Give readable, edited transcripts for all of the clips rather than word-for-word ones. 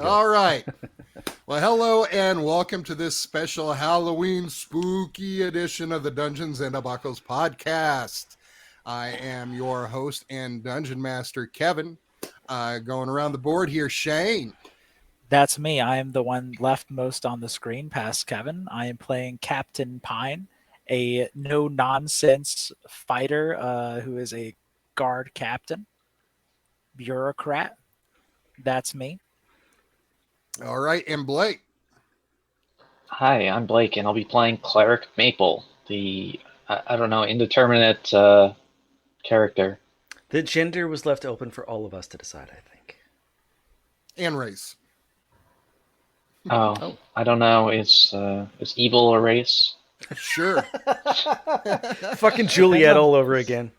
All right. Well, hello and welcome to this special Halloween spooky edition of the Dungeons and Debacles podcast. I am your host and dungeon master, Kevin. Going around the board here, Shane. That's me. I am the one left most on the screen past Kevin. I am playing Captain Pine, a no nonsense fighter who is a guard captain, bureaucrat. That's me. All right, and Blake. Hi, I'm Blake, and I'll be playing Cleric Maple, the, I don't know, indeterminate character. The gender was left open for all of us to decide, I think. And race. Oh, I don't know. Is evil a race? Sure. Fucking Juliet all over again.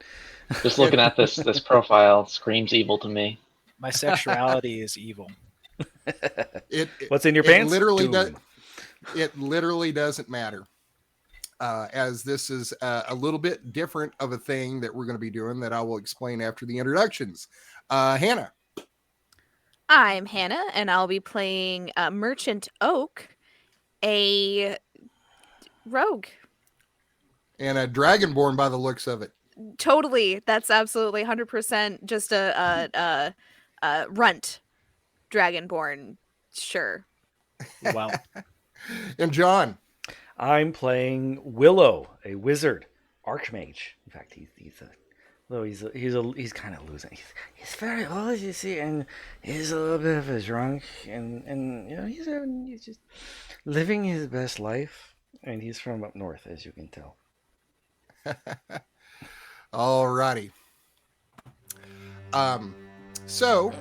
Just looking at this profile screams evil to me. My sexuality is evil. What's in your pants? It literally doesn't matter. As this is a little bit different of a thing that we're going to be doing that I will explain after the introductions. Hannah. I'm Hannah, and I'll be playing Merchant Oak, a rogue. And a dragonborn by the looks of it. Totally. That's absolutely 100% just a runt dragonborn. Sure. Well, And John. I'm playing Willow, a wizard, archmage. In fact, he's kind of losing. He's very old, you see, and he's a little bit of a drunk, and you know he's just living his best life, and he's from up north, as you can tell. All righty. So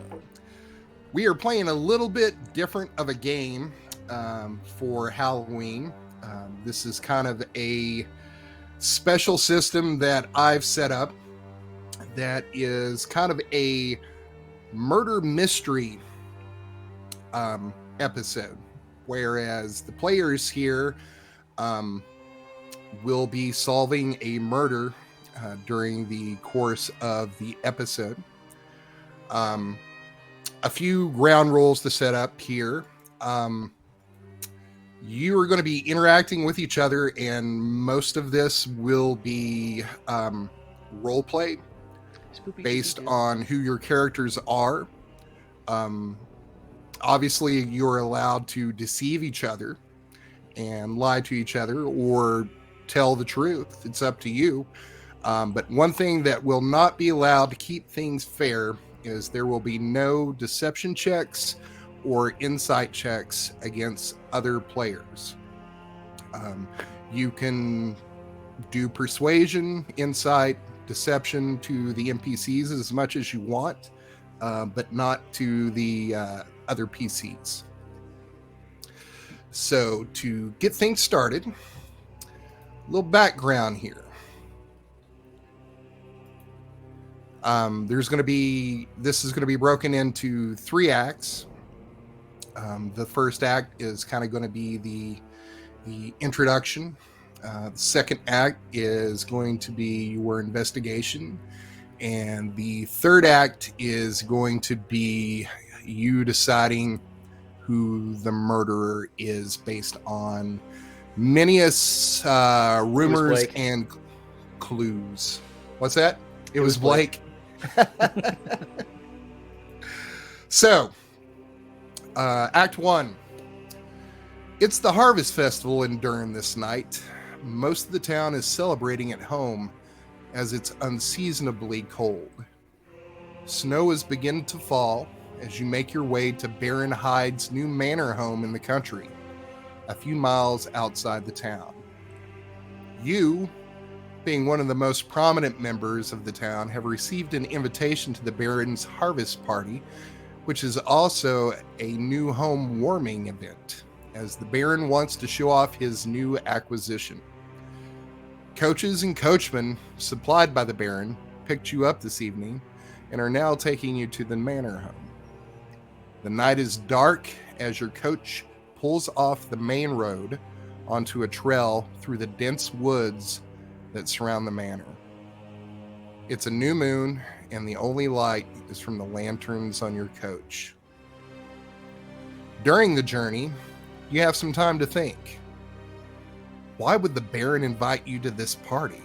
we are playing a little bit different of a game for Halloween. This is kind of a special system that I've set up that is kind of a murder mystery episode, whereas the players here will be solving a murder during the course of the episode. A few ground rules to set up here. You are going to be interacting with each other, and most of this will be role play based on who your characters are. Obviously, you're allowed to deceive each other and lie to each other or tell the truth. It's up to you. But one thing that will not be allowed to keep things fair is there will be no deception checks or insight checks against other players. You can do persuasion, insight, deception to the NPCs as much as you want, but not to the other PCs. So to get things started, a little background here. This is going to be broken into 3 acts. The first act is kind of going to be the introduction. The second act is going to be your investigation. And the third act is going to be you deciding who the murderer is based on many rumors and clues. What's that? It was Blake. So, Act 1. It's the Harvest Festival in Durham this night. Most of the town is celebrating at home as it's unseasonably cold. Snow is beginning to fall as you make your way to Baron Hyde's new manor home in the country, a few miles outside the town. You, being one of the most prominent members of the town, have received an invitation to the Baron's Harvest Party, which is also a new home warming event, as the Baron wants to show off his new acquisition. Coaches and coachmen supplied by the Baron picked you up this evening and are now taking you to the manor home. The night is dark as your coach pulls off the main road onto a trail through the dense woods that surround the manor. It's a new moon, and the only light is from the lanterns on your coach. During the journey, you have some time to think. Why would the Baron invite you to this party?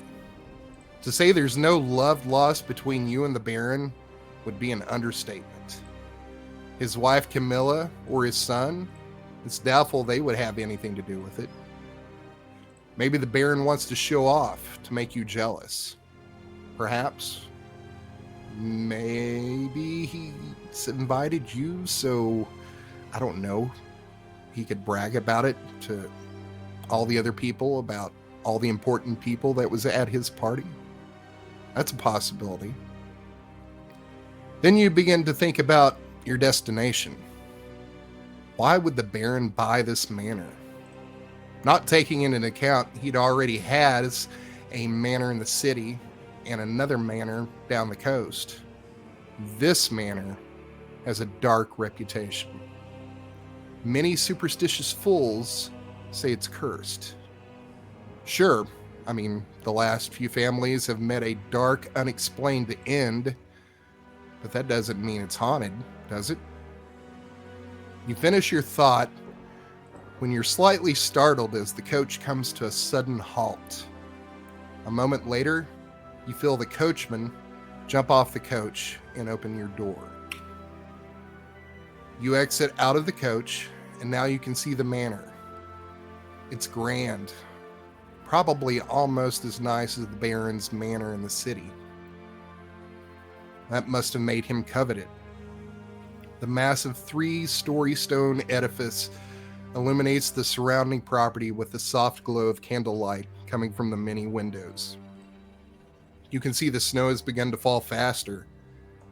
To say there's no love lost between you and the Baron would be an understatement. His wife Camilla or his son, it's doubtful they would have anything to do with it. Maybe the Baron wants to show off to make you jealous. Perhaps. Maybe he's invited you so, I don't know, he could brag about it to all the other people, about all the important people that was at his party. That's a possibility. Then you begin to think about your destination. Why would the Baron buy this manor? Not taking into account he'd already has a manor in the city and another manor down the coast. This manor has a dark reputation. Many superstitious fools say it's cursed. Sure, I mean, the last few families have met a dark, unexplained end, but that doesn't mean it's haunted, does it? You finish your thought when you're slightly startled as the coach comes to a sudden halt. A moment later, you feel the coachman jump off the coach and open your door. You exit out of the coach, and now you can see the manor. It's grand, probably almost as nice as the Baron's manor in the city. That must have made him covet it. The massive 3-story stone edifice illuminates the surrounding property with the soft glow of candlelight coming from the many windows. You can see the snow has begun to fall faster,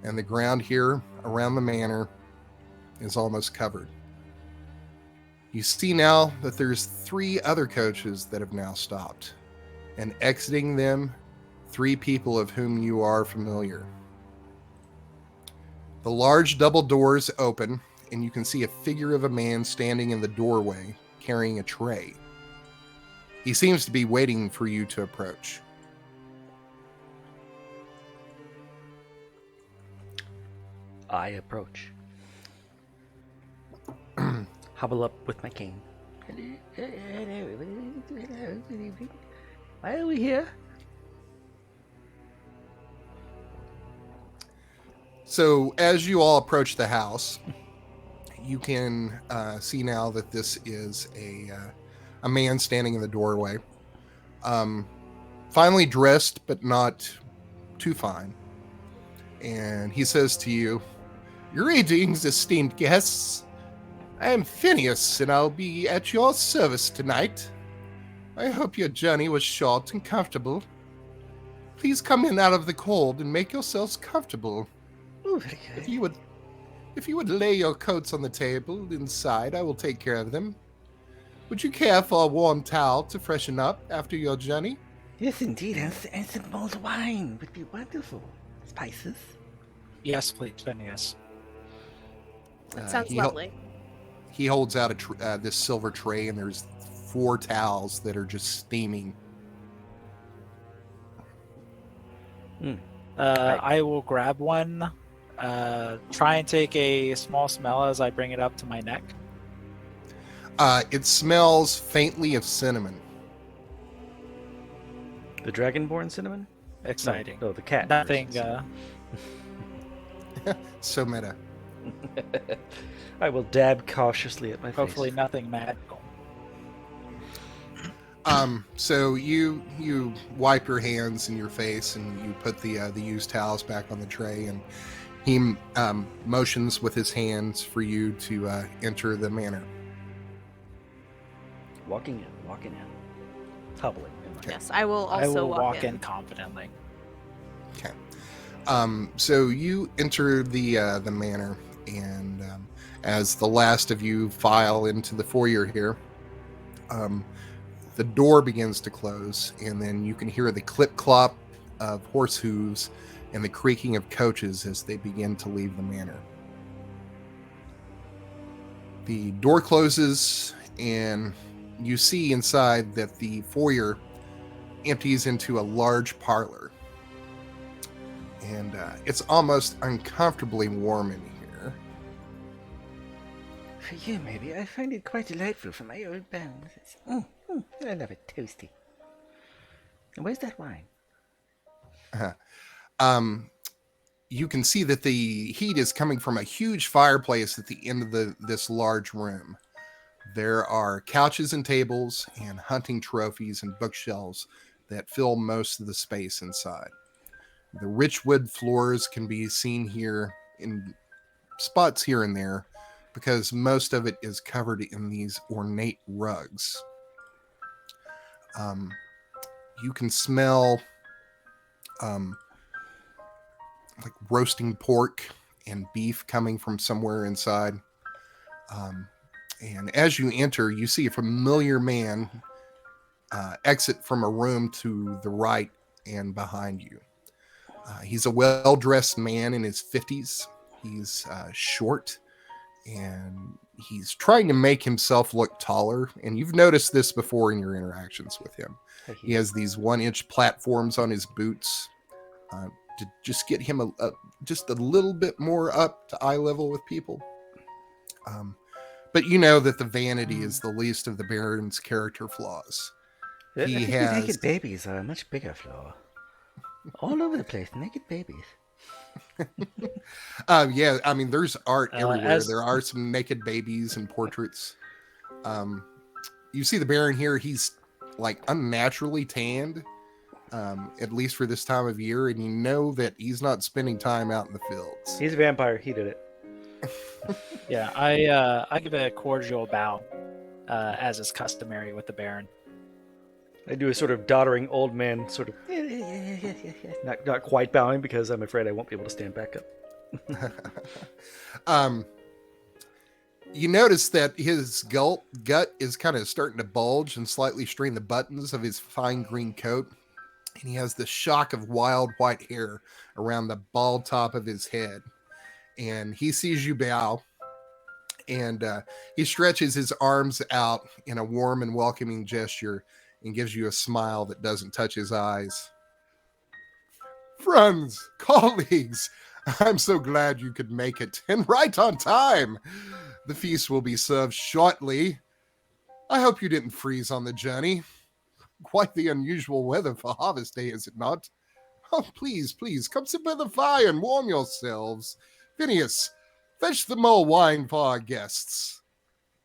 and the ground here around the manor is almost covered. You see now that there's 3 other coaches that have now stopped, and exiting them, 3 people of whom you are familiar. The large double doors open, and you can see a figure of a man standing in the doorway, carrying a tray. He seems to be waiting for you to approach. I approach. Hobble up with my cane. Hello. Why are we here? So as you all approach the house, you can see now that this is a man standing in the doorway. Finely dressed, but not too fine. And he says to you, "Greetings, esteemed guests. I am Phineas, and I'll be at your service tonight. I hope your journey was short and comfortable. Please come in out of the cold and make yourselves comfortable. Ooh, very good. If you would lay your coats on the table inside, I will take care of them. Would you care for a warm towel to freshen up after your journey?" Yes, indeed, and some mulled wine would be wonderful. Spices. Yes, please, Phineas. That sounds he lovely. He holds out this silver tray, and there's 4 towels that are just steaming. I will grab one, try and take a small smell as I bring it up to my neck. It smells faintly of cinnamon. The dragonborn cinnamon? Exciting. No, the cat. Nothing. version. So meta. I will dab cautiously at my Hopefully, face. nothing magical. So you wipe your hands and your face, and you put the used towels back on the tray, and he motions with his hands for you to enter the manor. Walking in. Hobbling. Yes, I will I also will walk in confidently. Okay. So you enter the manor, and as the last of you file into the foyer here, the door begins to close, and then you can hear the clip-clop of horse hooves and the creaking of coaches as they begin to leave the manor. The door closes, and you see inside that the foyer empties into a large parlor. And it's almost uncomfortably warm in here. For you, maybe. I find it quite delightful for my old bones. I love it toasty. And where's that wine? You can see that the heat is coming from a huge fireplace at the end of this large room. There are couches and tables and hunting trophies and bookshelves that fill most of the space inside. The rich wood floors can be seen here in spots here and there because most of it is covered in these ornate rugs. You can smell like roasting pork and beef coming from somewhere inside. And as you enter, you see a familiar man exit from a room to the right and behind you. He's a well-dressed man in his 50s. He's short, and he's trying to make himself look taller. And you've noticed this before in your interactions with him. He has these 1-inch platforms on his boots to just get him just a little bit more up to eye level with people. But you know that the vanity is the least of the Baron's character flaws. I think the naked babies are a much bigger flaw. All over the place, naked babies. Yeah, I mean, there's art everywhere. There are some naked babies and portraits. You see the Baron here, he's like unnaturally tanned, at least for this time of year, and you know that he's not spending time out in the fields. He's a vampire, he did it. Yeah, I give a cordial bow, as is customary with the Baron. I do a sort of doddering old man, sort of, not quite bowing because I'm afraid I won't be able to stand back up. You notice that his gut is kind of starting to bulge and slightly strain the buttons of his fine green coat. And he has this shock of wild white hair around the bald top of his head. And he sees you bow, and he stretches his arms out in a warm and welcoming gesture and gives you a smile that doesn't touch his eyes. Friends, colleagues, I'm so glad you could make it, and right on time. The feast will be served shortly. I hope you didn't freeze on the journey. Quite the unusual weather for harvest day, is it not? Oh, please, come sit by the fire and warm yourselves. Phineas, fetch the mulled wine for our guests.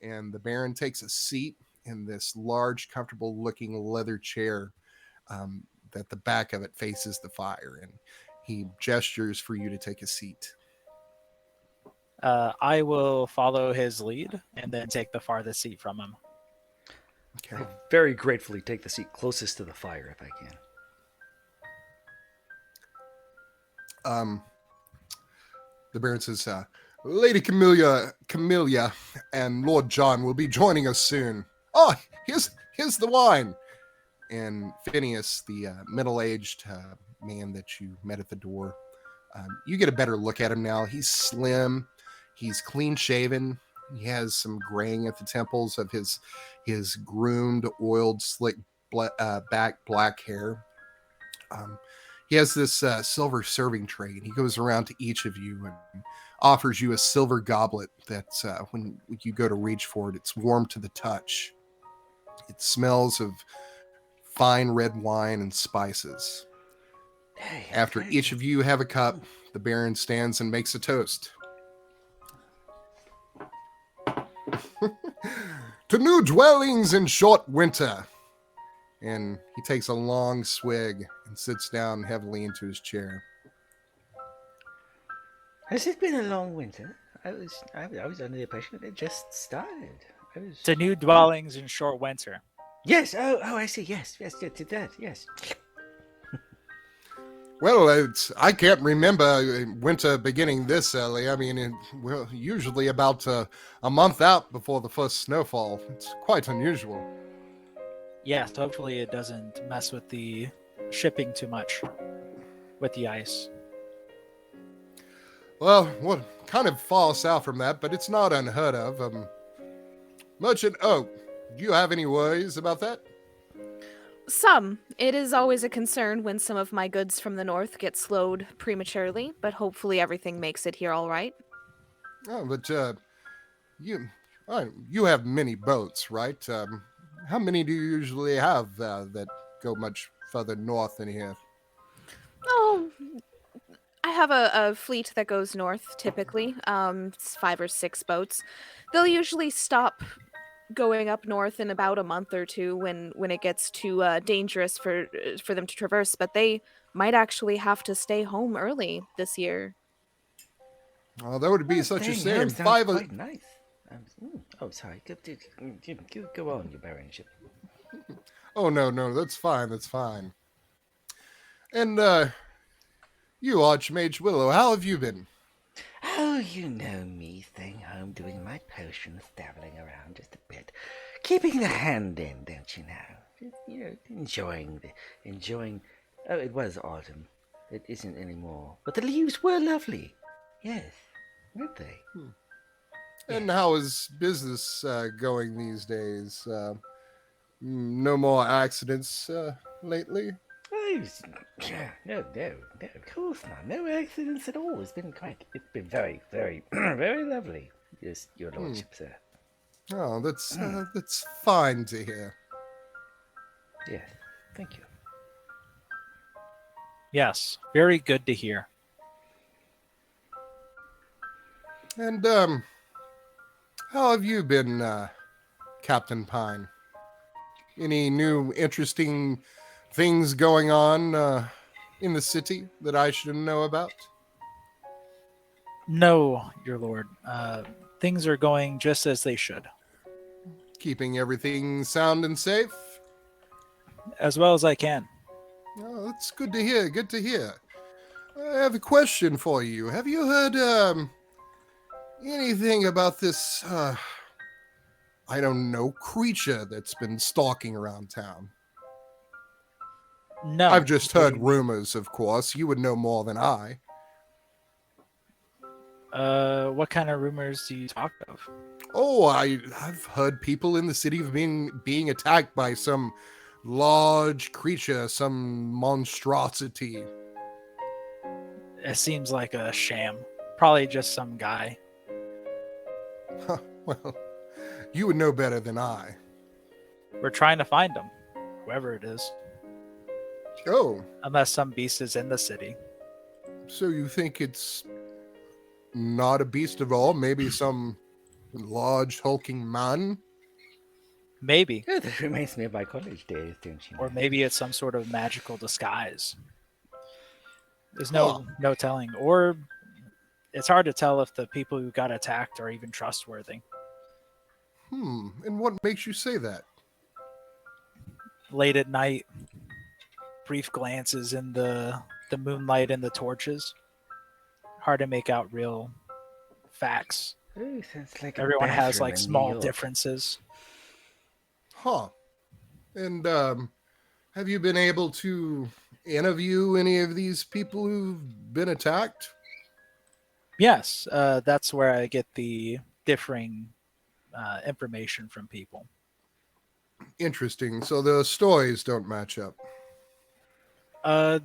And the Baron takes a seat in this large, comfortable-looking leather chair that the back of it faces the fire, and he gestures for you to take a seat. I will follow his lead and then take the farthest seat from him. Okay. I very gratefully take the seat closest to the fire if I can. The Baron says, Lady Camellia and Lord John will be joining us soon. Oh, here's the wine. And Phineas, the middle-aged man that you met at the door, you get a better look at him now. He's slim. He's clean-shaven. He has some graying at the temples of his groomed, oiled, slick back black hair. He has this silver serving tray, and he goes around to each of you and offers you a silver goblet that when you go to reach for it, it's warm to the touch. It smells of fine red wine and spices. After each of you have a cup, the Baron stands and makes a toast. To new dwellings in short winter. And he takes a long swig and sits down heavily into his chair. Has it been a long winter? I was under the impression that it just started. To new dwellings in short winter. Yes. Oh, I see. Yes, to that. Yes. Well, I can't remember winter beginning this early. I mean, we're usually about a month out before the first snowfall. It's quite unusual. Yes, hopefully it doesn't mess with the shipping too much with the ice. Well, what kind of far south from that, but it's not unheard of. Merchant Oak, do you have any worries about that? Some. It is always a concern when some of my goods from the north get slowed prematurely, but hopefully everything makes it here all right. Oh, but You have many boats, right? How many do you usually have that go much further north than here? Oh, I have a fleet that goes north typically. It's 5 or 6 boats. They'll usually stop going up north in about a month or two when it gets too dangerous for them to traverse. But they might actually have to stay home early this year. Oh, that would be Oh, such a staying home shame. sounds Five. quite nice. Oh, sorry. Go on, your baronship. Oh no, that's fine. That's fine. And you, Archmage Willow, how have you been? Oh, you know me, staying home doing my potions, dabbling around just a bit, keeping the hand in, don't you know? Just, enjoying. Oh, it was autumn. It isn't anymore. But the leaves were lovely. Yes, weren't they? And how is business going these days? No more accidents lately? Oh, no, of course not. No accidents at all. It's been very, very, very lovely. Yes, your lordship, sir. Oh, that's fine to hear. Yes, thank you. Yes, very good to hear. And how have you been, Captain Pine? Any new interesting things going on in the city that I should know about? No, your lord. Things are going just as they should, Keeping everything sound and safe? as well as I can. Oh, that's good to hear. Good to hear. I have a question for you. Have you heard anything about this, I don't know, creature that's been stalking around town? No, I've just what do heard you mean? rumors, of course. You would know more than I. What kind of rumors do you talk of? Oh, I've heard people in the city of being attacked by some large creature, some monstrosity. It seems like a sham. Probably just some guy. Well, you would know better than I. We're trying to find him, whoever it is. Oh, Unless some beast is in the city. so you think it's not a beast at all? Maybe some large hulking man? Maybe. Oh, that reminds me of my college days, don't you know? Or maybe it's some sort of magical disguise. There's Huh. no telling. Or it's hard to tell if the people who got attacked are even trustworthy. And what makes you say that? Late at night, brief glances in the moonlight and the torches. Hard to make out real facts. Oh, sounds like a Everyone has bathroom like in New small York. differences. Huh. And have you been able to interview any of these people who've been attacked? Yes, that's where I get the differing information from people. Interesting. So the stories don't match up.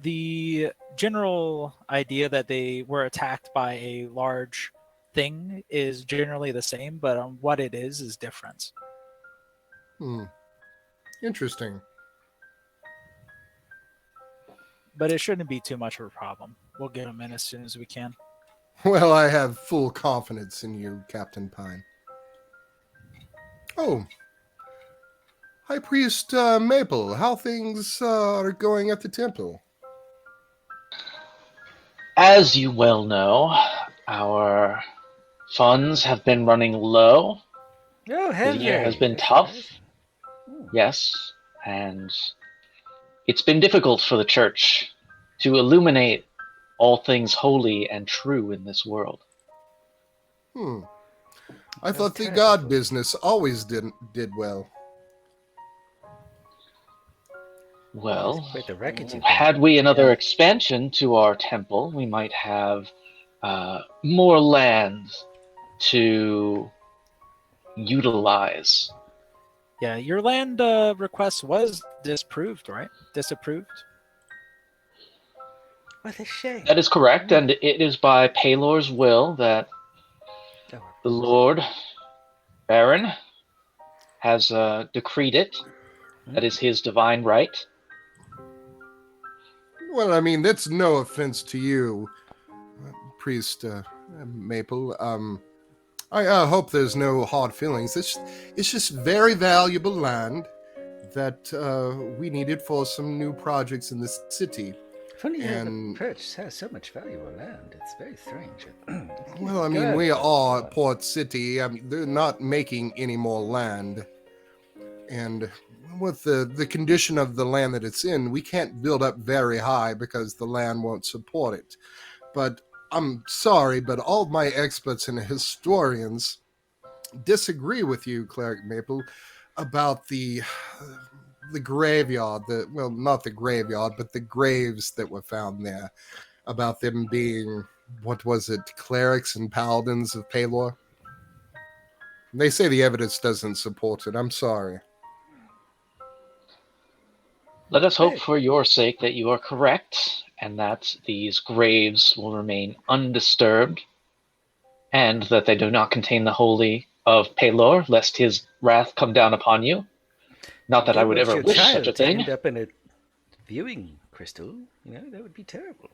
The general idea that they were attacked by a large thing is generally the same, but on what it is different. Interesting. But it shouldn't be too much of a problem. We'll get them in as soon as we can. Well, I have full confidence in you, Captain Pine. Oh, High Priest Maple, how things are going at the temple? As you well know, our funds have been running low. Oh, The have year they? has been That's tough. surprising. Yes, and it's been difficult for the church to illuminate all things holy and true in this world. I thought the terrible. god business always did well. Well, It's quite the wreckage you've been had through. we another Yeah. expansion to our temple, we might have more land to utilize. Yeah, your land request was disproved, right? Disapproved? What a shame. That is correct, and it is by Palor's will that Oh, the Lord Baron has decreed it. That is his divine right. Well, I mean, that's no offense to you, Priest Maple. I hope there's no hard feelings. It's just very valuable land that we needed for some new projects in this city. Funny how the And- Perch has so much valuable land. It's very strange. Well, I Go mean, ahead, we Perch, are go on. Port City. I mean, they're not making any more land. And with the condition of the land that it's in, we can't build up very high because the land won't support it. But I'm sorry, but all of my experts and historians disagree with you, Cleric Maple, about the graveyard. Well, not the graveyard, but the graves that were found there. About them being, what was it, clerics and paladins of Palor? They say the evidence doesn't support it. I'm sorry. Let us hope Hey. for your sake that you are correct, and that these graves will remain undisturbed, and that they do not contain the holy of Pelor, lest his wrath come down upon you. Not that I There would was ever your wish child such a to thing. end up in a viewing crystal. You know, that would be terrible.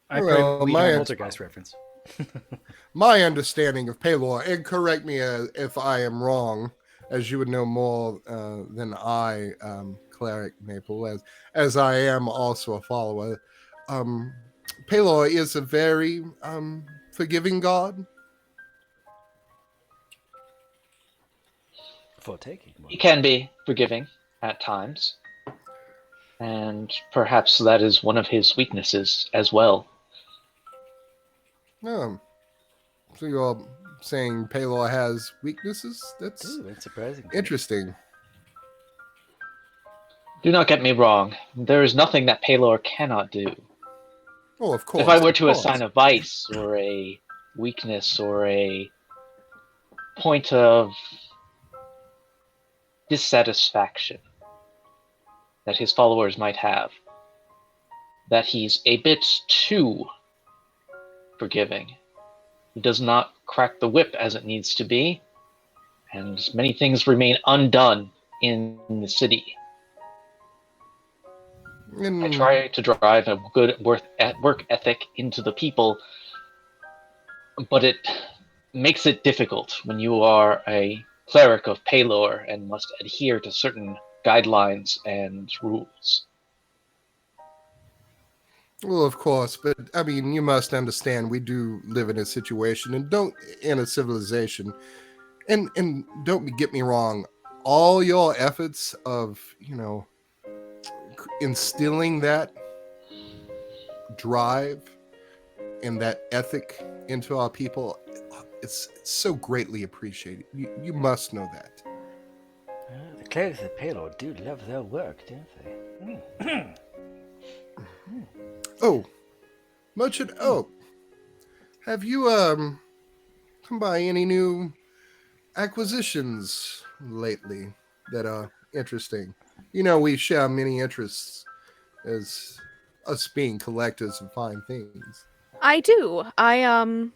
I Well, probably my- a poltergeist reference. My understanding of Palor, and correct me if I am wrong, as you would know more than I, Cleric Maple, as I am also a follower. Palor is a very forgiving god. For taking one. He can be forgiving at times, and perhaps that is one of his weaknesses as well. So you're saying Palor has weaknesses? That's Ooh, that's surprising. interesting. Do not get me wrong, there is nothing that Pelor cannot do. Oh, of course. If I were to of course. assign a vice or a weakness or a point of dissatisfaction that his followers might have, that he's a bit too forgiving. He does not crack the whip as it needs to be, and many things remain undone in the city. I try to drive a good work ethic into the people, but it makes it difficult when you are a cleric of Pelor and must adhere to certain guidelines and rules. Well, of course, but I mean, you must understand we do live in a situation and don't in a civilization. And don't get me wrong, all your efforts of, instilling that drive and that ethic into our people, it's so greatly appreciated. You must know that. The clerics of Palor do love their work, don't they? Oh, Merchant Oak, have you come by any new acquisitions lately that are interesting? We share many interests as us being collectors of fine things. I do. I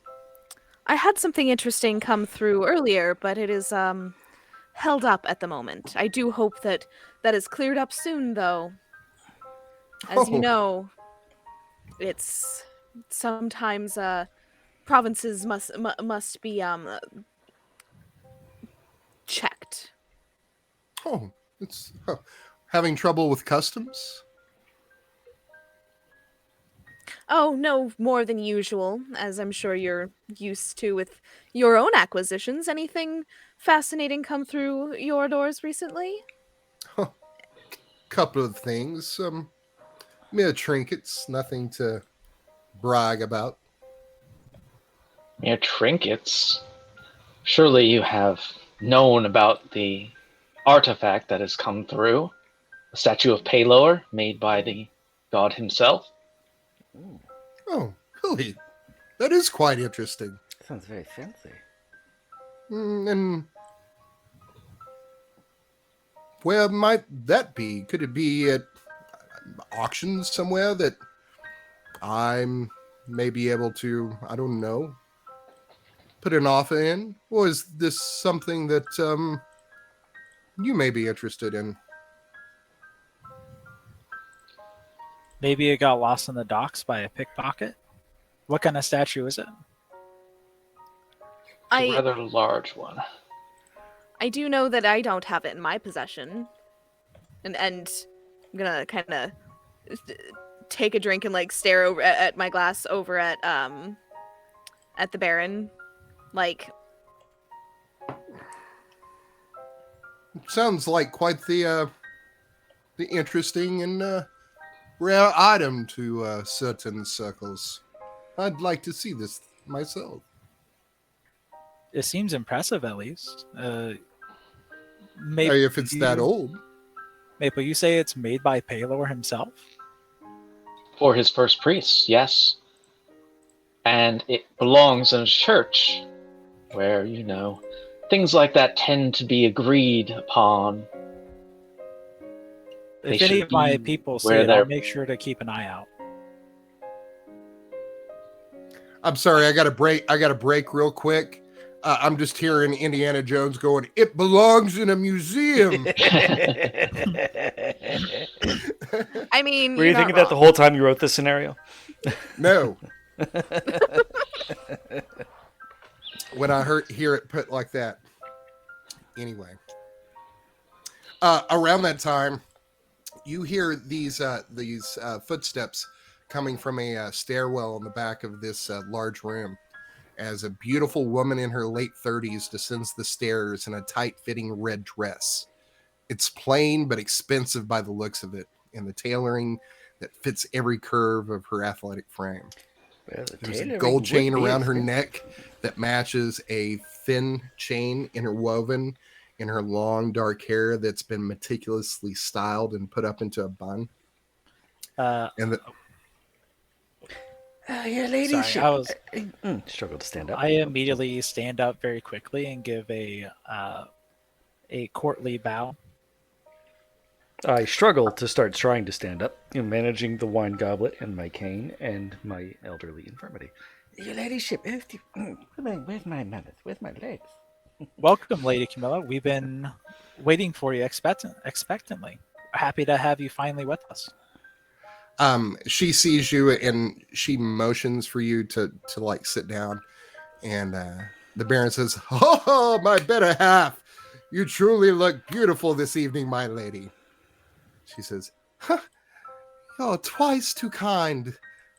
had something interesting come through earlier, but it is held up at the moment. I do hope that is cleared up soon, though. As you Oh. know, it's sometimes provinces must be checked. Oh, it's having trouble with customs? Oh, no more than usual, as I'm sure you're used to with your own acquisitions. Anything fascinating come through your doors recently? Couple of things. Mere trinkets, nothing to brag about. Mere trinkets? Surely you have known about the artifact that has come through, a statue of Pelor made by the god himself. Oh, really? That is quite interesting. Sounds very fancy. And where might that be? Could it be at auctions somewhere that I may be able to, I don't know, put an offer in, or is this something that you may be interested in? Maybe it got lost in the docks by a pickpocket? What kind of statue is it? It's a I rather large one. I do know that I don't have it in my possession, and I'm gonna kind of take a drink and like stare over at my glass over at the Baron, like Sounds like quite the interesting and rare item to certain circles. I'd like to see this myself. It seems impressive, at least. Hey, if it's that old. Maple, you say it's made by Palor himself? For his first priests, yes. And it belongs in a church where, things like that tend to be agreed upon. If They any should of my be people see where it, I'll they're- make sure to keep an eye out. I'm sorry, I got to break real quick. I'm just hearing Indiana Jones going, "It belongs in a museum." I mean, Were you're you not thinking that the wrong. whole time you wrote this scenario? No. When I hear it put like that. Anyway. Around that time, you hear these footsteps coming from a stairwell in the back of this large room, as a beautiful woman in her late 30s descends the stairs in a tight-fitting red dress. It's plain but expensive by the looks of it, and the tailoring that fits every curve of her athletic frame. Well, the There's a tailoring gold chain would be around her expensive. neck that matches a thin chain interwoven in her long dark hair that's been meticulously styled and put up into a bun. Uh, And the, Your ladyship. I was- struggle to stand up. I immediately stand up very quickly and give a courtly bow. I struggle to start trying to stand up, managing the wine goblet and my cane and my elderly infirmity. Your ladyship, where's my manners? Where's my legs? Welcome, Lady Camilla. We've been waiting for you expectantly. Happy to have you finally with us. she sees you and she motions for you to like sit down. And the Baron says, "Oh, my better half, you truly look beautiful this evening, my lady." She says, "Huh, you're twice too kind.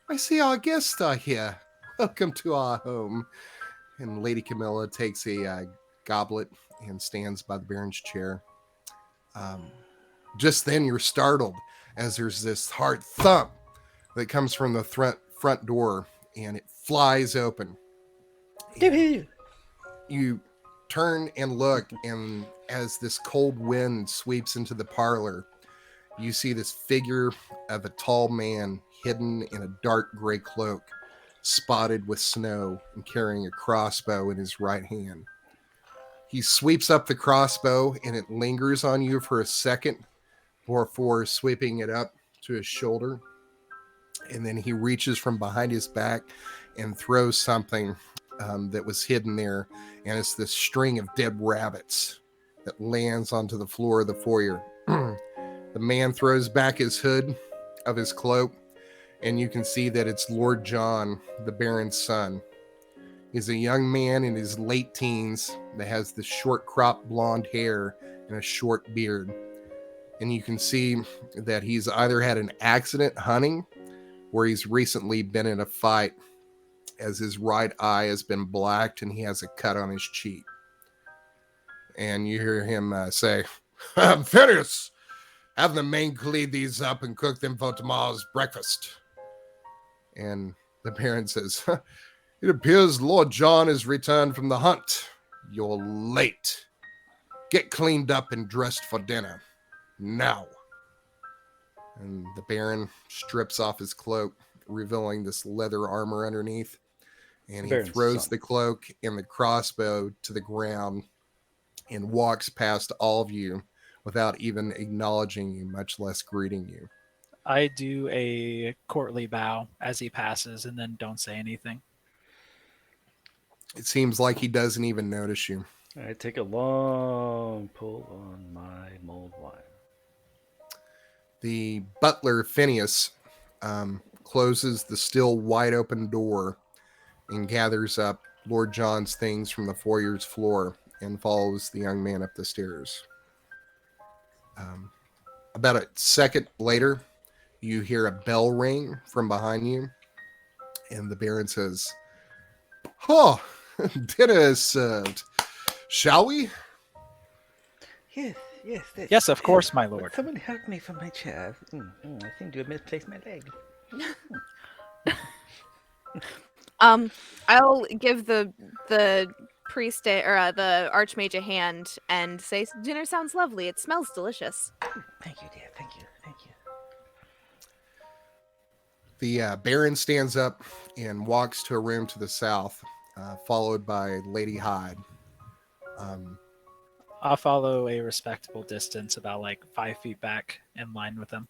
I see our guests are here. Welcome to our home." And Lady Camilla takes a goblet and stands by the Baron's chair. Just then you're startled as there's this hard thump that comes from the front door, and it flies open. You turn and look, and as this cold wind sweeps into the parlor, you see this figure of a tall man hidden in a dark gray cloak, spotted with snow and carrying a crossbow in his right hand. He sweeps up the crossbow, and it lingers on you for a second before sweeping it up to his shoulder. And then he reaches from behind his back and throws something that was hidden there. And it's this string of dead rabbits that lands onto the floor of the foyer. The man throws back his hood of his cloak, and you can see that it's Lord John, the Baron's son. He's a young man in his late teens that has this short cropped blonde hair and a short beard. And you can see that he's either had an accident hunting or he's recently been in a fight, as his right eye has been blacked and he has a cut on his cheek. And you hear him say, "Phineas, have the men clean these up and cook them for tomorrow's breakfast." And the Baron says, "It appears Lord John has returned from the hunt. You're late. Get cleaned up and dressed for dinner. Now." And the Baron strips off his cloak, revealing this leather armor underneath. And he Baron's throws son. the cloak and the crossbow to the ground and walks past all of you without even acknowledging you, much less greeting you. I do a courtly bow as he passes and then don't say anything. It seems like he doesn't even notice you. I take a long pull on my mulled wine. The butler, Phineas, closes the still wide open door and gathers up Lord John's things from the foyer's floor and follows the young man up the stairs. About a second later, you hear a bell ring from behind you, and the Baron says, "Oh, dinner is served. Shall we?" Yes, yes. Yes, of course, my lord. Someone help me from my chair. I seem to have misplaced my leg. I'll give the priest or the archmage a hand and say, "Dinner sounds lovely. It smells delicious." Thank you, dear. Thank you. The Baron stands up and walks to a room to the south, followed by Lady Hyde. I'll follow a respectable distance, about like 5 feet back, in line with him.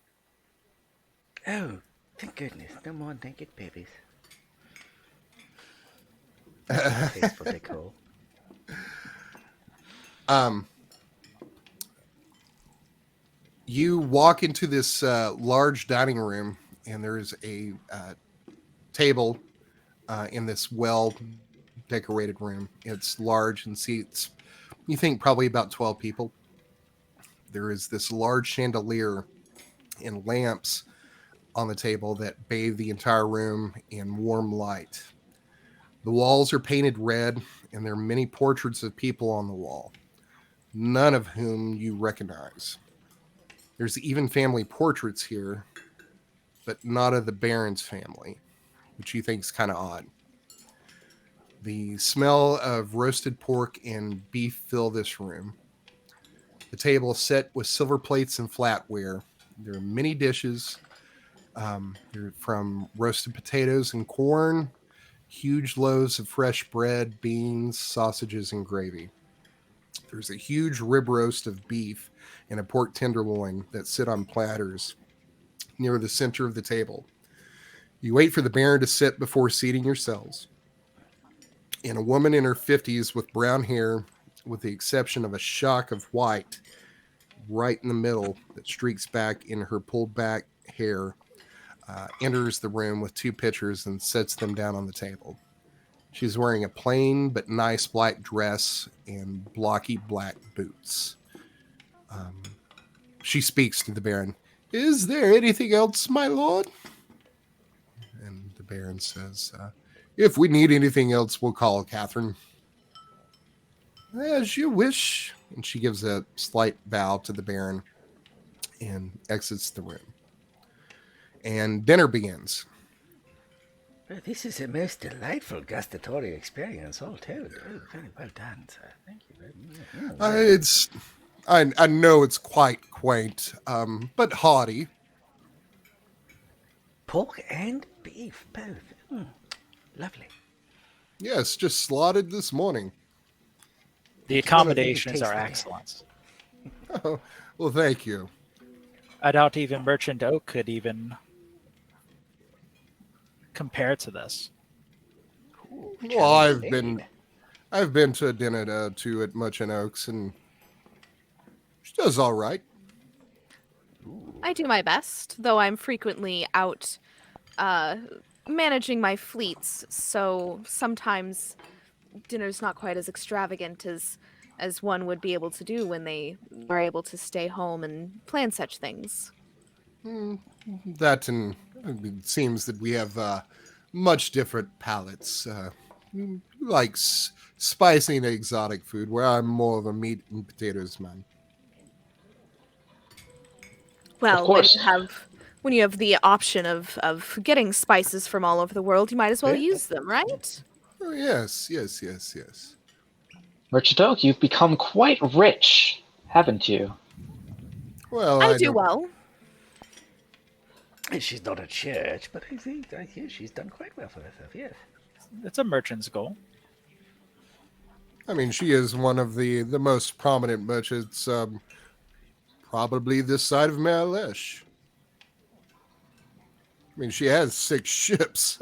Oh, thank goodness. No more naked babies. Tasteful decor. You walk into this large dining room, and there's a table in this well-decorated room. It's large and seats, you think, probably about 12 people. There is this large chandelier and lamps on the table that bathe the entire room in warm light. The walls are painted red, and there are many portraits of people on the wall, none of whom you recognize. There's even family portraits here, but not of the Baron's family, which you think is kind of odd. The smell of roasted pork and beef fill this room. The table is set with silver plates and flatware. There are many dishes, from roasted potatoes and corn, huge loaves of fresh bread, beans, sausages, and gravy. There's a huge rib roast of beef and a pork tenderloin that sit on platters near the center of the table. You wait for the Baron to sit before seating yourselves. And a woman in her 50s with brown hair, with the exception of a shock of white right in the middle that streaks back in her pulled back hair, enters the room with 2 pitchers and sets them down on the table. She's wearing a plain but nice black dress and blocky black boots. She speaks to the Baron. "Is there anything else, my lord?" And the Baron says, "If we need anything else, we'll call Catherine." "As you wish." And she gives a slight bow to the Baron and exits the room. And dinner begins. Well, this is a most delightful gustatory experience, all told. Oh, very well done, sir. Thank you very much. I know it's quite quaint, but hearty. Pork and beef, both. Lovely. Yes, just slaughtered this morning. The Taste accommodations the are air. excellent. Oh, well, thank you. I doubt even Merchant Oak could even compare to this. Well, I've been to a dinner too at Merchant Oaks, and she does all right. I do my best, though I'm frequently out managing my fleets, so sometimes dinner's not quite as extravagant as one would be able to do when they are able to stay home and plan such things. That and it seems that we have much different palates. Like spicy and exotic food, where I'm more of a meat and potatoes man. Well, course. when you have the option of getting spices from all over the world, you might as well use them, right? Oh, yes. Merchant Oak, you've become quite rich, haven't you? Well, I do don't- well. She's not at church, but I hear she's done quite well for herself, yes. It's a merchant's goal. I mean, she is one of the most prominent merchants, probably this side of Merlesh. I mean, she has 6 ships.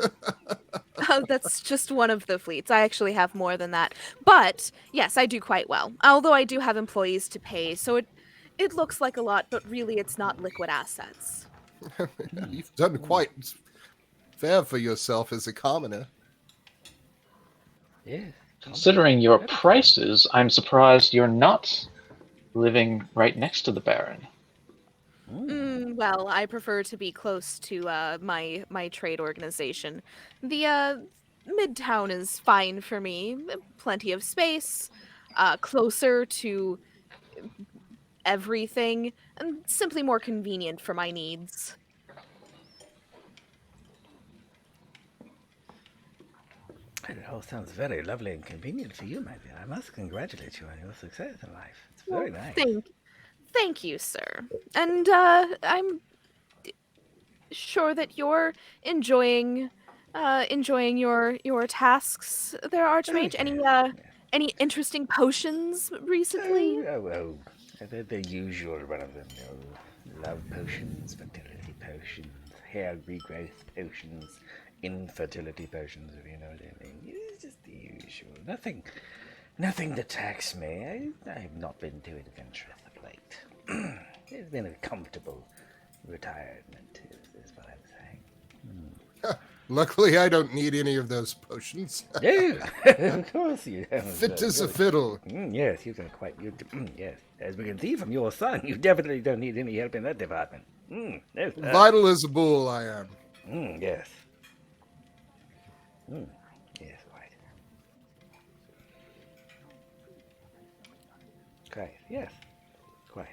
Oh, that's just one of the fleets. I actually have more than that. But yes, I do quite well. Although I do have employees to pay, so it looks like a lot, but really it's not liquid assets. You've done quite fair for yourself as a commoner. Yes. Considering your prices, I'm surprised you're not living right next to the Baron. Well, I prefer to be close to my trade organization. The Midtown is fine for me. Plenty of space, closer to everything, and simply more convenient for my needs. It all sounds very lovely and convenient for you, my dear. I must congratulate you on your success in life. It's very nice. Thank you, sir. And I'm sure that you're enjoying your tasks there, Archmage. Any interesting potions recently? The usual run of them. Love potions, fertility potions, hair regrowth potions, infertility potions, if you know what I mean. It's just the usual. Nothing to tax me. I have not been too adventurous of late. It's been a comfortable retirement, is what I'm saying. Luckily, I don't need any of those potions. Yeah, of course you don't. Fit as a fiddle. Yes, you've done quite. Yes, as we can see from your son, you definitely don't need any help in that department. No, Vital as a bull, I am. Yes. Yes, right. Quite. Yes. Quite.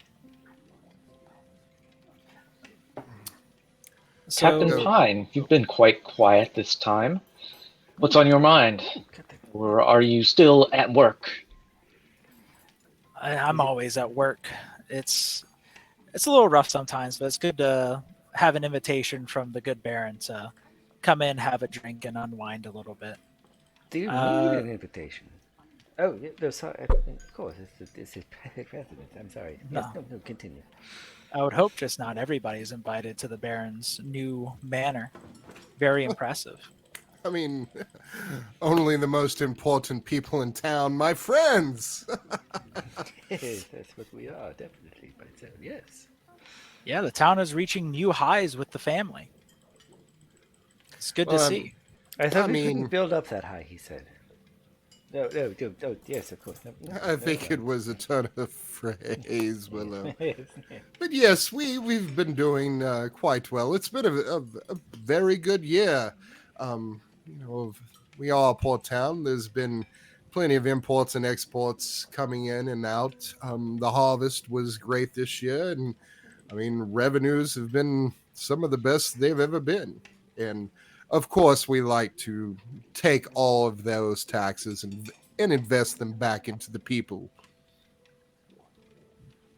Captain Pine, you've been quite quiet this time. What's on your mind? Or are you still at work? I'm always at work. It's a little rough sometimes, but it's good to have an invitation from the good Baron to come in, have a drink, and unwind a little bit. Do you need an invitation? Oh, no, sorry. Of course, it's his president. I'm sorry. Yes, no, continue. I would hope just not everybody is invited to the Baron's new manor. Very impressive. I mean, only the most important people in town, my friends. Yes, that's what we are, definitely. But yes. Yeah, the town is reaching new highs with the family. It's good to see. I thought we couldn't build up that high, he said. No, yes, of course. I think it was a turn of phrase, Willow. But yes, we've been doing quite well. It's been a very good year. We are a port town. There's been plenty of imports and exports coming in and out. The harvest was great this year, and I mean, revenues have been some of the best they've ever been. And of course, we like to take all of those taxes and invest them back into the people.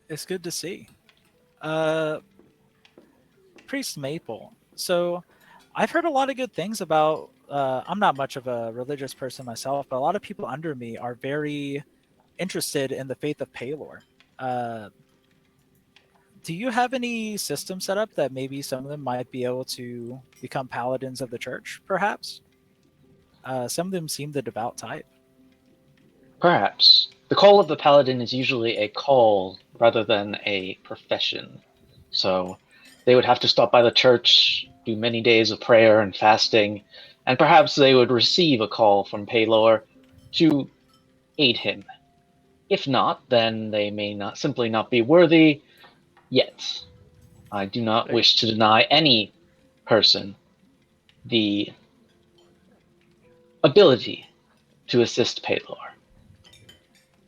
It's good to see. Priest Maple. So I've heard a lot of good things about, I'm not much of a religious person myself, but a lot of people under me are very interested in the faith of Palor. Do you have any system set up that maybe some of them might be able to become paladins of the church, perhaps? Some of them seem the devout type. Perhaps. The call of the paladin is usually a call rather than a profession. So they would have to stop by the church, do many days of prayer and fasting, and perhaps they would receive a call from Palor to aid him. If not, then they may not simply not be worthy yet. I do not wish to deny any person the ability to assist Palor.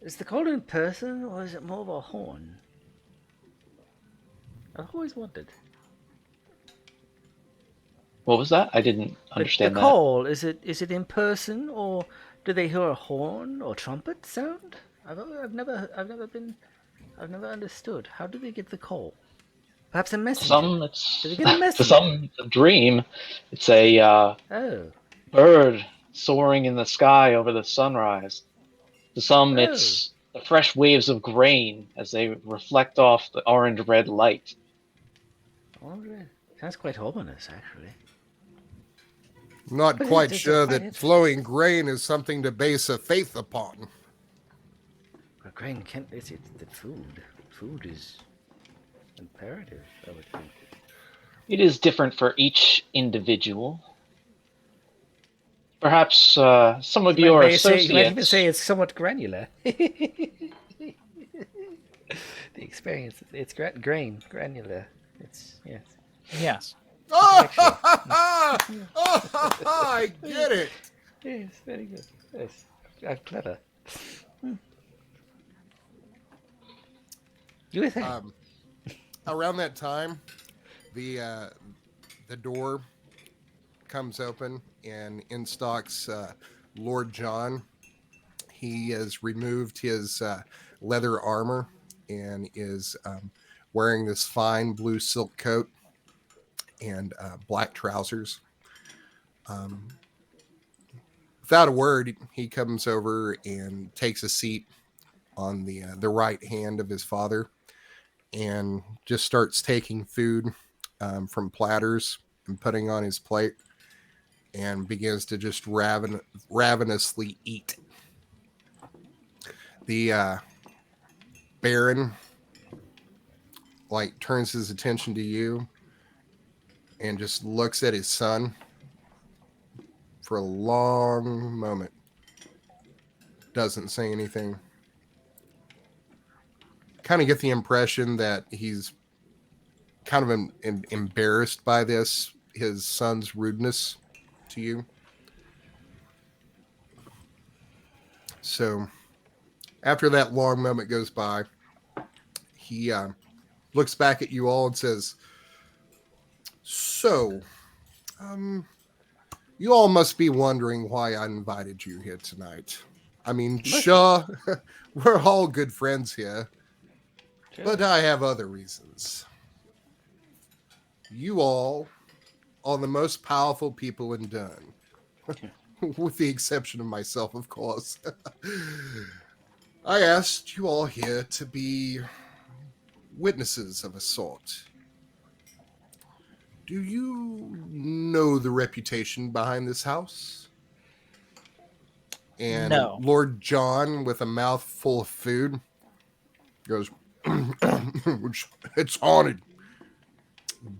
Is the call in person, or is it more of a horn? I've always wondered. What was that? I didn't understand the that. call, is it in person, or do they hear a horn or trumpet sound? I've never understood. How do they get the call? Perhaps a messenger. Do they get a messenger? To some, it's a dream. It's a bird soaring in the sky over the sunrise. To some, it's the fresh waves of grain as they reflect off the orange-red light. Sounds quite ominous, actually. Not But quite it's sure fine, that it's flowing grain is something to base a faith upon. But grain can't. It's the food. Food is imperative, I would think. It is different for each individual. Perhaps some of your You might even say associates. it's somewhat granular. The experience, it's granular. It's yes. Yes. Intellectual. I get it. Yes, very good. Yes, I'm clever. You would think. Around that time, the door comes open and in stalks Lord John. He has removed his leather armor and is wearing this fine blue silk coat and black trousers. Without a word, he comes over and takes a seat on the right hand of his father and just starts taking food from platters and putting on his plate and begins to just ravenously eat. The Baron turns his attention to you and just looks at his son for a long moment. Doesn't say anything. Kind of get the impression that he's kind of embarrassed by his son's rudeness to you. So after that long moment goes by, he looks back at you all and says, "So, you all must be wondering why I invited you here tonight. I mean, sure, we're all good friends here, but I have other reasons. You all are the most powerful people in Dern, with the exception of myself, of course. I asked you all here to be witnesses of a sort. Do you know the reputation behind this house?" And No. Lord John, with a mouthful of food, goes, "It's haunted."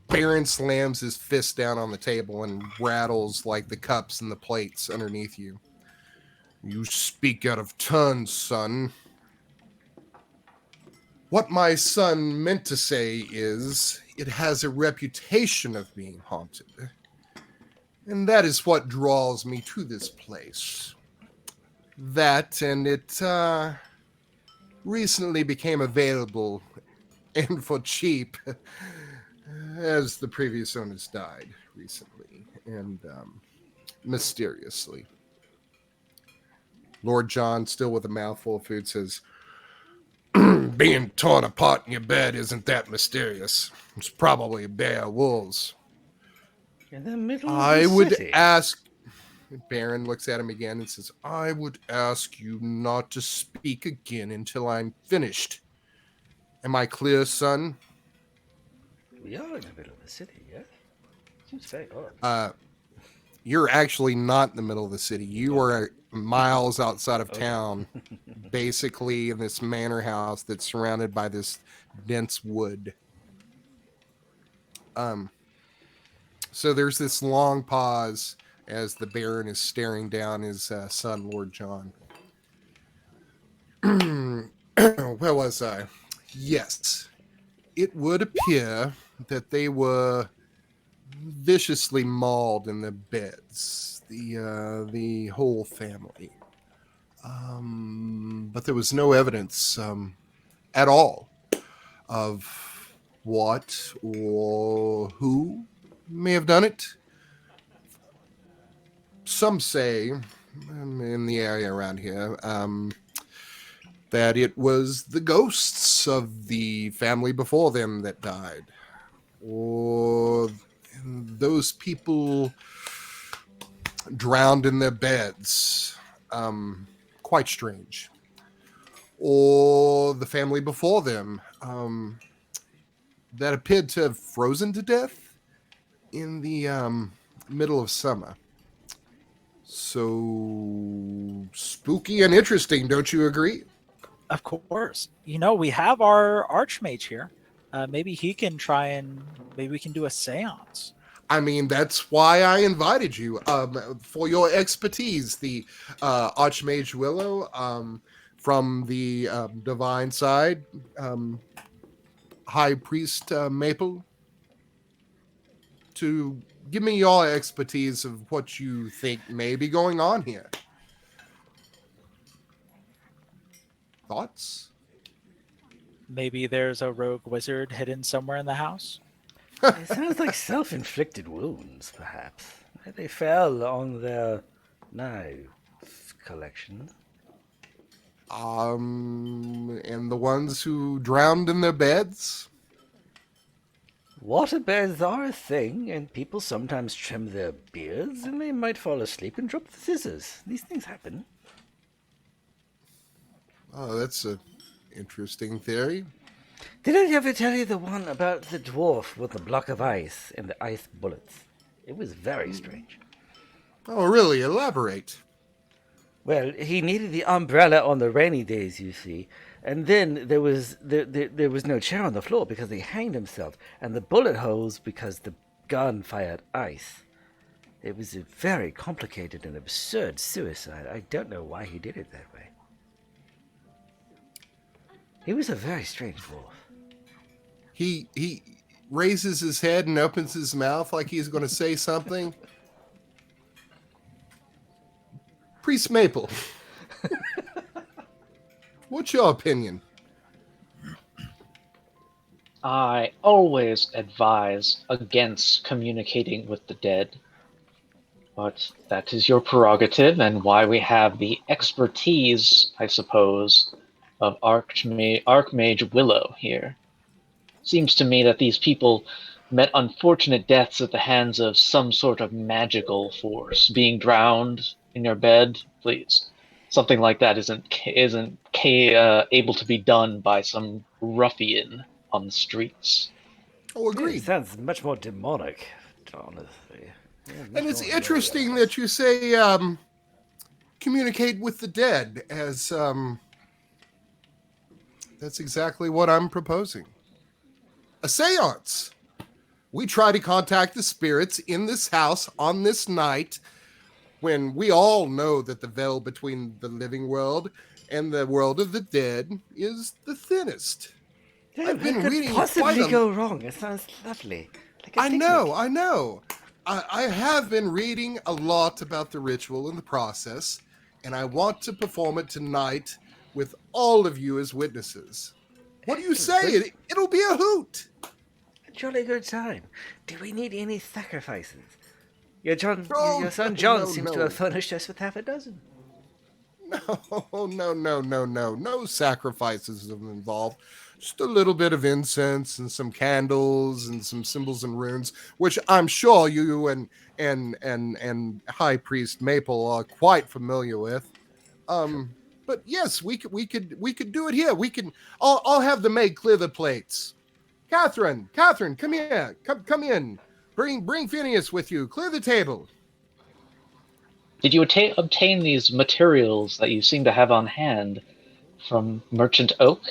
Baron slams his fist down on the table and rattles like the cups and the plates underneath you. "You speak out of turn, son. What my son meant to say is, it has a reputation of being haunted. And that is what draws me to this place. That, and it recently became available and for cheap, as the previous owners died recently and mysteriously." Lord John, still with a mouthful of food, says, "Being torn apart in your bed isn't that mysterious. It's probably bare wolves. In the middle I of the would city. ask..." Baron looks at him again and says, "I would ask you not to speak again until I'm finished. Am I clear, son?" We are in the middle of the city, yes? Seems very odd. You're actually not in the middle of the city. You are miles outside of town, basically in this manor house that's surrounded by this dense wood. So there's this long pause as the Baron is staring down his son, Lord John. Where was I? Yes. It would appear that they were viciously mauled in the beds, the whole family. But there was no evidence at all of what or who may have done it. Some say, in the area around here, that it was the ghosts of the family before them that died, or those people drowned in their beds. Quite strange. Or the family before them that appeared to have frozen to death in the middle of summer. So spooky and interesting, don't you agree? Of course. We have our Archmage here. Maybe he can try and maybe we can do a seance. I mean, that's why I invited you, for your expertise. The Archmage Willow, from the divine side, High Priest Maple, to give me your expertise of what you think may be going on here. Thoughts? Maybe there's a rogue wizard hidden somewhere in the house. It sounds like self-inflicted wounds, perhaps. They fell on their knife collection. And the ones who drowned in their beds? Waterbeds are a thing, and people sometimes trim their beards, and they might fall asleep and drop the scissors. These things happen. Oh, that's a interesting theory. Did I ever tell you the one about the dwarf with the block of ice and the ice bullets? It was very strange. Oh, really? Elaborate. Well, he needed the umbrella on the rainy days, you see, and then there was no chair on the floor because he hanged himself, and the bullet holes because the gun fired ice. It was a very complicated and absurd suicide. I don't know why he did it that way. He was a very strange dwarf. He raises his head and opens his mouth like he's going to say something. Priest Maple, what's your opinion? I always advise against communicating with the dead, but that is your prerogative and why we have the expertise, I suppose, of Archmage Willow here. Seems to me that these people met unfortunate deaths at the hands of some sort of magical force. Being drowned in your bed, please. Something like that isn't able to be done by some ruffian on the streets. Oh, It agreed. sounds much more demonic, honestly. Yeah, much And it's more interesting really. that you say communicate with the dead, as that's exactly what I'm proposing. A seance. We try to contact the spirits in this house on this night when we all know that the veil between the living world and the world of the dead is the thinnest. I've been What could reading possibly quite a... go wrong? It sounds lovely. Like a I picnic. know. I have been reading a lot about the ritual and the process, and I want to perform it tonight with all of you as witnesses. What do you say? It'll be a hoot. A jolly good time. Do we need any sacrifices? Your Oh, son no, John no, seems to no. have furnished us with half a dozen. No. No sacrifices involved. Just a little bit of incense and some candles and some symbols and runes, which I'm sure you and High Priest Maple are quite familiar with. But yes, we could do it here. I'll have the maid clear the plates. Catherine, come here. Come in. Bring Phineas with you. Clear the table. Did you obtain these materials that you seem to have on hand from Merchant Oak?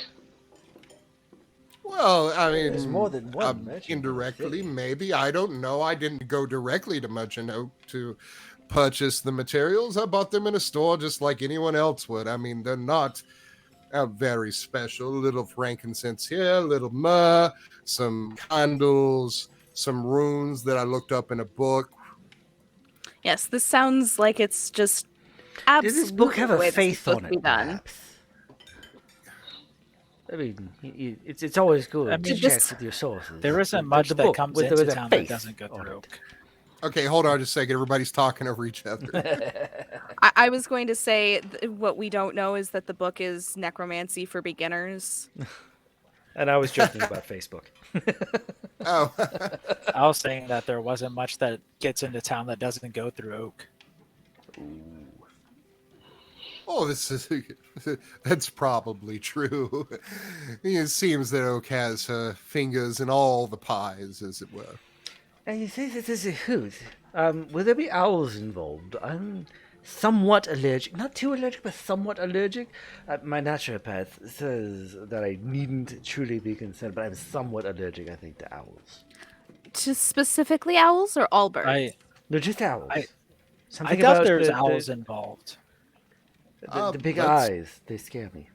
Well, I mean, There's more than one merchant in the indirectly, city. maybe. I don't know. I didn't go directly to Merchant Oak to purchase the materials. I bought them in a store just like anyone else would. I mean, they're not very special. A little frankincense here, a little myrrh, some candles, some runes that I looked up in a book. Yes, this sounds like it's just Does this absolutely book have the a way this is faith supposed on to be it, done. perhaps? I mean, it's always good I to mean, check this- with your sources. There isn't much that book comes with into a town that faith doesn't go on through it. Oak. Okay, hold on just a second. Everybody's talking over each other. I was going to say what we don't know is that the book is necromancy for beginners. And I was joking about Facebook. Oh, I was saying that there wasn't much that gets into town that doesn't go through Oak. oh, that's probably true. It seems that Oak has her fingers in all the pies, as it were. And you say that there's a hoot. Will there be owls involved? somewhat allergic. Not too allergic, but somewhat allergic. My naturopath says that I needn't truly be concerned, but I'm somewhat allergic, I think, to owls. To specifically owls or all birds? They're just owls. I Something doubt about there's the, owls involved. the big that's- eyes. They scare me.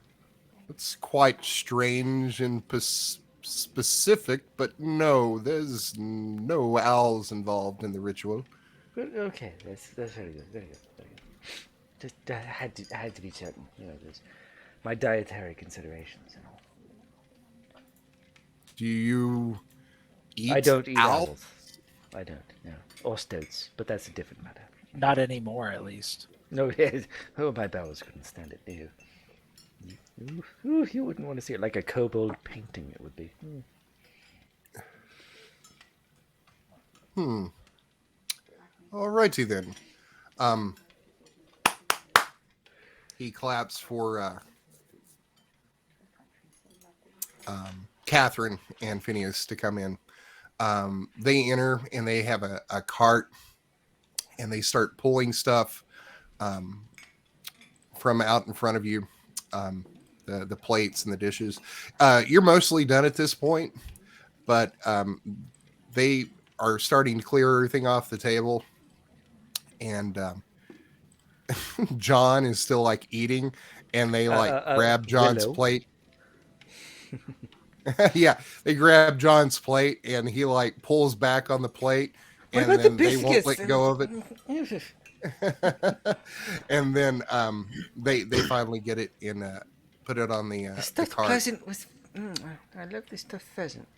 It's quite strange and specific, but no, there's no owls involved in the ritual. But, okay, that's very good. Very good. Very good. Just I had to be certain. There's my dietary considerations and all. Do you eat I don't eat owls? owls. I don't. No, or stoats, but that's a different matter. Not anymore, at least. No, my bowels couldn't stand it. Ew. Ooh, you wouldn't want to see it like a kobold painting. It would be. Alrighty then. He claps for Catherine and Phineas to come in. They enter and they have a cart and they start pulling stuff from out in front of you. The plates and the dishes. You're mostly done at this point, but they are starting to clear everything off the table. And John is still like eating, and they grab John's Willow. plate. Yeah, they grab John's plate, and he like pulls back on the plate, What and about the then they won't biscuits? let go of it. And then they finally get it in, put it on the stuffed cart. pheasant was. I love the stuffed pheasant.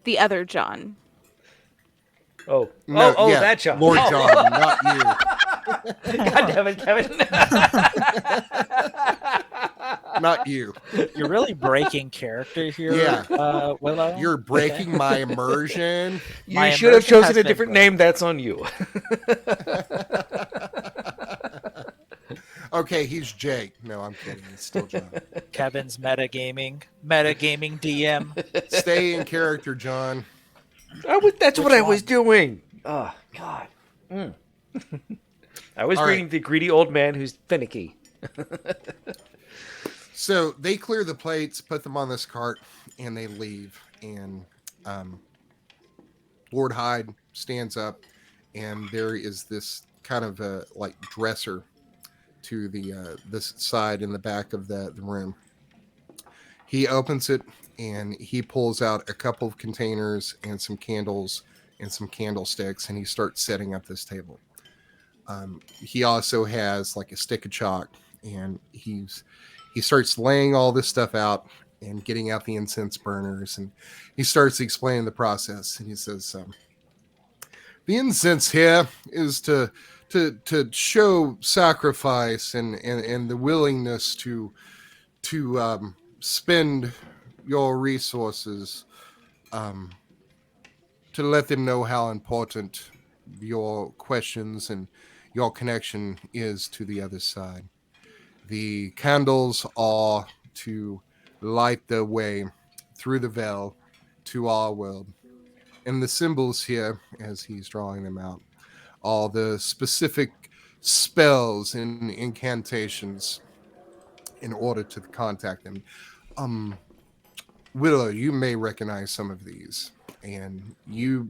The other John. Oh, No, yeah, that John. Lord Oh, John, not you. God damn it, Kevin. Not you. You're really breaking character here, Yeah. Willow. You're breaking my immersion. My You should have immersion has chosen a been different broken. name. That's on you. Okay, he's Jake. No, I'm kidding. It's still John. Kevin's metagaming DM. Stay in character, John. That's what Which I was one? doing. Oh, God. I was All reading right. The Greedy Old Man Who's Finicky. So they clear the plates, put them on this cart, and they leave. And Lord Hyde stands up, and there is this kind of like dresser to the this side in the back of the room. He opens it, and he pulls out a couple of containers and some candles and some candlesticks, and he starts setting up this table. He also has like a stick of chalk, and he starts laying all this stuff out and getting out the incense burners, and he starts explaining the process. And he says, the incense here is to show sacrifice and the willingness to spend your resources, to let them know how important your questions and your connection is to the other side. The candles are to light the way through the veil to our world. And the symbols here, as he's drawing them out, are the specific spells and incantations in order to contact them. Willow, you may recognize some of these. And you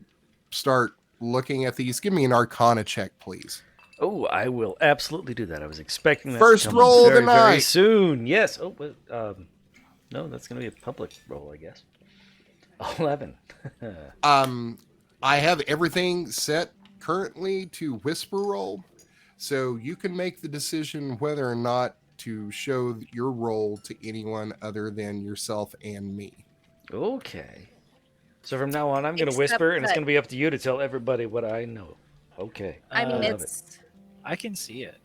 start looking at these. Give me an Arcana check, please. Oh, I will absolutely do that. I was expecting that First to come roll of very, the very night. soon. Yes. Oh, but, no, that's going to be a public roll, I guess. 11. I have everything set currently to whisper roll, so you can make the decision whether or not to show your role to anyone other than yourself and me. Okay. So from now on, I'm going to Except whisper, and it's that- going to be up to you to tell everybody what I know. Okay. I mean, love it's I can see it.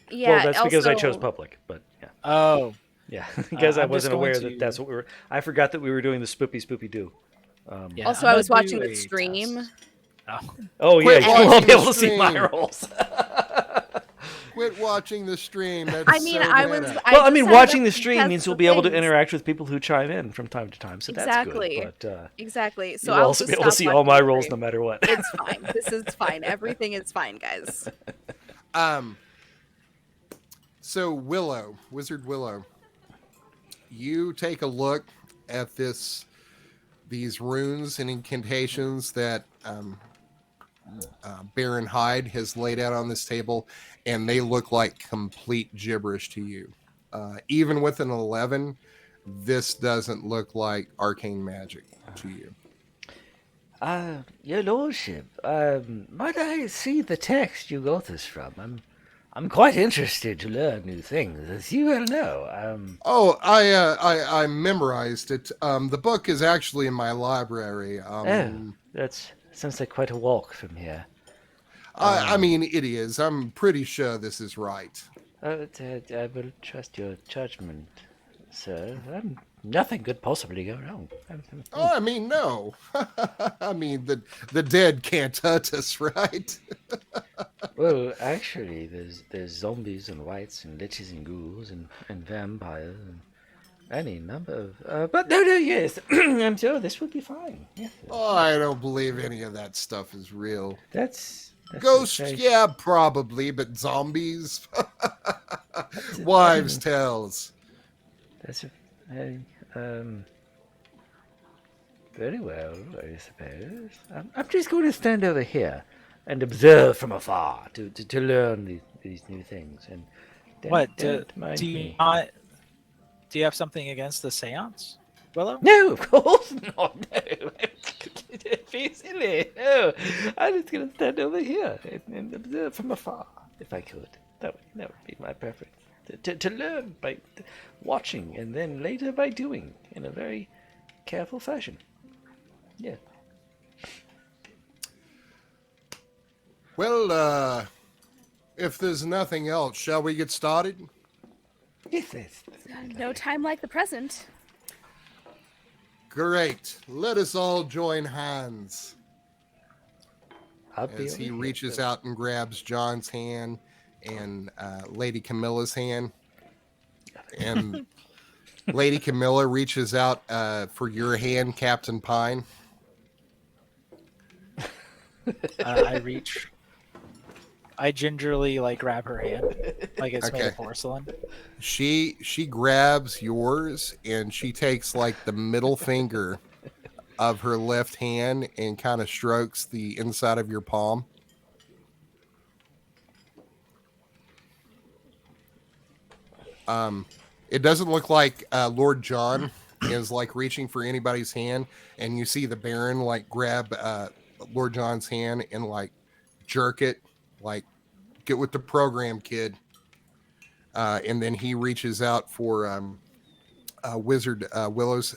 yeah. well, that's because I also- chose public, but yeah. Oh, Yeah, because I I'm just wasn't going aware to- that that's what we were. I forgot that we were doing the spoopy doo. yeah. Also, I'm I was gonna watching do the a stream. test. Oh. Oh Quit yeah, you won't watching be able the to see my stream. rolls. Quit watching the stream. That's I mean, so I meta. was. Well, I just mean, set it watching up the to stream test means the we'll be able to things. interact with people who chime in from time to time, so that's Exactly. good. But Exactly. So you'll I'll also just be able to stop see all watching my the rolls stream. no matter what. It's fine. This is fine. Everything is fine, guys. So Willow, Wizard Willow, you take a look at these runes and incantations that Baron Hyde has laid out on this table, and they look like complete gibberish to you. Even with an 11, this doesn't look like arcane magic to you. Your lordship, might I see the text you got this from? I'm quite interested to learn new things, as you well know. I memorized it. The book is actually in my library. That sounds like quite a walk from here. I mean, it is. I'm pretty sure this is right. I will trust your judgment, sir. Nothing could possibly go wrong. Oh, I mean, no. I mean, the dead can't hurt us, right? Well, actually, there's zombies and whites and liches and ghouls and vampires and any number of... but no, yes. I'm sure this will be fine. Yes. Oh, I don't believe any of that stuff is real. That's Ghosts, very- yeah, probably, but zombies? Wives' tales. That's very well, I suppose. I'm just going to stand over here and observe from afar to learn these new things. And What? don't mind Do you me. not? Do you have something against the seance, Willow? No, of course not. No, be silly. No, I'm just going to stand over here and observe from afar, if I could. That would be my preference. To learn by watching and then later by doing in a very careful fashion. Yeah. Well, if there's nothing else, shall we get started? Yes, yes. No time like the present. Great. Let us all join hands. I'll be As over he here. reaches out and grabs John's hand and Lady Camilla's hand. And Lady Camilla reaches out for your hand, Captain Pine. I reach. I gingerly grab her hand, like it's made of Okay. porcelain. She grabs yours and she takes the middle finger of her left hand and kind of strokes the inside of your palm. It doesn't look like Lord John is reaching for anybody's hand, and you see the Baron grab Lord John's hand and jerk it, get with the program, kid. And then he reaches out for Wizard Willow's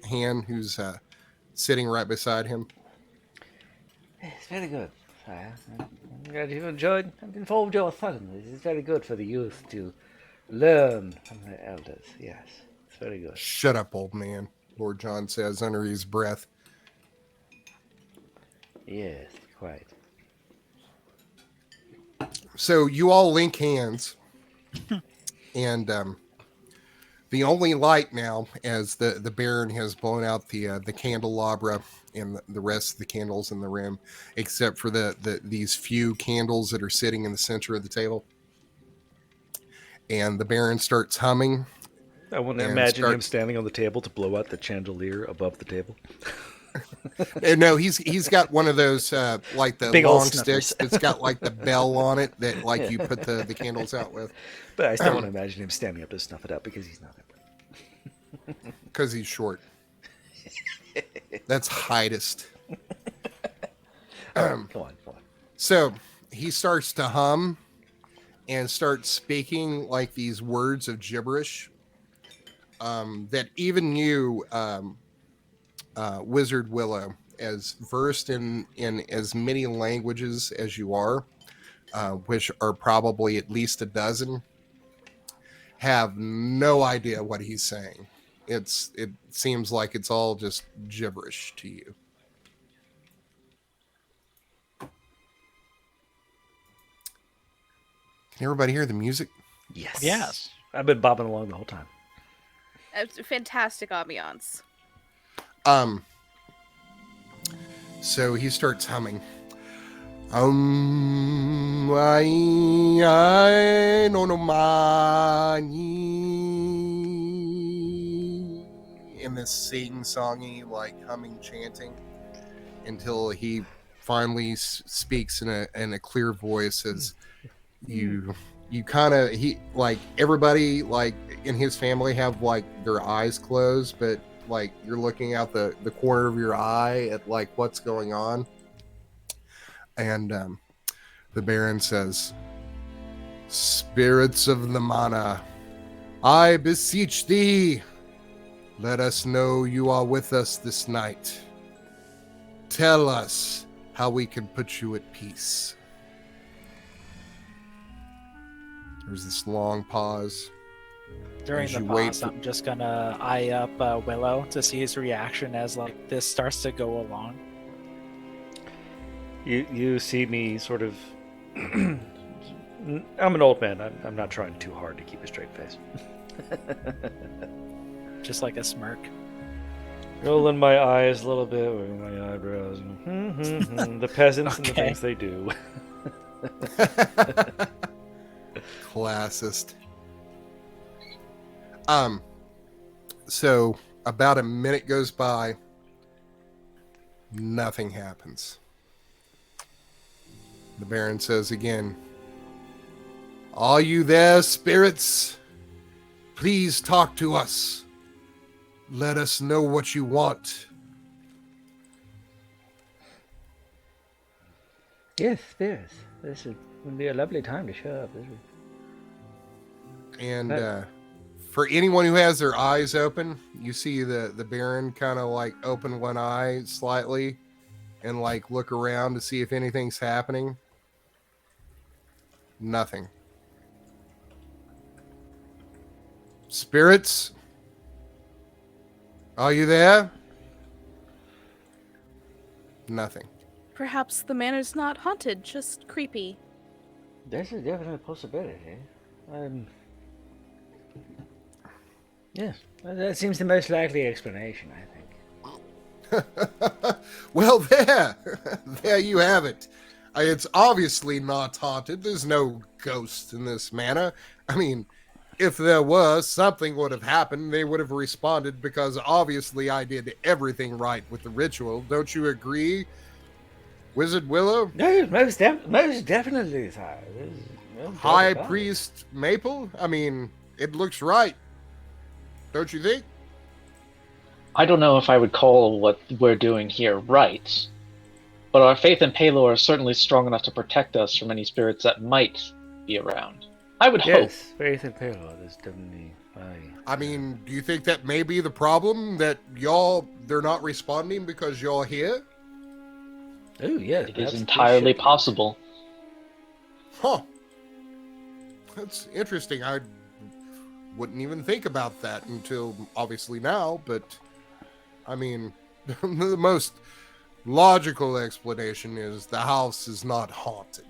hand, who's sitting right beside him. It's very good. I'm glad you enjoyed and involved your fun. This is very good for the youth to learn from the elders. Yes, it's very good. Shut up, old man, Lord John says under his breath. Yes, quite. So you all link hands, and the only light now, as the Baron has blown out the candelabra and the rest of the candles in the room, except for these few candles that are sitting in the center of the table. And the Baron starts humming. I want to And imagine him starts- standing on the table to blow out the chandelier above the table. No, he's got one of those the Big old long snuffers. sticks that's got the bell on it that you put the candles out with, But I still want to imagine him standing up to snuff it out because he's not. because he's short. That's heightest. Come on. So he starts to hum and starts speaking these words of gibberish that even you, Wizard Willow, as versed in as many languages as you are, which are probably at least a dozen, have no idea what he's saying. It seems like it's all just gibberish to you. Can everybody hear the music? Yes. Yes. I've been bobbing along the whole time. It's a fantastic ambiance. So he starts humming. I no no mani, in this sing-songy, like humming, chanting, until he finally speaks in a clear voice as you kind of, he, like, everybody, like, in his family have, like, their eyes closed, but, like, you're looking out the corner of your eye at, like, what's going on. And the Baron says, "Spirits of the Mana, I beseech thee, let us know you are with us this night. Tell us how we can put you at peace." There's this long pause. During As the you wait pause, for- I'm just gonna eye up Willow to see his reaction as like this starts to go along. You see me sort of. I'm an old man. I'm not trying too hard to keep a straight face. Just like a smirk. Rolling my eyes a little bit, with my eyebrows. The peasants and the Okay. things they do. Classist. So about a minute goes by. Nothing happens. The Baron says again, "Are you there, spirits? Please talk to us. Let us know what you want." Yes, spirits. This would be a lovely time to show up. And for anyone who has their eyes open, you see the Baron kind of like open one eye slightly and like look around to see if anything's happening. Nothing. Spirits, are you there? Nothing. Perhaps the manor's not haunted, just creepy. That's a definite possibility. Yes, that seems the most likely explanation, I think. Well, there you have it. It's obviously not haunted. There's no ghosts in this manor. I mean, if there was, something would have happened. They would have responded because obviously I did everything right with the ritual. Don't you agree, Wizard Willow? No, most definitely, sir. There's no doubt High about it. Priest Maple? I mean, it looks right. Don't you think? I don't know if I would call what we're doing here right, but our faith in Palor is certainly strong enough to protect us from any spirits that might be around. I would hope. Yes, faith and payload is definitely. I mean, do you think that may be the problem, that they're not responding because y'all here? Oh yeah, It is perhaps they entirely should be. possible. Huh. That's interesting. I wouldn't even think about that until obviously now, but I mean, the most logical explanation is the house is not haunted.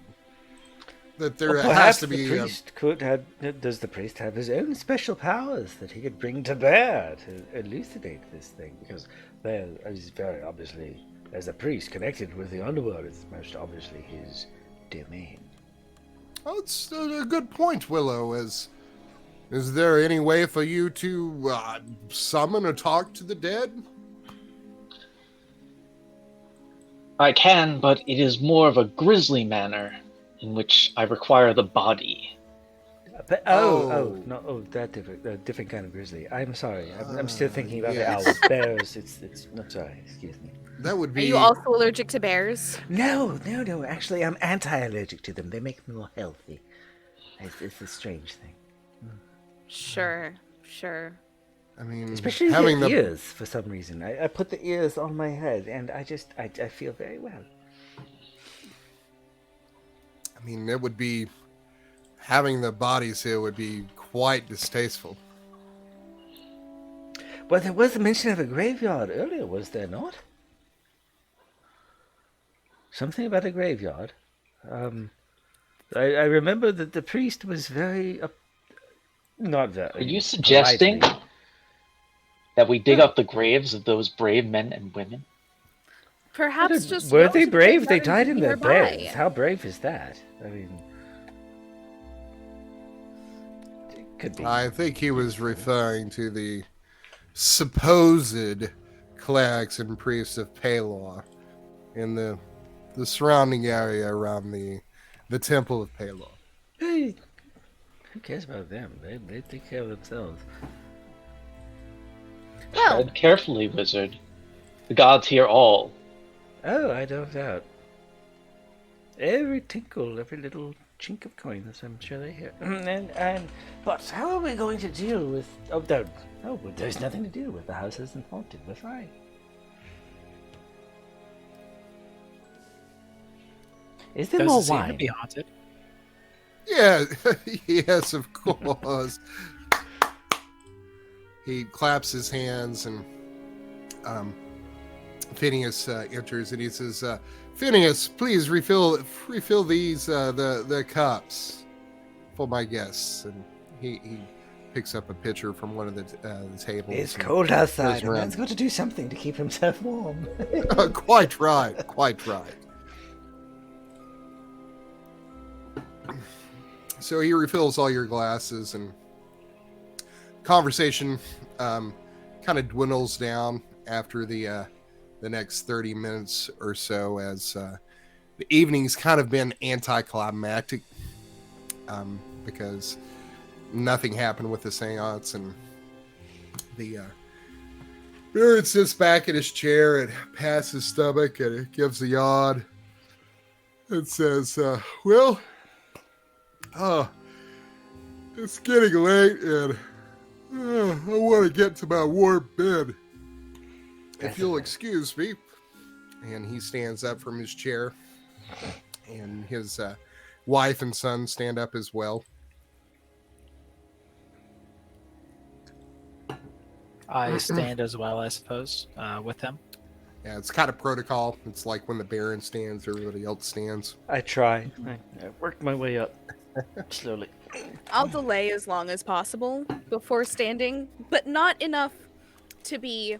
That there Well, has perhaps to the be priest could have. Does the priest have his own special powers that he could bring to bear to elucidate this thing? Because there is very obviously, as a priest connected with the underworld, it's most obviously his domain. Oh, it's a good point, Willow. Is there any way for you to summon or talk to the dead? I can, but it is more of a grisly manner in which I require the body. But, Oh. That different kind of grizzly. I'm sorry, I'm still thinking about the yes. owls, bears. It's not sorry. Excuse me. That would Are be. you also allergic to bears? No. Actually, I'm anti-allergic to them. They make me more healthy. It's a strange thing. Sure. I mean, Especially having the the ears, for some reason. I put the ears on my head, and I feel very well. I mean, it would be having the bodies here would be quite distasteful. Well, there was a mention of a graveyard earlier, was there not? Something about a graveyard. I remember that the priest was very not very. Are you suggesting politely. that we dig up the graves of those brave men and women? Perhaps just Were know they to brave? They better died in their nearby. beds. How brave is that? I mean, it could be. I think he was referring to the supposed clerics and priests of Palor in the surrounding area around the temple of Palor. Hey, who cares about them? They take care of themselves. Well, Tread carefully, wizard. The gods hear all. Oh, I don't doubt. Every tinkle, every little chink of coins, I'm sure they hear. But how are we going to deal with? There's nothing to deal with. The house isn't haunted. We're fine. Is there more Doesn't seem to wine? be haunted. Yeah, yes, of course. He claps his hands, and Phineas enters, and he says, "Phineas, please refill these the cups for my guests." And he picks up a pitcher from one of the tables. It's and cold outside. goes A around. man's got to do something to keep himself warm. Quite right. So he refills all your glasses, and conversation kind of dwindles down after the next 30 minutes or so, as the evening's kind of been anticlimactic because nothing happened with the seance, and the Baron sits back in his chair and pats his stomach and gives a yawn and says, well, it's getting late, and I want to get to my warm bed. If you'll excuse me. And he stands up from his chair, and his wife and son stand up as well. I stand as well, I suppose, with him. Yeah, it's kind of protocol. It's like when the Baron stands, everybody else stands. I try. I worked my way up slowly. I'll delay as long as possible before standing, but not enough to be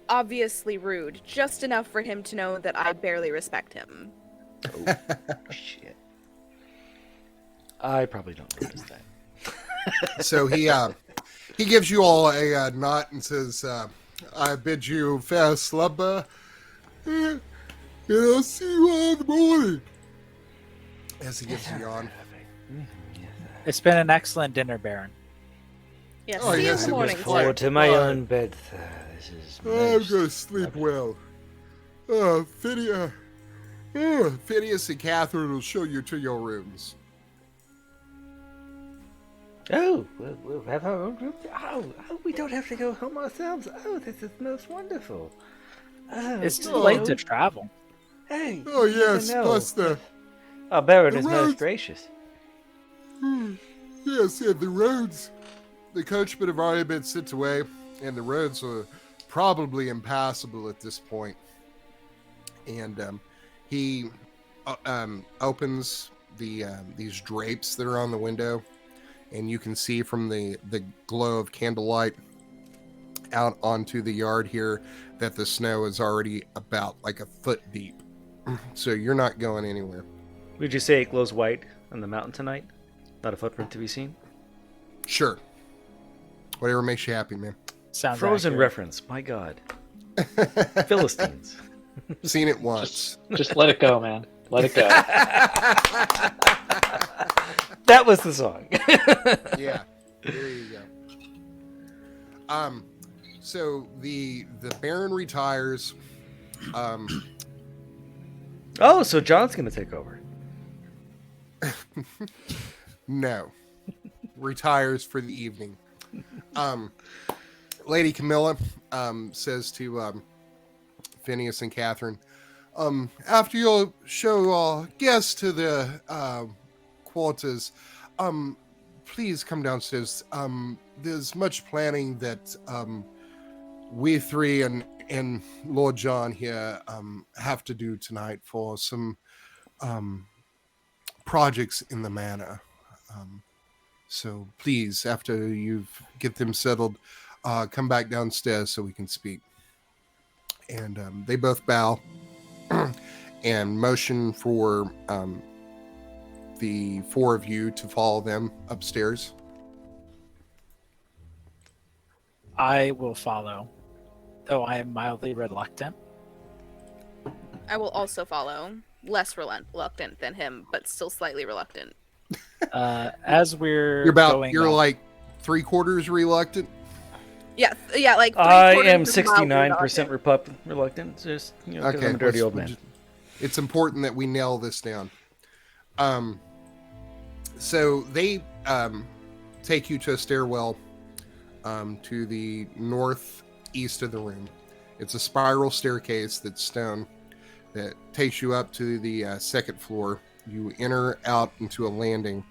obviously rude. Just enough for him to know that I barely respect him. Oh, shit. I probably don't notice that. So he gives you all a nod and says, I bid you fair slumber, and I'll see you all in the morning. As he gives you yawn. It's been an excellent dinner, Baron. Yes, Oh, see yes, you in it the was morning. quite- Forward to my Bye. own bed. This is. I'm going most to sleep lovely. well. Phineas and Catherine will show you to your rooms. Oh, we'll have our own room. Oh, we don't have to go home ourselves. Oh, this is most wonderful. Oh, It's too Oh. late to travel. Hey. Oh, you never yes, know. plus the... Our Baron the is roads- most gracious. Yes, the roads. The coachmen have already been sent away, and the roads are probably impassable at this point. And he opens these drapes that are on the window, and you can see from the glow of candlelight out onto the yard here that the snow is already about like a foot deep. So you're not going anywhere. Would you say it glows white on the mountain tonight? Not a footprint to be seen? Sure. Whatever makes you happy, man. Sounds Frozen accurate. reference. My God. Philistines. Seen it once. Just let it go, man. Let it go. That was the song. Yeah, there you go. So the Baron retires. Oh, so John's going to take over. No, retires for the evening. Lady Camilla says to Phineas and Catherine, after you'll show our guests to the quarters, please come downstairs. There's much planning that we three and Lord John here have to do tonight for some projects in the manor. So please, after you get them settled, come back downstairs so we can speak. And they both bow and motion for the four of you to follow them upstairs. I will follow, though I am mildly reluctant. I will also follow. Less reluctant than him, but still slightly reluctant. As we're going You're up, like 3/4 reluctant. Yeah, like I 3/4 am is mildly 69% reluctant. reluctant. Just, because Okay, I'm a dirty old man. It's important that we nail this down. So they take you to a stairwell to the northeast of the room. It's a spiral staircase that's stone that takes you up to the second floor. You enter out into a landing.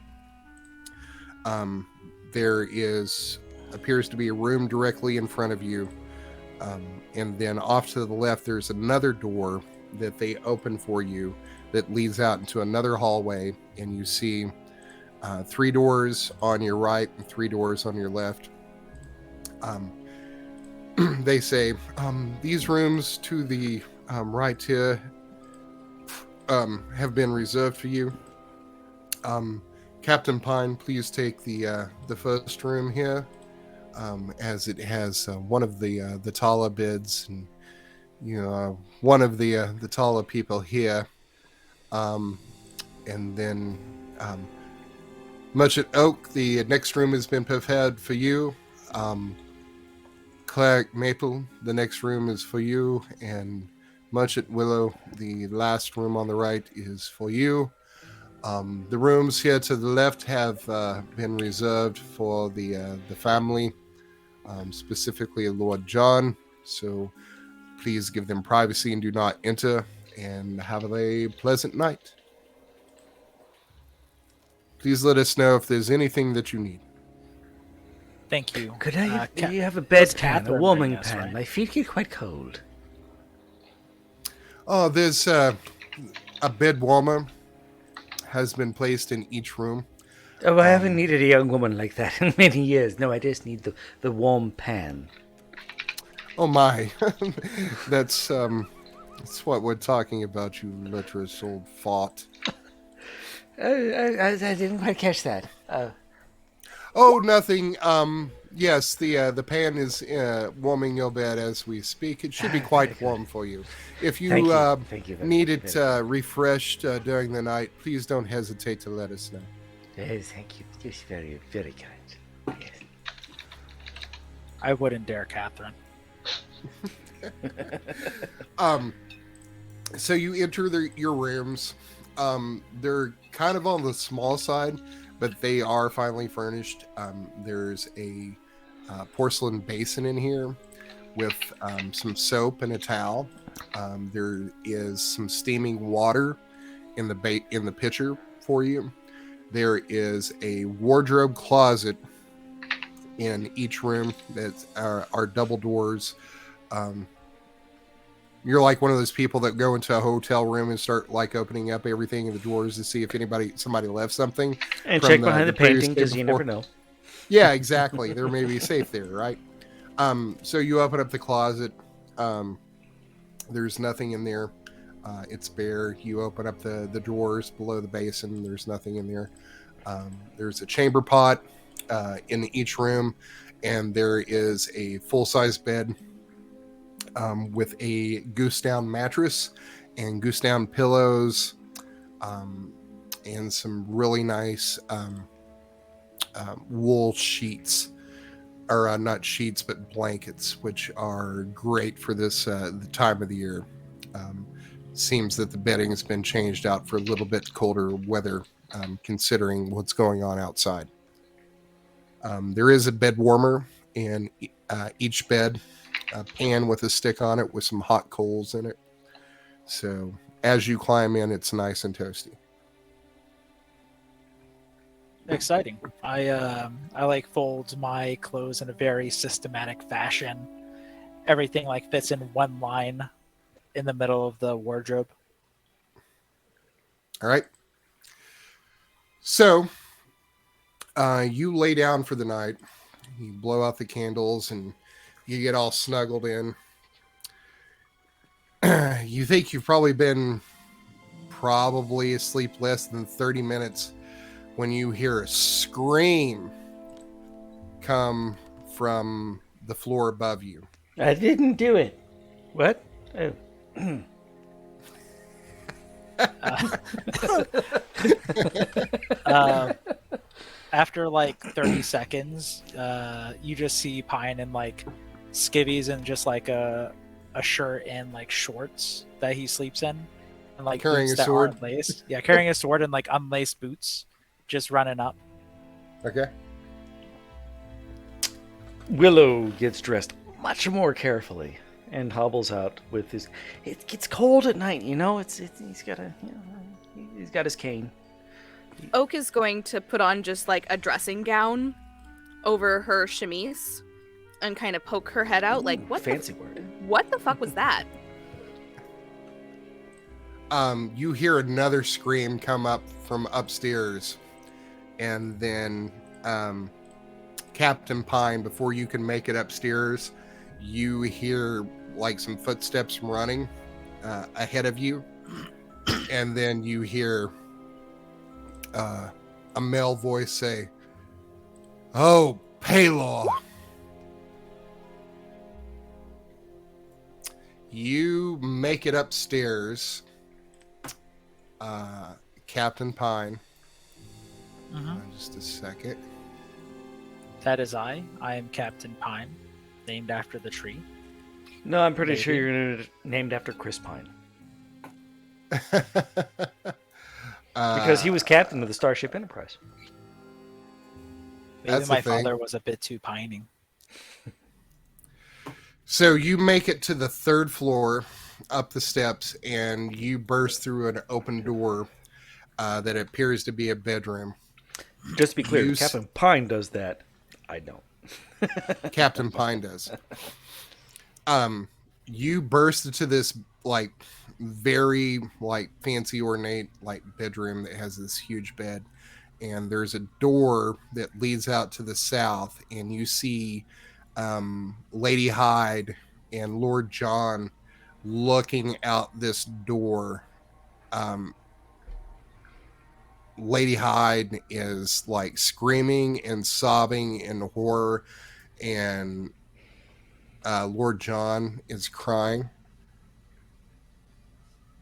There appears to be a room directly in front of you. And then off to the left, there's another door that they open for you that leads out into another hallway. And you see 3 doors on your right and 3 doors on your left. They say, these rooms to the right here have been reserved for you. Captain Pine, please take the first room here, as it has one of the Tala beds and one of the Tala people here, and then Merchant Oak, the next room has been prepared for you. Cleric Maple, the next room is for you, and Merchant Willow, the last room on the right, is for you. The rooms here to the left have been reserved for the family, specifically Lord John. So please give them privacy and do not enter, and have a pleasant night. Please let us know if there's anything that you need. Thank you. Could I Ca- you have a does bed pan, a Catherine warming bring us, pan? right? My feet get quite cold. Oh, there's a bed warmer has been placed in each room. Oh, I haven't needed a young woman like that in many years. No, I just need the warm pan. Oh my, that's what we're talking about, you lecherous old fart. I didn't quite catch that. Oh, nothing. Yes, the pan is warming your bed as we speak. It should be quite warm for you. If you, Thank you very need much. it refreshed during the night, please don't hesitate to let us know. Yes, thank you. Just very, very kind. Yes. I wouldn't dare, Catherine. So you enter your rooms. They're kind of on the small side, but they are finely furnished. There's a porcelain basin in here with some soap and a towel. There is some steaming water in the pitcher for you. There is a wardrobe closet in each room that are double doors. You're like one of those people that go into a hotel room and start like opening up everything in the doors to see if somebody left something. And from check behind the previous painting day because you before. never know. Yeah, exactly. There may be a safe there, right? So you open up the closet. There's nothing in there. It's bare. You open up the drawers below the basin. There's nothing in there. There's a chamber pot in each room, and there is a full-size bed with a goose down mattress and goose down pillows, and some really nice wool sheets, or not sheets but blankets, which are great for this the time of the year. Seems that the bedding has been changed out for a little bit colder weather, considering what's going on outside. There is a bed warmer in each bed, a pan with a stick on it with some hot coals in it. So as you climb in, it's nice and toasty. Exciting. I like fold my clothes in a very systematic fashion. Everything like fits in one line in the middle of the wardrobe. All right. So you lay down for the night. You blow out the candles and you get all snuggled in. You think you've probably been asleep less than 30 minutes when you hear a scream come from the floor above you. I didn't do it. What? Oh. After like 30 seconds, you just see Pine in like skivvies and just like a shirt and like shorts that he sleeps in, and like Carrying boots a that sword? aren't laced. Yeah, carrying a sword and like unlaced boots, just running up. Okay. Willow gets dressed much more carefully and hobbles out with his. It gets cold at night, you know. He's got a, he's got his cane. Oak is going to put on just like a dressing gown over her chemise and kind of poke her head out. Like, Ooh, what? fancy word. What the fuck was that? You hear another scream come up from upstairs, and then Captain Pine, before you can make it upstairs, you hear like some footsteps running ahead of you, and then you hear a male voice say, "Oh, Paylor." You make it upstairs, Captain Pine. Just a second. That is I. I am Captain Pine, named after the tree. No, I'm pretty Maybe. sure you're named after Chris Pine because he was captain of the Starship Enterprise. Maybe That's my the thing. father was a bit too pining. So you make it to the third floor, up the steps, and you burst through an open door that appears to be a bedroom. Just to be clear, You Captain Pine does that. I don't. Captain Pine does. You burst into this like very like fancy ornate like bedroom that has this huge bed, and there's a door that leads out to the south, and you see Lady Hyde and Lord John looking out this door. Lady Hyde is like screaming and sobbing in horror, and Lord John is crying.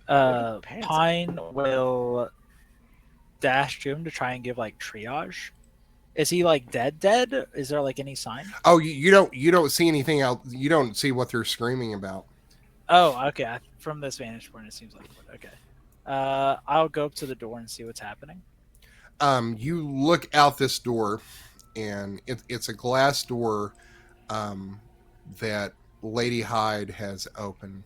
Pants. Pine will dash to him to try and give like triage. Is he like dead? Is there like any sign? Oh, you don't see anything out. You don't see what they're screaming about. Oh, okay. From this vantage point, it seems like okay. I'll go up to the door and see what's happening. You look out this door, and it's a glass door that Lady Hyde has opened.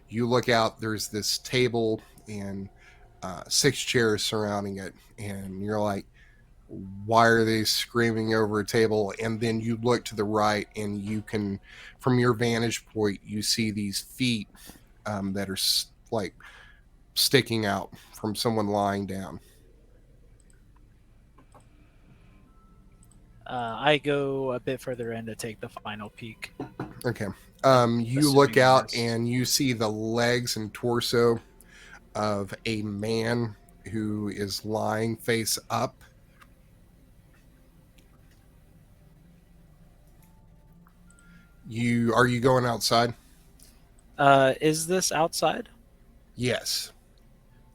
You look out. There's this table and 6 chairs surrounding it, and you're like, why are they screaming over a table? And then you look to the right, and you can, from your vantage point, you see these feet that are like sticking out from someone lying down. I go a bit further in to take the final peek. Okay. You look Assuming out, this- and you see the legs and torso of a man who is lying face up. Are you going outside? Is this outside? Yes.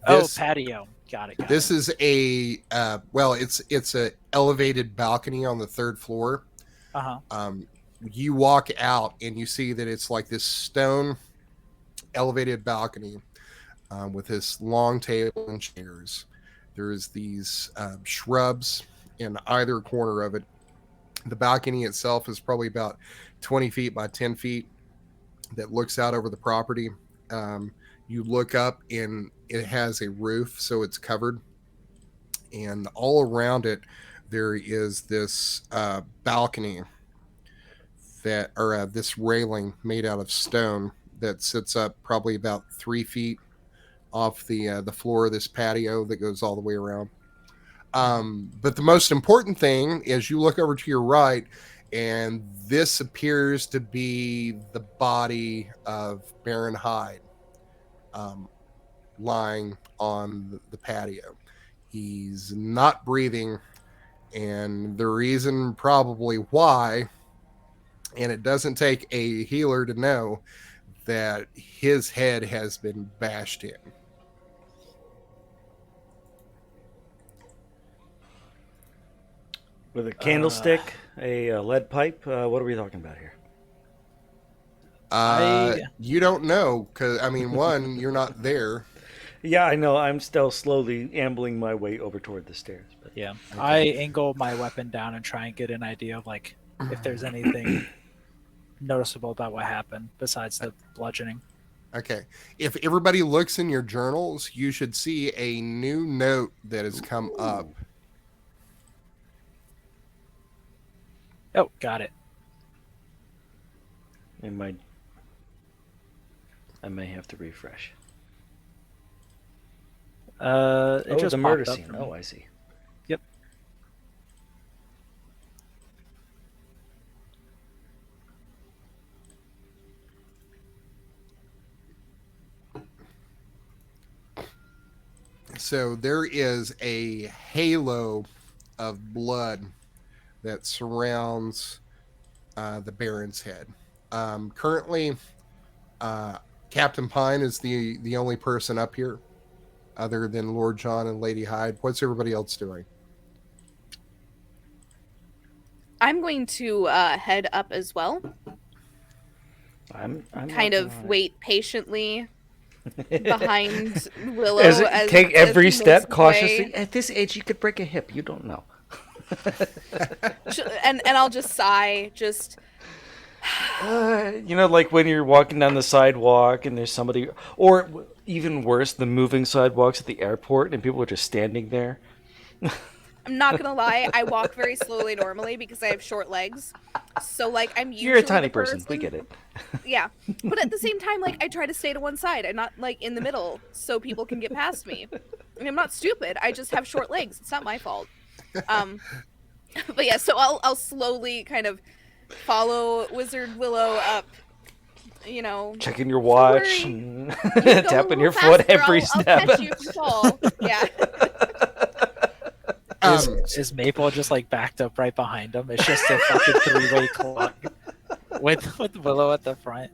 Oh, patio. Got it. This is a it's a elevated balcony on the 3rd floor. You walk out, and you see that it's like this stone elevated balcony with this long table and chairs. There's these shrubs in either corner of it. The balcony itself is probably about 20 feet by 10 feet that looks out over the property. You look up, and it has a roof, so it's covered. And all around it, there is this balcony this railing made out of stone that sits up probably about 3 feet off the floor of this patio that goes all the way around. But the most important thing is you look over to your right, and this appears to be the body of Baron Hyde. lying on the patio. He's not breathing, and the reason probably why, and it doesn't take a healer to know that his head has been bashed in. With a candlestick, a lead pipe. What are we talking about here? You don't know, because, I mean, one, you're not there. Yeah, I know. I'm still slowly ambling my way over toward the stairs. But Yeah, I angle my weapon down and try and get an idea of like if there's anything noticeable about what happened besides the bludgeoning. Okay. If everybody looks in your journals, you should see a new note that has come up. Oh, got it. I may have to refresh. It just the popped murder up scene. for me. Oh, I see. Yep. So there is a halo of blood that surrounds the Baron's head. Currently, Captain Pine is the only person up here, other than Lord John and Lady Hyde. What's everybody else doing? I'm going to head up as well. I'm Kind working of on it. wait patiently behind Willow as take every as he step makes his cautiously. way. At this age, you could break a hip. You don't know. And I'll just sigh, just Like when you're walking down the sidewalk and there's somebody, or even worse, the moving sidewalks at the airport and people are just standing there. I'm not gonna lie, I walk very slowly normally because I have short legs. So like I'm usually You're a tiny the person. We get it. Yeah. But at the same time, like I try to stay to one side and not like in the middle so people can get past me. And I'm not stupid. I just have short legs. It's not my fault. But yeah, so I'll slowly kind of follow Wizard Willow up. Checking your watch, worry. and You go a tapping little your foot faster, every I'll step. catch you if you fall. Yeah. Is Maple just like backed up right behind him? It's just a fucking three-way clock with Willow at the front.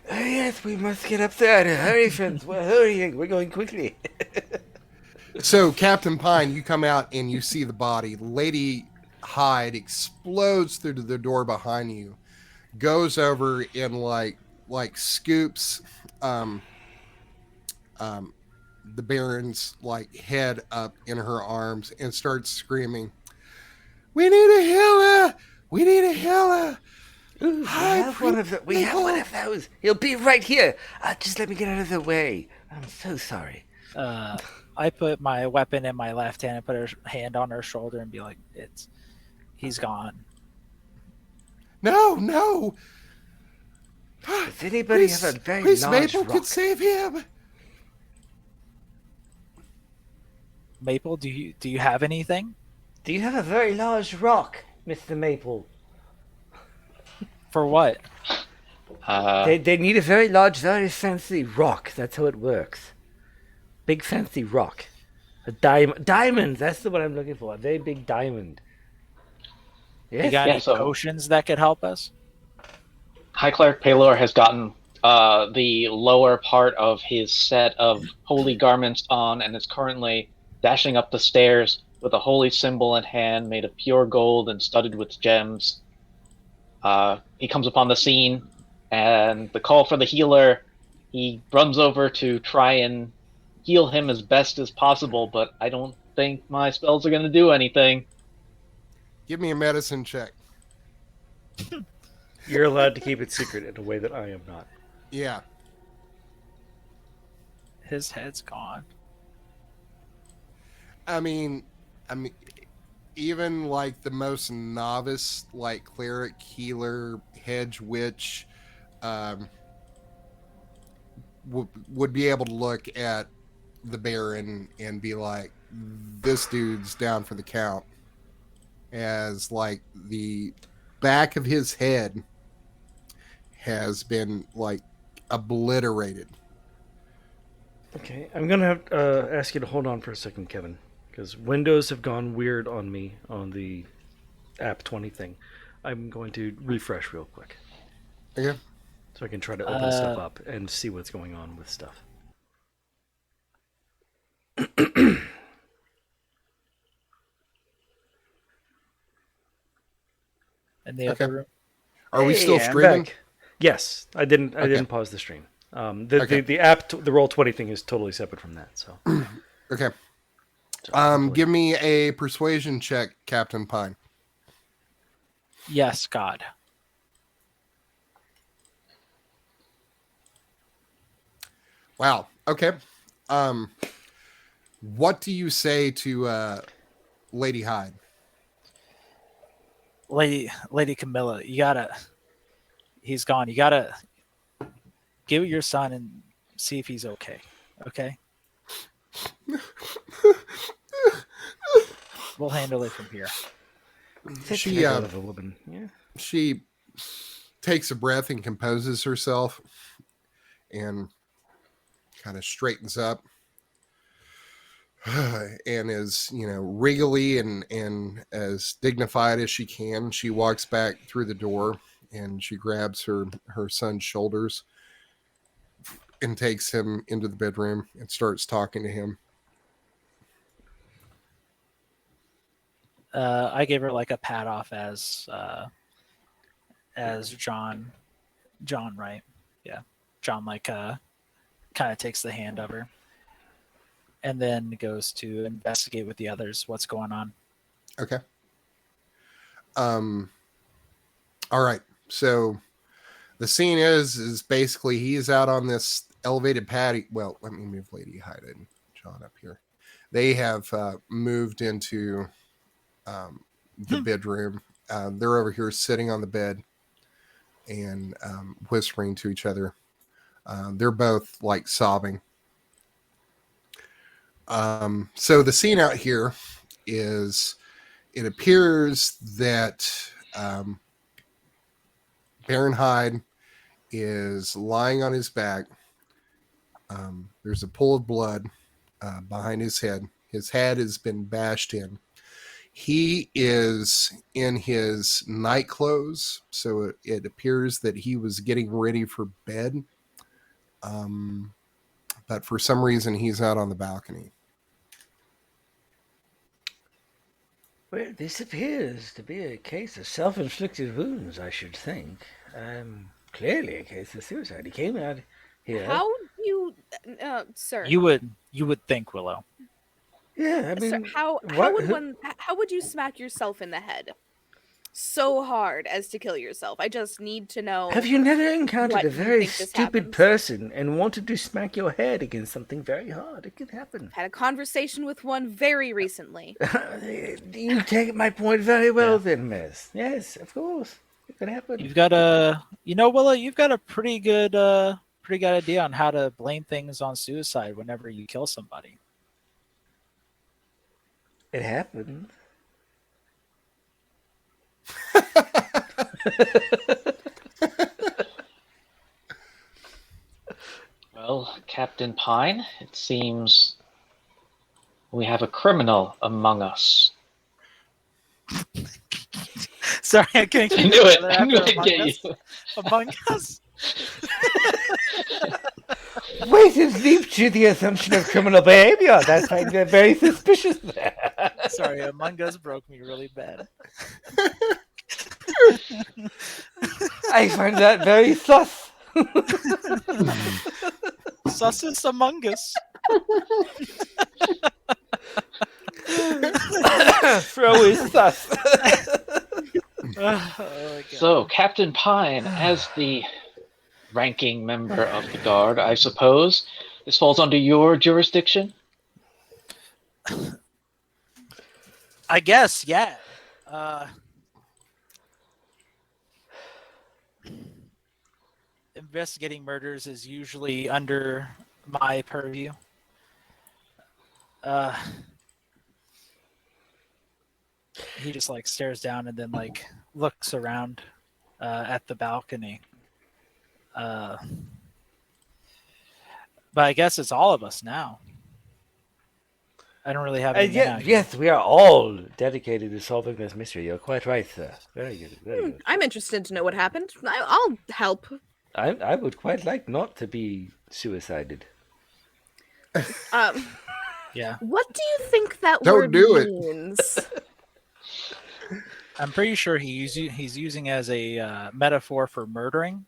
Yes, we must get up there. Hurry, friends. We're hurrying. We're going quickly. So, Captain Pine, you come out and you see the body. Lady Hyde explodes through the door behind you, goes over and like scoops the Baron's like head up in her arms and starts screaming, "We need a healer! We need a healer!" Ooh, we have one of those. He'll be right here. Just let me get out of the way. I'm so sorry. I put my weapon in my left hand and put her hand on her shoulder and be like, he's gone. No. Does anybody have a very large Maple rock? could save him. Maple, do you have anything? Do you have a very large rock, Mr. Maple? For what? They need a very large, very fancy rock. That's how it works. Big fancy rock. A diamond. That's the one I'm looking for. A very big diamond. Yes? You got Yeah, any so- potions that could help us? High Cleric Palor has gotten the lower part of his set of holy garments on and is currently dashing up the stairs with a holy symbol in hand made of pure gold and studded with gems. He comes upon the scene, and the call for the healer, he runs over to try and heal him as best as possible, but I don't think my spells are going to do anything. Give me a medicine check. You're allowed to keep it secret in a way that I am not. Yeah. His head's gone. I mean, even like the most novice, like cleric, healer, hedge witch, would be able to look at the Baron and be like, "This dude's down for the count." As like the back of his head has been like obliterated. Okay, I'm gonna have, ask you to hold on for a second, Kevin, because Windows have gone weird on me on the app 20 thing. I'm going to refresh real quick Okay. so I can try to open stuff up and see what's going on with stuff. In the Okay. other room. Are we still I'm streaming? back. Yes, I didn't. I Okay. didn't pause the stream. Okay. The app, the Roll20 thing is totally separate from that. So. Okay. So hopefully- Give me a persuasion check, Captain Pine. Yes, God. Wow. Okay. What do you say to Lady Hyde? Lady Camilla, you gotta. He's gone. You gotta give it your son and see if he's okay. Okay. We'll handle it from here. She of a woman. Yeah. she takes a breath and composes herself and kind of straightens up and is, regally and as dignified as she can. She walks back through the door and she grabs her son's shoulders and takes him into the bedroom and starts talking to him. I gave her like a pat off as John, right? Yeah, John kind of takes the hand of her, and then goes to investigate with the others what's going on. Okay. All right. So the scene is basically he's out on this elevated patio. Well, let me move Lady Hyde and John up here. They have moved into the bedroom. They're over here sitting on the bed and whispering to each other. They're both like sobbing. So the scene out here is, it appears that Baron Hyde is lying on his back. There's a pool of blood behind his head. His head has been bashed in. He is in his night clothes, so it appears that he was getting ready for bed. But for some reason, he's out on the balcony. Well, this appears to be a case of self-inflicted wounds, I should think. Clearly a case of suicide. He came out here. How do you, sir? You would think, Willow. Yeah, I Sir, mean, how would you smack yourself in the head so hard as to kill yourself? I just need to know. have you never encountered what a you very think this stupid happens? person and wanted to smack your head against something very hard? It could happen. Had a conversation with one very recently. You take my point very well, then, miss. Yes, of course. It could happen. You've got Willow, you've got a pretty good idea on how to blame things on suicide whenever you kill somebody. It happened. Well, Captain Pine, it seems we have a criminal among us. Sorry, I couldn't I keep knew it. together I knew after I'd Among get Us. you. Among Us. Wait, it leaped to the assumption of criminal behavior. That's very suspicious there. Sorry, Among Us broke me really bad. I find that very sus. Sussus Among Us. Throw is sus. Oh, my God. So, Captain Pine, as the ranking member of the guard, I suppose, this falls under your jurisdiction? I guess, yeah. Investigating murders is usually under my purview. He just like stares down and then like looks around at the balcony. But I guess it's all of us now. I don't really have any men out here. Yes, we are all dedicated to solving this mystery. You're quite right, sir. Very good. Very good. I'm interested to know what happened. I'll help. I would quite like not to be suicided. Yeah. What do you think that Don't word do it. means? I'm pretty sure he's using as a metaphor for murdering.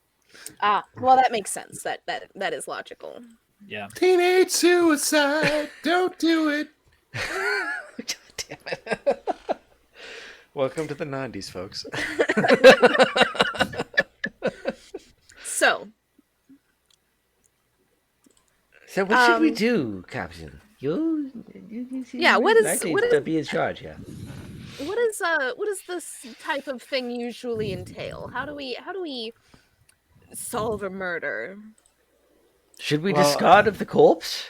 Well, that makes sense. That is logical. Yeah. Teenage suicide. Don't do it. Damn it. Welcome to the 90s, folks. So, what should we do, Captain? You seem Yeah, what is- likely what to is- be in charge, yeah. what does this type of thing usually entail? How do we solve a murder? Should we Well, discard of the corpse?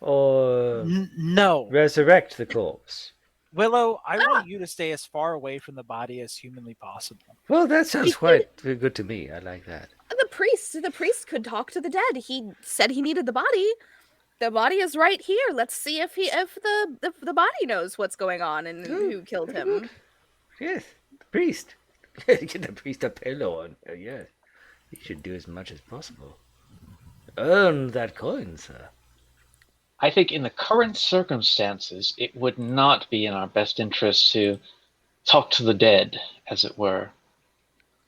Or No. resurrect the corpse? Willow, I want you to stay as far away from the body as humanly possible. Well, that sounds quite good to me. I like that. The priest could talk to the dead. He said he needed the body. The body is right here. Let's see if the body knows what's going on and who killed him. Yes, the priest. Get the priest a pillow on. Yes, he should do as much as possible. Earn that coin, sir. I think in the current circumstances, it would not be in our best interest to talk to the dead, as it were.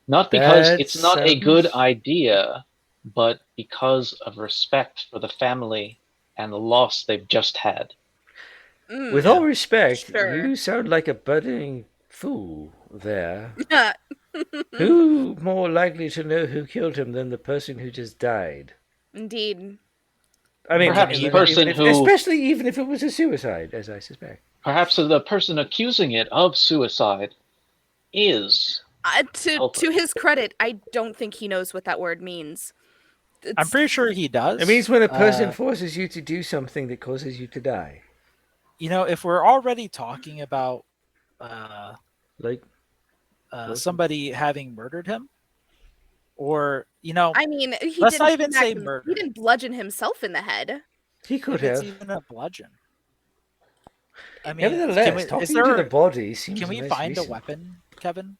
Not because That it's not a sounds- good idea, but because of respect for the family and the loss they've just had. With all respect, Sure. you sound like a budding fool there. Who more likely to know who killed him than the person who just died? Indeed. I mean, Perhaps the person who- especially even if it was a suicide, as I suspect. Perhaps the person accusing it of suicide is. To his credit, I don't think he knows what that word means. I'm pretty sure he does. It means when a person Uh, forces you to do something that causes you to die. if we're already talking about Like, somebody having murdered him, or I mean, he Let's didn't not even smack say him- murder. He didn't bludgeon himself in the head. he could if it's have. even a bludgeon. I mean, Nevertheless, talking to the body seems can we less find recent. a weapon, Kevin?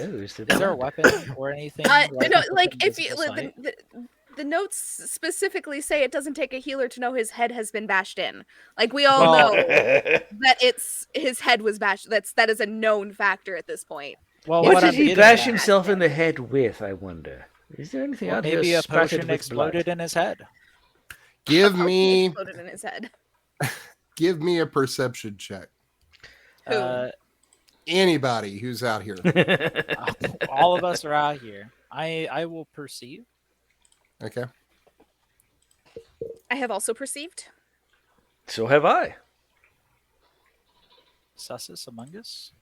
Oh, is Is there a weapon or anything? where I No, can put like in if you visible sight? the notes specifically say it doesn't take a healer to know his head has been bashed in. Like we all know that his head was bashed. That is a known factor at this point. Well, What what did I'm he getting bash at- himself in the head with, I wonder? Is there anything Well, out here maybe a splattered potion with exploded blood? in his head. Give He me exploded in his head. a perception check. Who? Anybody who's out here. All of us are out here. I will perceive. Okay. I have also perceived. So have I. Sussus among us.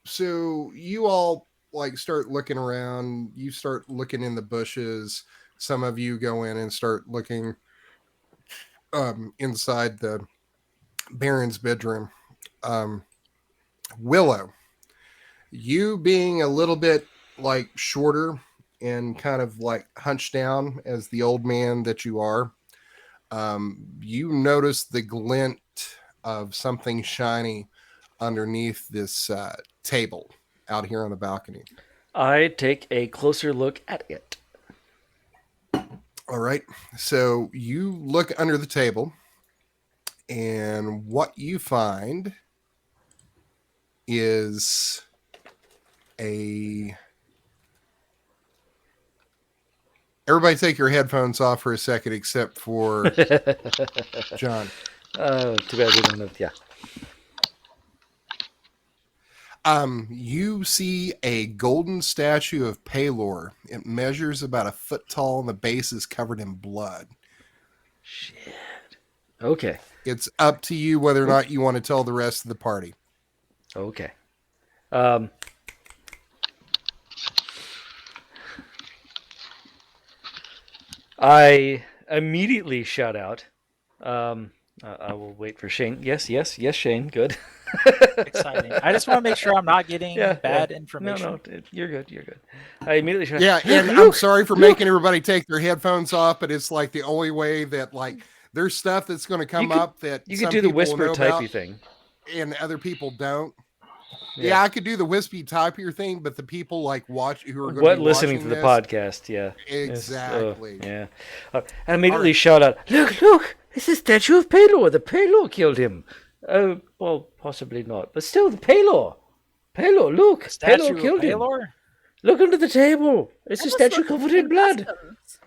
So you all like start looking around, you start looking in the bushes. Some of you go in and start looking inside the Baron's bedroom. Willow, you being a little bit like shorter and kind of like hunched down as the old man that you are, you notice the glint of something shiny underneath this table out here on the balcony. I take a closer look at it. All right. So you look under the table, and what you find is everybody take your headphones off for a second, except for John. Too bad we don't have. Yeah. You see a golden statue of Palor. It measures about a foot tall, and the base is covered in blood. Shit. Okay. It's up to you whether or not you want to tell the rest of the party. Okay. I immediately shout out. I will wait for Shane. Yes, Shane. Good. Exciting. I just want to make sure I'm not getting bad information. No, you're good. You're good. I immediately shot. Yeah, and I'm sorry for making everybody take their headphones off, but it's like the only way that like there's stuff that's going to come up that you some could do the people will whisper know typey about thing. and other people don't. Yeah, I could do the wispy typier thing, but the people like watch who are going to be listening to watching the podcast, yeah, exactly. yeah. And immediately shout out, look! It's a statue of Palor. The Palor killed him. Oh, well, possibly not, but still, the Palor. Palor, look, Palor killed him. Look under the table. It's a statue covered in blood. Customs.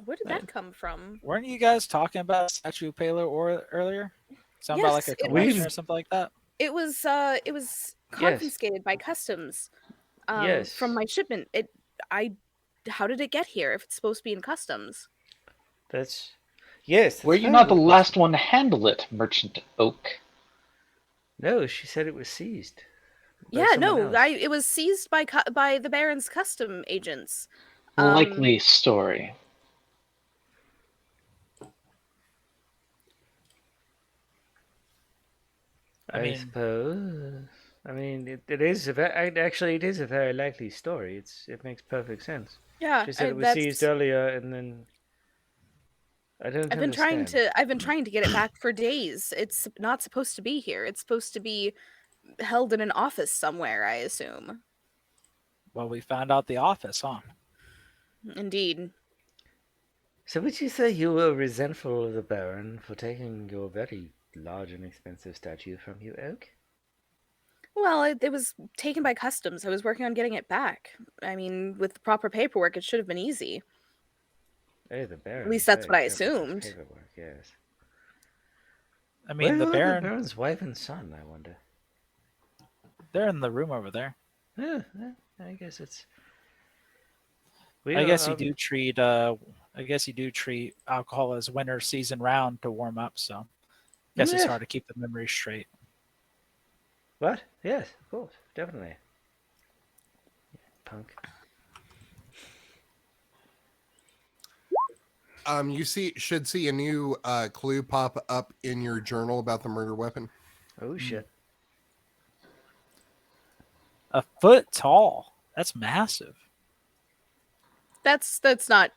Where did that come from? Weren't you guys talking about Statue of Palor earlier? Something about like a Yes, it collection was. or something like that? It was confiscated by customs. From my shipment. How did it get here if it's supposed to be in customs? Were you not the last one to handle it, Merchant Oak? No, she said it was seized. It was seized by the Baron's custom agents. Likely story. I suppose. I mean, it is a very likely story. It makes perfect sense. Yeah, she said it was seized earlier, and then I don't. I've been trying to get it back for days. It's not supposed to be here. It's supposed to be held in an office somewhere, I assume. Well, we found out the office, huh? Indeed. So would you say you were resentful of the Baron for taking your very large and expensive statue from you, Oak? Well, it was taken by customs. I was working on getting it back. I mean, with the proper paperwork, it should have been easy. Oh, the Baron. At least that's what I assumed. Paperwork, yes. I mean, Where the are the Baron's wife and son, I wonder. They're in the room over there. Yeah, I guess it's. I guess you do treat alcohol as winter season round to warm up, so I guess it's hard to keep the memories straight. What? Yes, of course, definitely. Punk. You should see a new clue pop up in your journal about the murder weapon. Oh shit! 1 foot tall. That's massive. That's not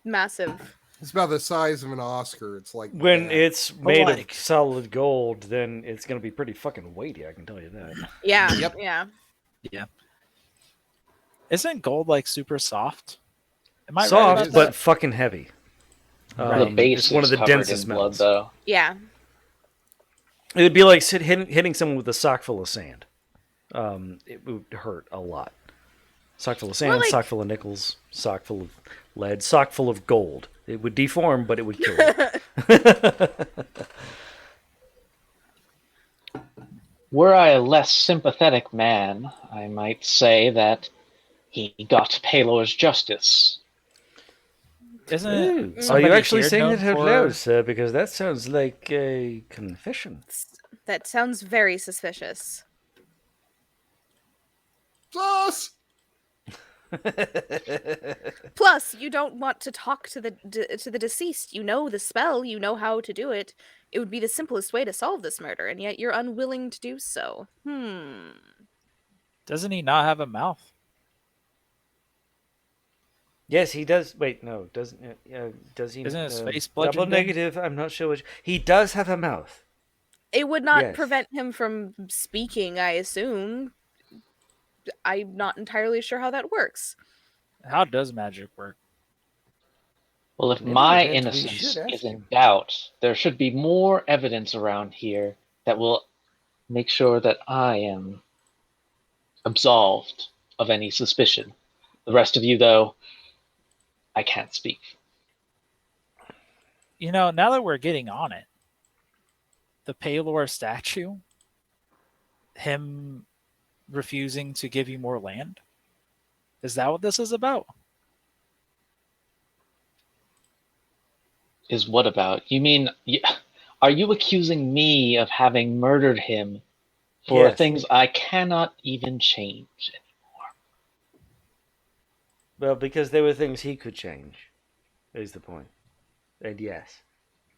massive. It's about the size of an Oscar. It's like when it's made of solid gold, then it's gonna be pretty fucking weighty. I can tell you that. Yeah. Yep. Yeah. Isn't gold like super soft? Am I soft, right but fucking heavy. The base is one of the densest blood, though. Yeah. It would be like hitting someone with a sock full of sand. It would hurt a lot. Sock full of sand, sock full of nickels, sock full of lead, sock full of gold. It would deform, but it would kill you. Were I a less sympathetic man, I might say that he got Palor's justice. Isn't it? Are you actually saying it out loud, sir? Because that sounds like a confession. That sounds very suspicious. Plus, you don't want to talk to the deceased. You know the spell. You know how to do it. It would be the simplest way to solve this murder, and yet you're unwilling to do so. Doesn't he not have a mouth? Yes, he does. Wait, no, doesn't does he? Isn't his face bludgeoned? Double negative. I'm not sure which. He does have a mouth. It would not prevent him from speaking, I assume. I'm not entirely sure how that works. How does magic work? Well, if my innocence is in doubt, there should be more evidence around here that will make sure that I am absolved of any suspicion. The rest of you, though, I can't speak. You know, now that we're getting on it, the Palor statue, him refusing to give you more land, is that what this is about? Is what about? You mean, are you accusing me of having murdered him for things I cannot even change anymore? Well, because there were things he could change, is the point. And yes,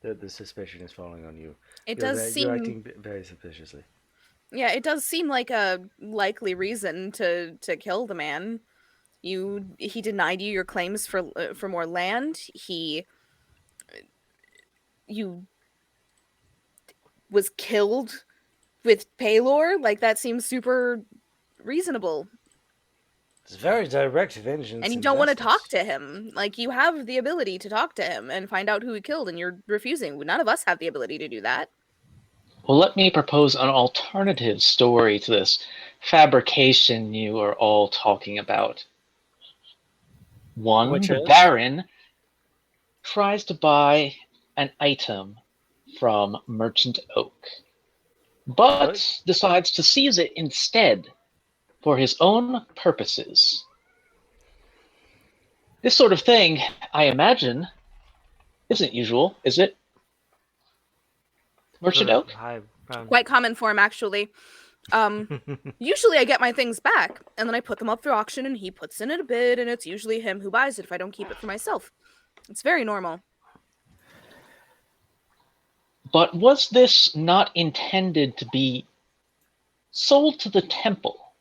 the suspicion is falling on you. It does seem... You're acting very suspiciously. Yeah, it does seem like a likely reason to kill the man. He denied you your claims for more land. You was killed with Paylor. Like that seems super reasonable. It's very direct vengeance. And you don't want to talk to him. Like you have the ability to talk to him and find out who he killed, and you're refusing. None of us have the ability to do that. Well, let me propose an alternative story to this fabrication you are all talking about. One, Which the is? Baron tries to buy an item from Merchant Oak, but decides to seize it instead for his own purposes. This sort of thing, I imagine, isn't usual, is it? Merchant Oak? Quite common for him, actually. Usually I get my things back, and then I put them up for auction, and he puts in a bid, and it's usually him who buys it if I don't keep it for myself. It's very normal. But was this not intended to be sold to the temple?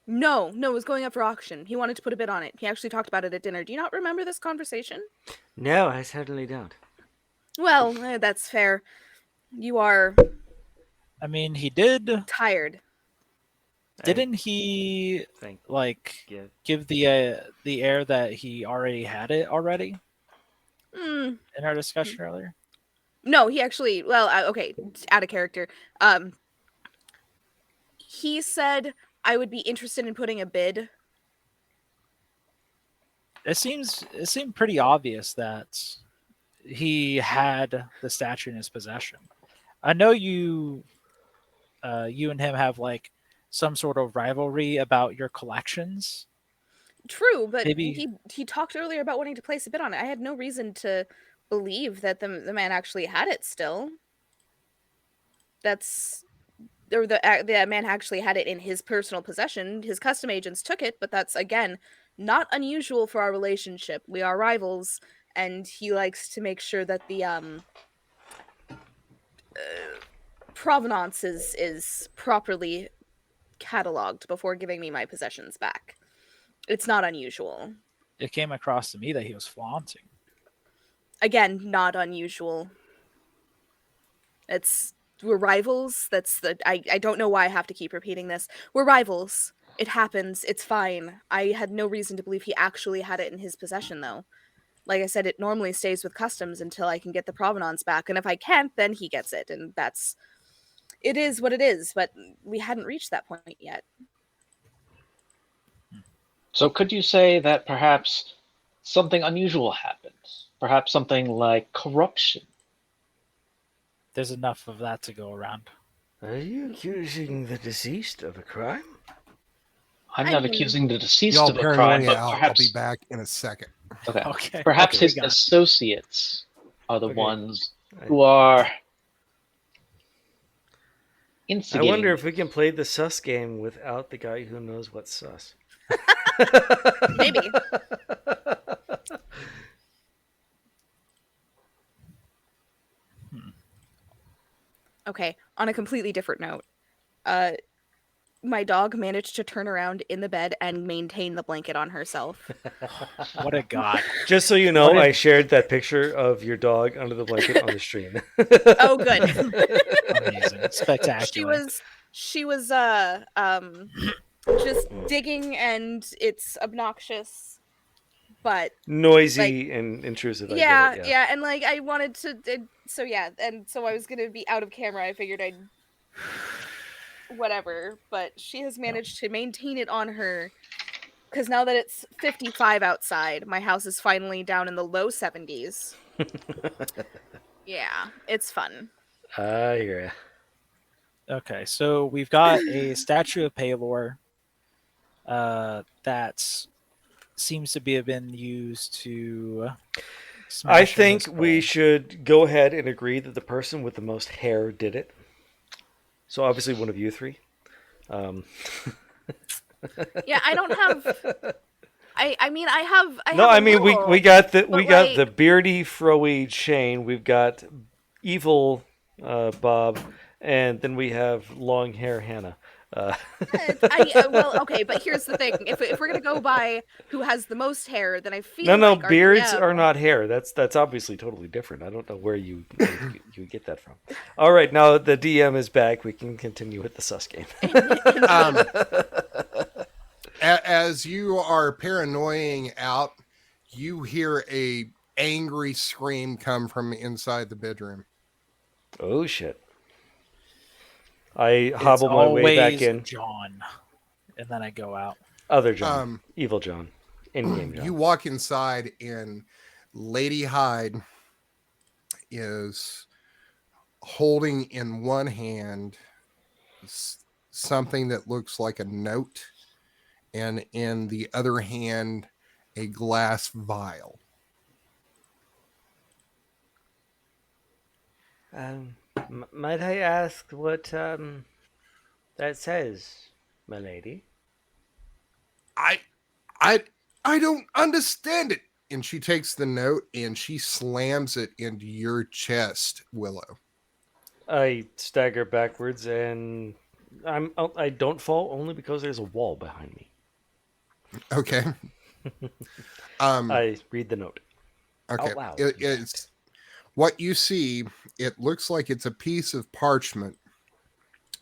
No, it was going up for auction. He wanted to put a bid on it. He actually talked about it at dinner. Do you not remember this conversation? No, I certainly don't. Well, that's fair. You are I mean, he did. tired. Didn't he give the air that he already had it already in our discussion earlier? No, he actually. Well, okay, out of character. He said I would be interested in putting a bid. It seemed pretty obvious that he had the statue in his possession. I know you and him have like some sort of rivalry about your collections. True, but Maybe he talked earlier about wanting to place a bid on it. I had no reason to believe that the man actually had it still. The man actually had it in his personal possession. His custom agents took it, but that's again not unusual for our relationship. We are rivals, and he likes to make sure that the provenance is properly cataloged before giving me my possessions back. It's not unusual. it came across to me that he was flaunting. Again, not unusual. We're rivals. I don't know why I have to keep repeating this. We're rivals. It happens. It's fine. I had no reason to believe he actually had it in his possession, though. Like I said, it normally stays with customs until I can get the provenance back, and if I can't, then he gets it, and it is what it is, but we hadn't reached that point yet. So could you say that perhaps something unusual happened? Perhaps something like corruption? There's enough of that to go around. Are you accusing the deceased of a crime? I'm not accusing the deceased Y'all of a crime, but I'll perhaps... be back in a second. Okay. Perhaps his associates are the ones who are instigating. I wonder if we can play the sus game without the guy who knows what's sus. Maybe. Okay, on a completely different note. My dog managed to turn around in the bed and maintain the blanket on herself. What a god. Just so you know, I shared that picture of your dog under the blanket on the stream. Oh, good. Amazing. Spectacular. She was just digging, and it's obnoxious, but noisy and intrusive. Yeah, and like I wanted to, so I was gonna be out of camera. I figured I'd whatever, but she has managed to maintain it on her, because now that it's 55 outside, my house is finally down in the low 70s. Yeah, it's fun. I hear ya. Okay, so we've got a statue of Paylor that seems to have been used to I think we should go ahead and agree that the person with the most hair did it. So obviously one of you three. Yeah, I don't have. I mean, I have. We got the beardy, froey Shane. We've got evil Bob, And then we have long hair Hannah. Well, okay, but here's the thing: if we're gonna go by who has the most hair, then I feel No, like our beards DM are not hair. That's obviously totally different. I don't know where you get that from. All right, now the DM is back. We can continue with the sus game. As you are paranoiaing out, you hear a angry scream come from inside the bedroom. Oh shit! I It's hobble my way back always in. John, and then I go out. Other John, evil John, in-game John. You walk inside, and Lady Hyde is holding in one hand something that looks like a note, and in the other hand, a glass vial. Might I ask what that says, my lady? I I don't understand it. And she takes the note and she slams it into your chest, Willow. I stagger backwards and I don't fall only because there's a wall behind me. Okay. I read the note. Okay. Out loud. It's what you see. It looks like it's a piece of parchment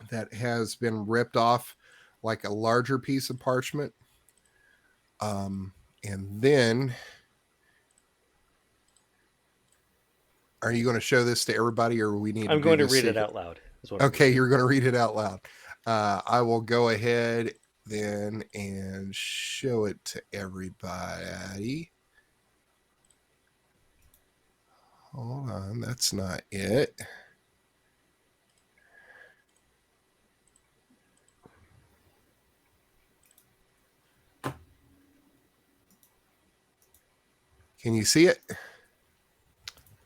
that has been ripped off, like a larger piece of parchment. And then, are you going to show this to everybody, or we need? I'm going to read secret? it out loud. Okay, you're going to read it out loud. I will go ahead then and show it to everybody. Hold on, that's not it. Can you see it?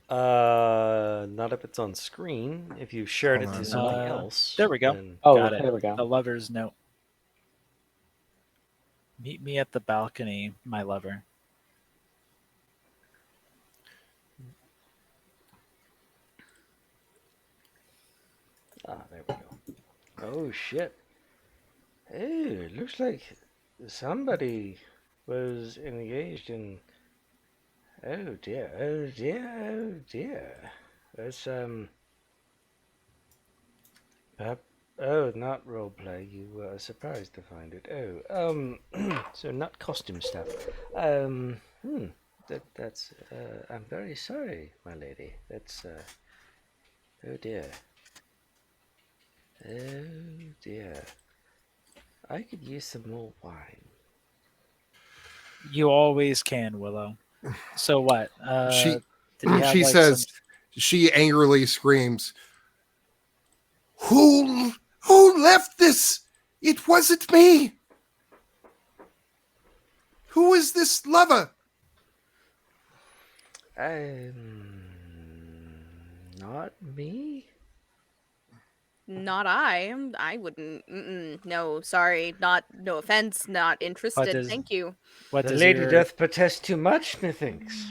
Not if it's on screen. If you've shared Hold it on. to something else. There we go. then- Got it. there we go. The lover's note. Meet me at the balcony, my lover. There we go. Oh shit! Hey, it looks like somebody was engaged in. Oh dear! Oh dear! Oh dear! That's Oh, not roleplay. You were surprised to find it. Oh, so not costume stuff. That's. I'm very sorry, my lady. That's. Oh dear. Oh dear. I could use some more wine. You always can, Willow. So what? She did he have, she like, says, she angrily screams, Who left this? It wasn't me. Who is this lover? Not me. Not I. I wouldn't. No, sorry. Not. No offense. Not interested. does- Thank you. what The does lady your, doth protest too much, methinks.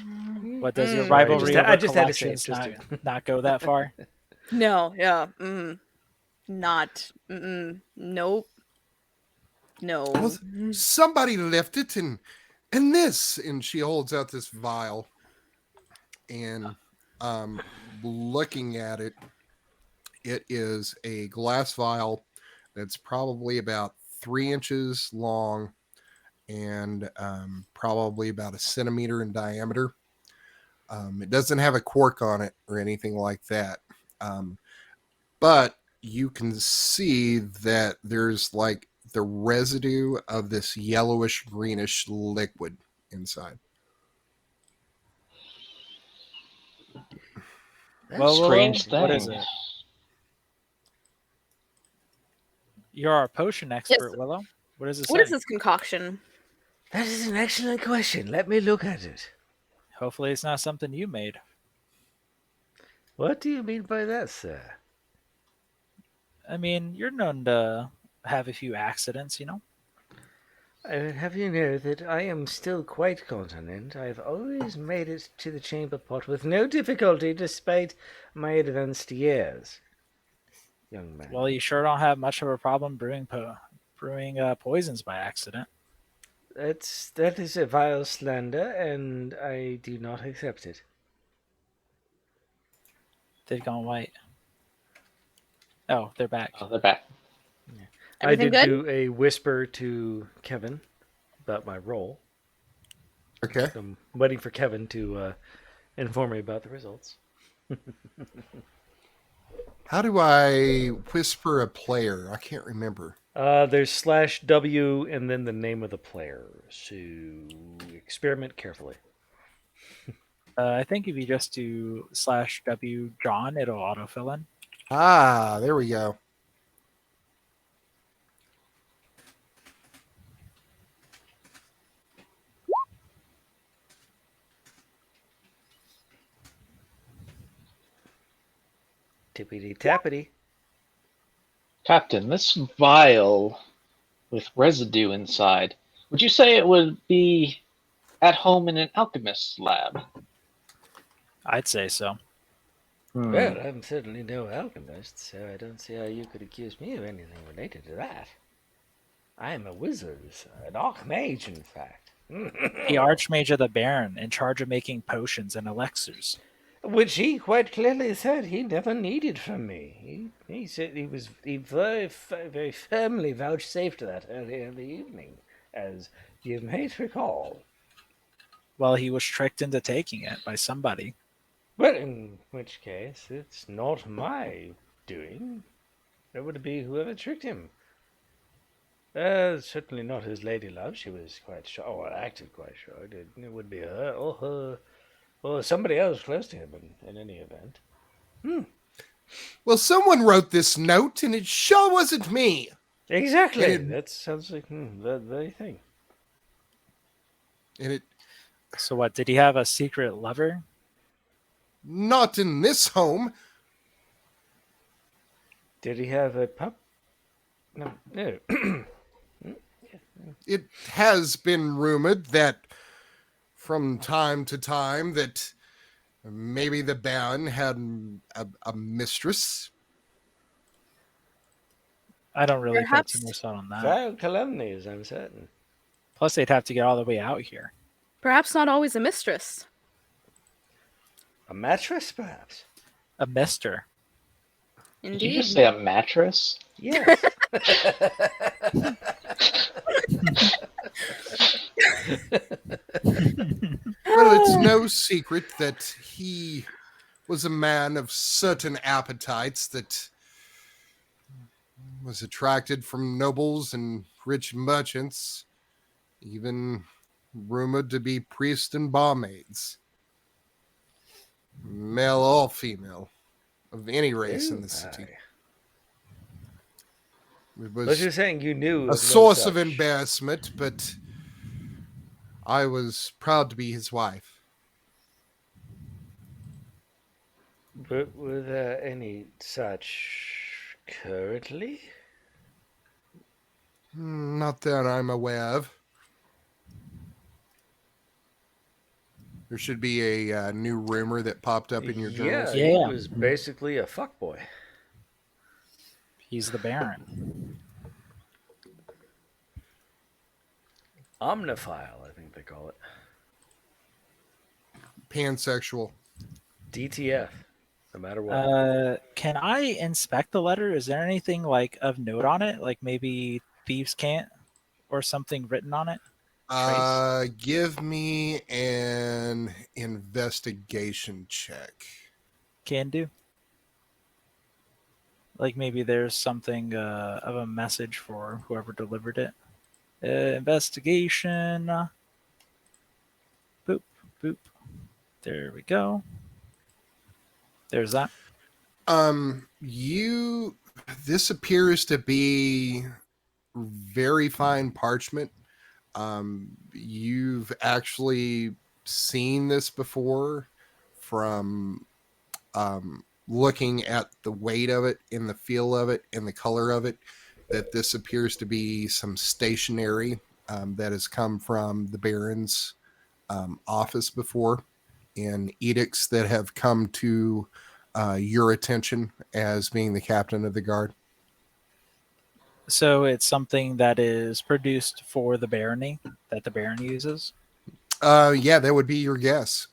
what does your Mm. rivalry I over just had to say it, collections just not go that far? No. Yeah. Not. Nope. No. Well, somebody left it, and this, and she holds out this vial, and looking at it, it is a glass vial that's probably about 3 inches long and probably about a centimeter in diameter. It doesn't have a cork on it or anything like that, but you can see that there's like the residue of this yellowish greenish liquid inside. Well, Strange Willow, what is thing. it? You're our potion expert, Willow. What does it What say? is this concoction? That is an excellent question. Let me look at it. Hopefully it's not something you made. What do you mean by that, sir? I mean, you're known to have a few accidents, you know? I would have you know that I am still quite continent. I've always made it to the chamber pot with no difficulty despite my advanced years. young man. Well, you sure don't have much of a problem brewing poisons by accident. That is a vile slander, and I do not accept it. They've gone white. Oh, they're back. Oh, they're back. I Everything did good? do a whisper to Kevin about my role. Okay. I'm waiting for Kevin to inform me about the results. How do I whisper a player? I can't remember. There's /W and then the name of the player. So experiment carefully. I think if you just do /W John, it'll autofill in. Ah, there we go. Tippity tappity. Captain, this vial with residue inside, would you say it would be at home in an alchemist's lab? I'd say so. Well, I'm certainly no alchemist, so I don't see how you could accuse me of anything related to that. I am a wizard, an archmage, in fact. The Archmage of the Baron, in charge of making potions and elixirs. Which he quite clearly said he never needed from me. He said he very firmly vouchsafed that earlier in the evening, as you may recall. Well, he was tricked into taking it by somebody. Well, in which case, it's not my doing. It would be whoever tricked him. Certainly not his lady love. She was quite sure, or acted quite sure. It would be her, or somebody else close to him in any event. Well, someone wrote this note, and it sure wasn't me. Exactly. And That sounds like that very thing. it So what, did he have a secret lover? not in this home. Did he have a pup? No. It has been rumored that from time to time that maybe the Baron had a mistress. I don't really Perhaps- put too much thought on that. Vile calumnies, I'm certain. Plus, they'd have to get all the way out here. Perhaps not always a mistress. A mattress, perhaps? A mister. Did Indeed. you just say a mattress? Yes. Well, it's no secret that he was a man of certain appetites that was attracted from nobles and rich merchants, even rumored to be priests and barmaids, male or female, of any race in the city. It But was you're saying you knew a of no source of such. embarrassment, but I was proud to be his wife. But were there any such currently? Not that I'm aware of. There should be a new rumor that popped up in your journals. Yeah, he Yeah. was basically a fuckboy. He's the Baron. Omniphile, I think they call it. Pansexual. DTF, no matter what. Can I inspect the letter? Is there anything like of note on it? Like maybe thieves can't, or something written on it? Give me an investigation check. Can do. Like maybe there's something of a message for whoever delivered it. Investigation. Boop, boop. There we go. There's that. This appears to be very fine parchment. You've actually seen this before from looking at the weight of it and the feel of it and the color of it, that this appears to be some stationery that has come from the Baron's office before, and edicts that have come to your attention as being the captain of the guard. So it's something that is produced for the barony that the baron uses. Yeah, that would be your guess.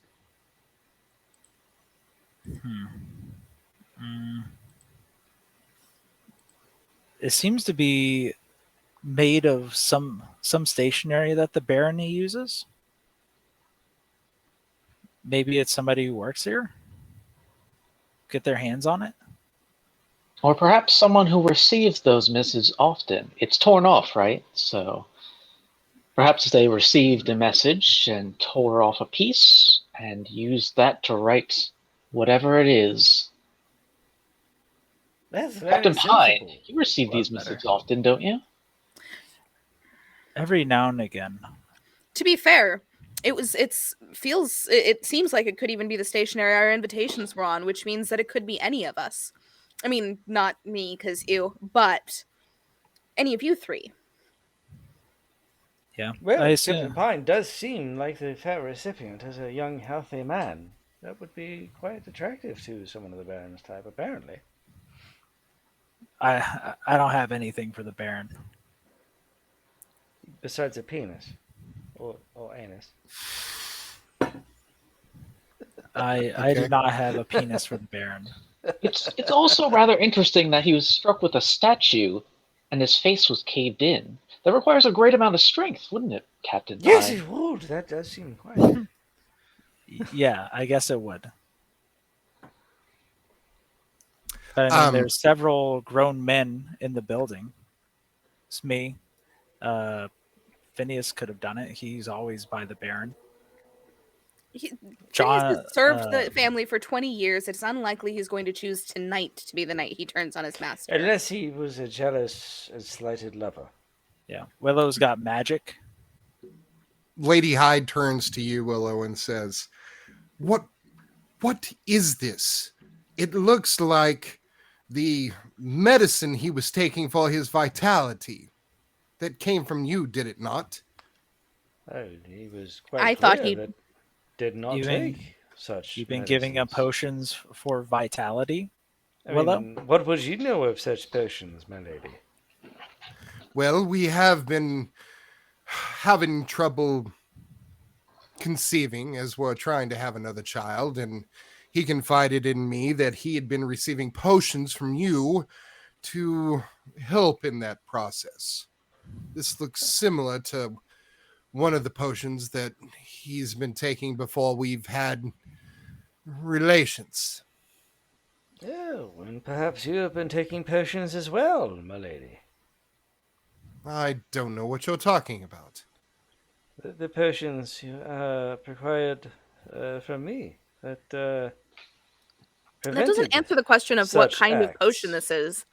It seems to be made of some stationery that the barony uses. Maybe it's somebody who works here. Get their hands on it. Or perhaps someone who receives those missives often. It's torn off, right? So perhaps they received a message and tore off a piece and used that to write whatever it is. That's very Captain Pine, sensible. you receive these Lot better. missives often, don't you? Every now and again. To be fair, it seems like it could even be the stationery our invitations were on, which means that it could be any of us. I mean, not me, because ew, but any of you three. Yeah. Well, I Captain assume, Pine does seem like the fair recipient as a young, healthy man. That would be quite attractive to someone of the Baron's type, apparently. I don't have anything for the baron. Besides a penis. Or anus. I do Okay. not have a penis for the baron. It's also rather interesting that he was struck with a statue and his face was caved in. That requires a great amount of strength, wouldn't it, Captain Yes, Pine? it would. That does seem quite. Yeah, I guess it would. But I mean, there's several grown men in the building. It's me. Phineas could have done it. He's always by the baron. Phineas has served the family for 20 years. It's unlikely he's going to choose tonight to be the night he turns on his master. Unless he was a jealous and slighted lover. Yeah. Willow's got magic. Lady Hyde turns to you, Willow, and says, What is this? It looks like the medicine he was taking for his vitality. That came from you, did it not? Oh, he was quite I clear thought he that did not take such You've been giving him medicines. potions for vitality, I Willow? mean, what would you know of such potions, my lady? Well, we have been having trouble conceiving as we're trying to have another child, and he confided in me that he had been receiving potions from you to help in that process. This looks similar to one of the potions that he's been taking before we've had relations. Oh, and perhaps you have been taking potions as well, my lady. I don't know what you're talking about. The potions you required from me that That prevented doesn't answer the question of what such kind of acts. potion this is.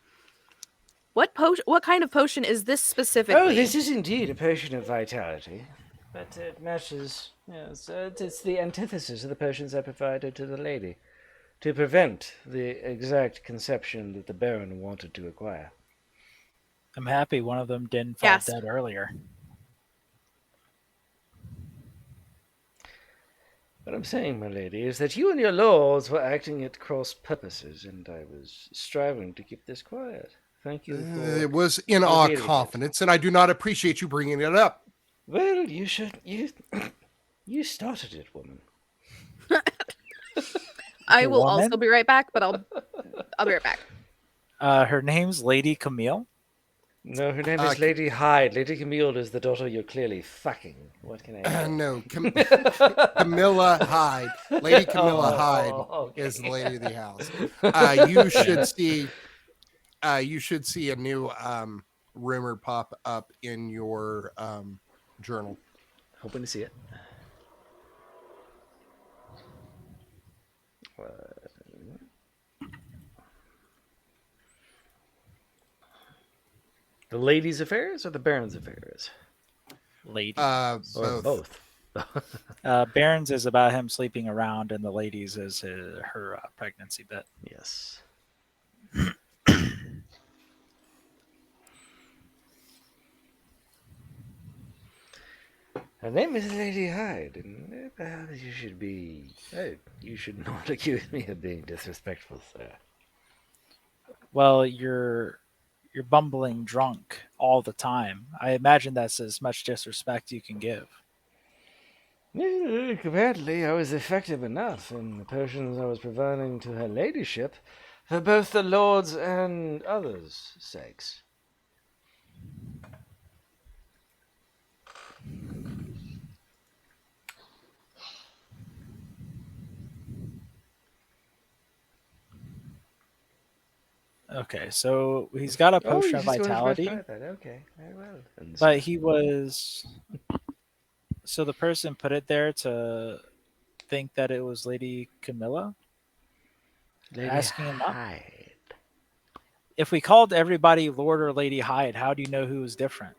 What kind of potion is this specifically? Oh, this is indeed a potion of vitality, but it matches. Yes, it's the antithesis of the potions I provided to the lady to prevent the exact conception that the Baron wanted to acquire. I'm happy one of them didn't fall Yes. dead earlier. What I'm saying, my lady, is that you and your lords were acting at cross purposes, and I was striving to keep this quiet. Thank you for It was in our revealing it. confidence, and I do not appreciate you bringing it up. Well, you should. You started it, woman. I will Woman? also be right back, but I'll be right back. Her name's Lady Camille. No, her name is Lady Hyde. Lady Camille is the daughter you're clearly fucking. What can I say? No, Camilla Hyde. Lady Camilla Hyde okay. is the lady of the house. You should see a new rumor pop up in your journal. Hoping to see it. The ladies' affairs or the baron's affairs? Lady. Or Both. Baron's is about him sleeping around, and the ladies is her pregnancy bit. Yes. Her name is Lady Hyde, and perhaps you should be... you should not accuse me of being disrespectful, sir. Well, you're bumbling drunk all the time. I imagine that's as much disrespect you can give. Apparently, I was effective enough in the potions I was providing to her ladyship for both the lord's and others' sakes. Okay, so he's got a Oh, potion you of just want to press vitality, by that? Okay, very well. And but he was. So the person put it there to think that it was Lady Camilla Lady asking him up. Hyde. If we called everybody Lord or Lady Hyde, how do you know who was different?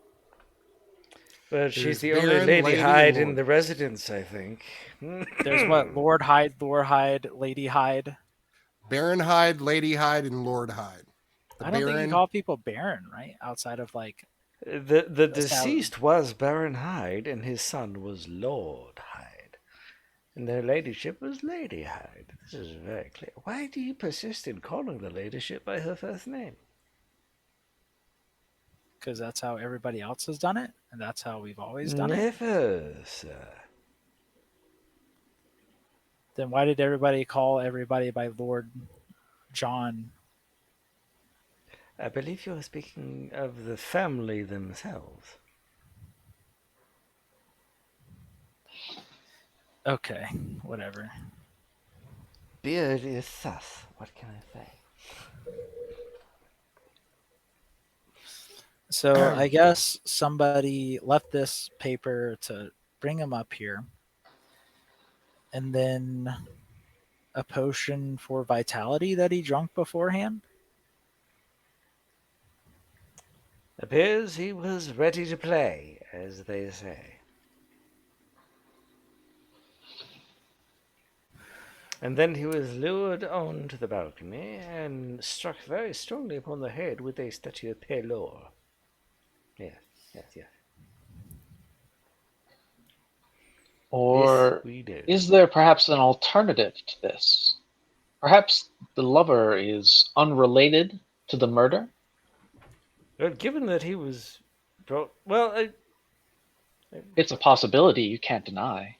But she's There's the only Baron, Lady Lady, and Hyde in Lord. the residence, I think. There's what Lord Hyde, Lady Hyde. Baron Hyde, Lady Hyde, and Lord Hyde. The I don't think you Baron. call people Baron, right? Outside of like The that's how- deceased was Baron Hyde, and his son was Lord Hyde. And their ladyship was Lady Hyde. This is very clear. Why do you persist in calling the ladyship by her first name? because that's how everybody else has done it, and that's how we've always done it. Never, sir. Then why did everybody call everybody by Lord John? I believe you are speaking of the family themselves. Okay, whatever. Beard is sus. What can I say? So I guess somebody left this paper to bring him up here, and then a potion for vitality that he drunk beforehand. Appears he was ready to play, as they say. And then he was lured on to the balcony and struck very strongly upon the head with a statue of Pelor. Yes. Or Yes, we did. is there perhaps an alternative to this? Perhaps the lover is unrelated to the murder? But given that he was It's a possibility you can't deny.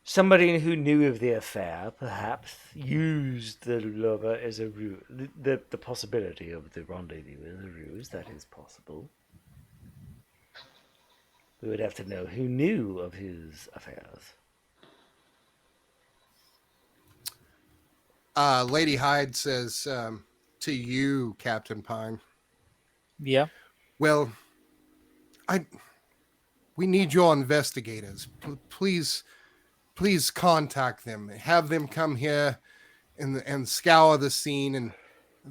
somebody who knew of the affair perhaps used the lover as a ruse. The possibility of the rendezvous as a ruse, that is possible. We would have to know who knew of his affairs. Lady Hyde says to you, Captain Pine. Yeah. Well, we need your investigators. Please contact them. Have them come here and scour the scene and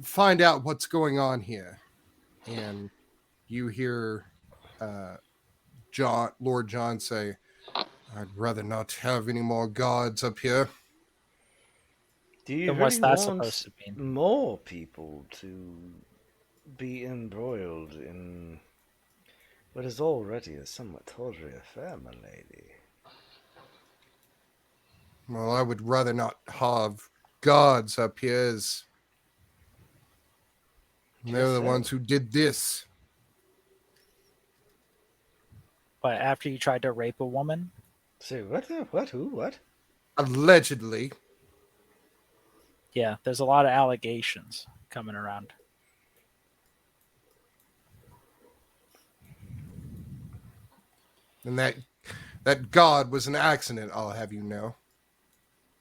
find out what's going on here. And you hear Lord John say, "I'd rather not have any more guards up here." Do you Then what's really that want supposed to mean? more people to be embroiled in what is already a somewhat tawdry affair, my lady? Well, I would rather not have guards up here, as they're the ones who did this. But after you tried to rape a woman, Say what? What? Who? What? Allegedly. yeah, there's a lot of allegations coming around. And that god was an accident, I'll have you know.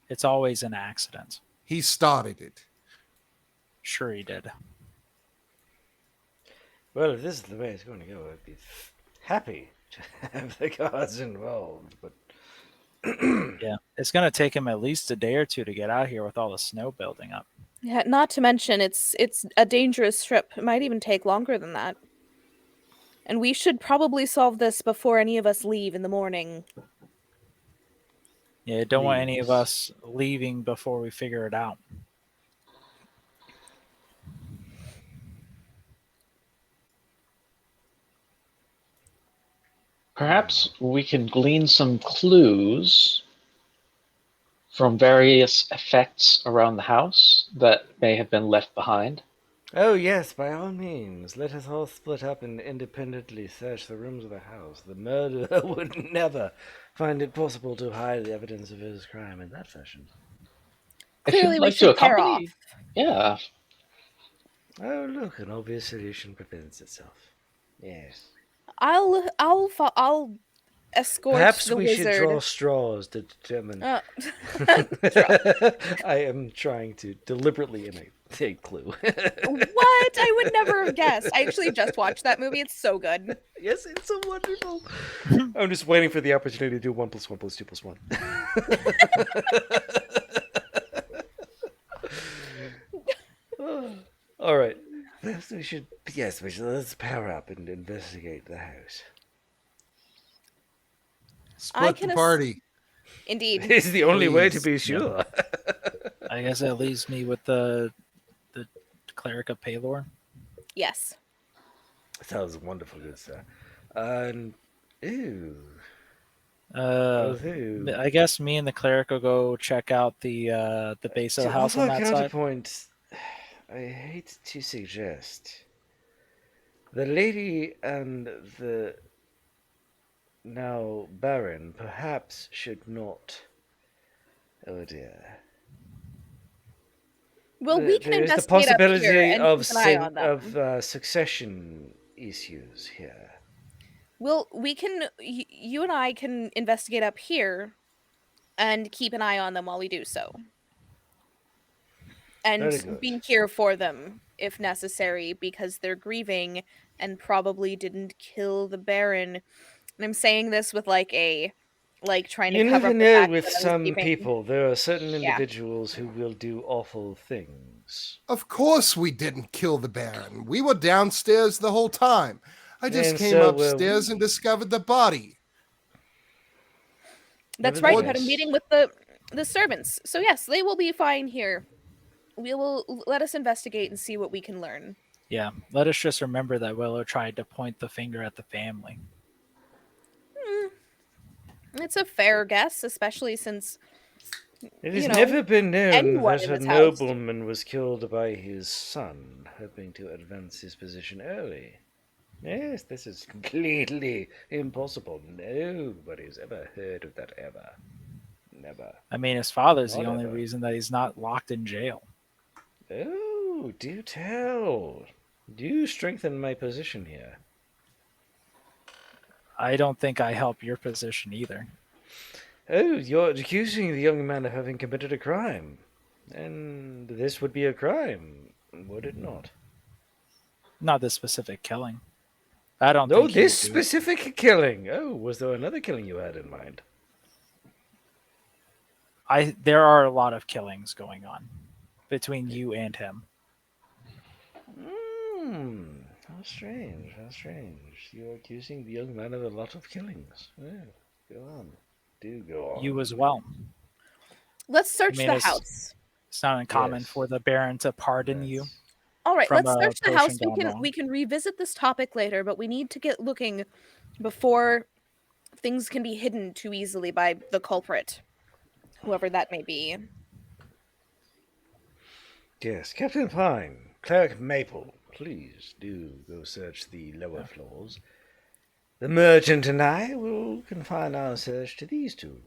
It's always an accident. He started it. Sure, he did. Well, if this is the way it's going to go, I'd be happy to have the guards involved. But Yeah, it's gonna take him at least a day or two to get out here with all the snow building up. Yeah, not to mention it's a dangerous trip. It might even take longer than that. And we should probably solve this before any of us leave in the morning. Yeah, don't want any of Please. us leaving before we figure it out. Perhaps we can glean some clues from various effects around the house that may have been left behind. Oh, yes, by all means. Let us all split up and independently search the rooms of the house. The murderer would never find it possible to hide the evidence of his crime in that fashion. If Clearly, you'd we like to should pair off. accompany, yeah, Oh, look, an obvious solution presents itself. Yes. I'll escort Perhaps the we wizard. should draw straws to determine. Draw. I am trying to deliberately imitate a clue. What? I would never have guessed. I actually just watched that movie. It's so good. Yes, it's so wonderful. I'm just waiting for the opportunity to do 1 + 1 + 2 + 1. All right. Perhaps we should. Yes, we should. Let's pair up and investigate the house. Split can the ass- party. Indeed. It's the only way to Please. be sure. I guess that leaves me with the cleric of Palor. Yes. Sounds wonderful, good sir. Ooh. Ooh. I guess me and the cleric will go check out the base of the To house on offer that side. counterpoint, I hate to suggest the lady and the now Baron perhaps should not. Oh dear. Well, we can there is the investigate up here possibility and of keep an eye on them. succession issues here. We can. You and I can investigate up here, and keep an eye on them while we do so. Very And good. be here for them if necessary, because they're grieving and probably didn't kill the Baron. And I'm saying this with trying You to cover never up the know fact with that I was some keeping- people. There are certain Yeah. individuals who will do awful things. Of course we didn't kill the Baron. We were downstairs the whole time. I just And came so were upstairs and discovered the body. That's right. You had a Nevertheless- meeting with the servants, so yes, they will be fine here. We will let us investigate and see what we can learn. Yeah, let us just remember that Willow tried to point the finger at the family. It's a fair guess, especially since It has you know, never been known anyone that in a this house. nobleman was killed by his son, hoping to advance his position early. Yes, this is completely impossible. Nobody's ever heard of that ever. Never. I mean, his father's the Not only ever. reason that he's not locked in jail. Oh, do tell. Do strengthen my position here. I don't think I help your position either. Oh, you're accusing the young man of having committed a crime. And this would be a crime, would it not? Not this specific killing. I don't No, think he this would do it. specific killing. Oh, was there another killing you had in mind? There are a lot of killings going on between you and him. How strange, how strange. You're accusing the young man of a lot of killings. Well, go on. Do go on. You as well. Let's search mean, the it's- house. It's not uncommon Yes. for the Baron to pardon you. Yes. All right, from let's a search the potion house. gone wrong. We can revisit this topic later, but we need to get looking before things can be hidden too easily by the culprit, whoever that may be. Yes, Captain Pine, Cleric Maple, please do go search the lower floors. The merchant and I will confine our search to these two.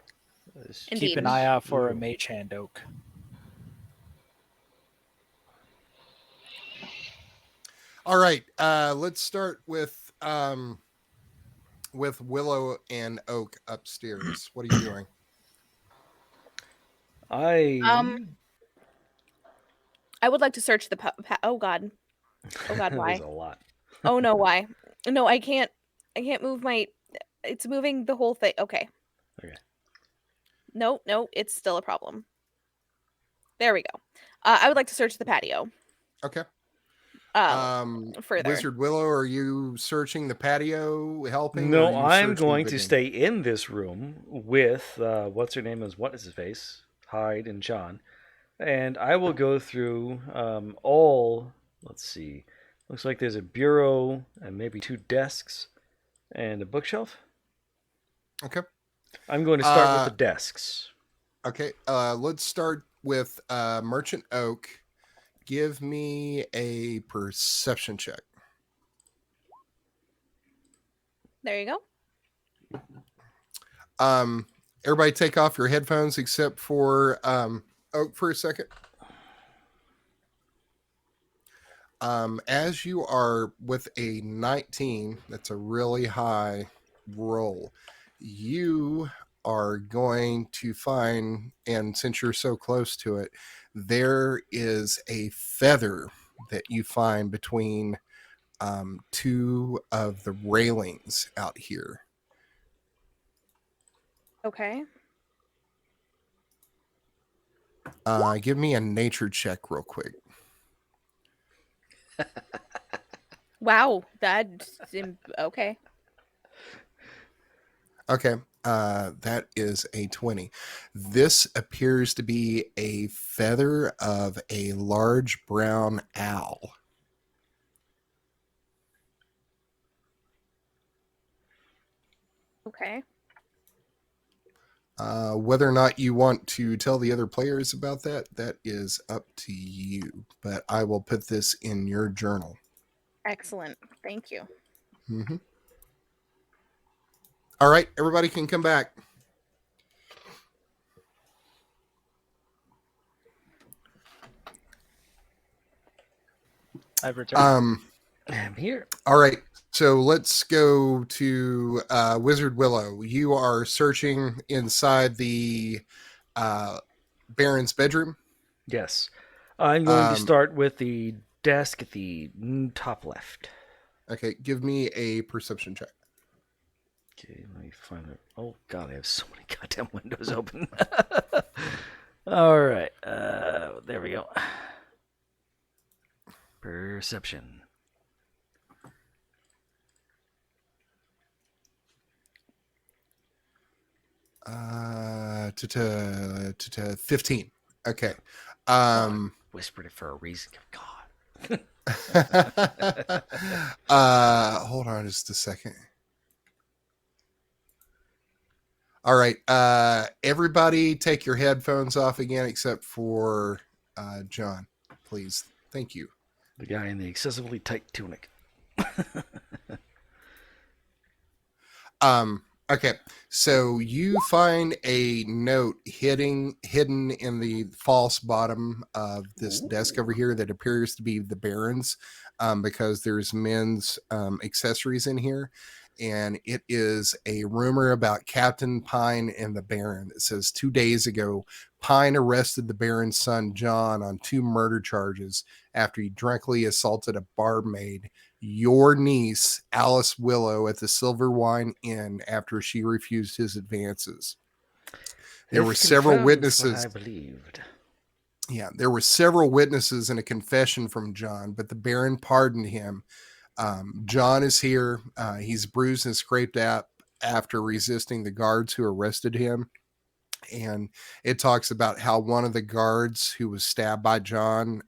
Indeed. Keep an eye out for a Ooh. mage hand oak. All right, let's start with Willow and Oak upstairs. What are you doing? I would like to search the oh god. Oh god, That why? was a lot. Oh no, why? No, I can't move my it's moving the whole thing. Okay. Okay. No, it's still a problem. There we go. I would like to search the patio. Okay. Further. Wizard Willow, are you searching the patio, helping? or No, are you I'm searching going to within? stay in this room with what's her name is what is his face? Hyde and John. And I will go through all, let's see. Looks like there's a bureau and maybe 2 desks and a bookshelf. Okay. I'm going to start with the desks. Okay. Let's start with Merchant Oak. Give me a perception check. There you go. Everybody take off your headphones except for Oak for a second. As you are with a 19, that's a really high roll. You are going to find, and since you're so close to it, there is a feather that you find between two of the railings out here. Okay. Give me a nature check real quick. Wow. Okay. Okay. That is a 20. This appears to be a feather of a large brown owl. Okay. Whether or not you want to tell the other players about that, that is up to you. But I will put this in your journal. Excellent. Thank you. Mm-hmm. All right, everybody can come back. I've returned. I'm here. All right, so let's go to Wizard Willow. You are searching inside the Baron's bedroom. Yes. I'm going to start with the desk at the top left. Okay, give me a perception check. Okay, let me find it. Oh, God, I have so many goddamn windows open. All right. There we go. Perception. To 15. Okay. Whispered it for a reason. God. Hold on just a second. All right. Everybody take your headphones off again except for John, please. Thank you. The guy in the excessively tight tunic. Okay, so you find a note hidden in the false bottom of this desk over here that appears to be the Baron's, because there's men's accessories in here, and it is a rumor about Captain Pine and the Baron. It says 2 days ago, Pine arrested the Baron's son John on 2 murder charges after he drunkenly assaulted a barmaid, your niece, Alice Willow, at the Silver Wine Inn after she refused his advances. There were several witnesses. I believed. Yeah, there were several witnesses in a confession from John, but the Baron pardoned him. John is here. He's bruised and scraped up after resisting the guards who arrested him. And it talks about how one of the guards who was stabbed by John,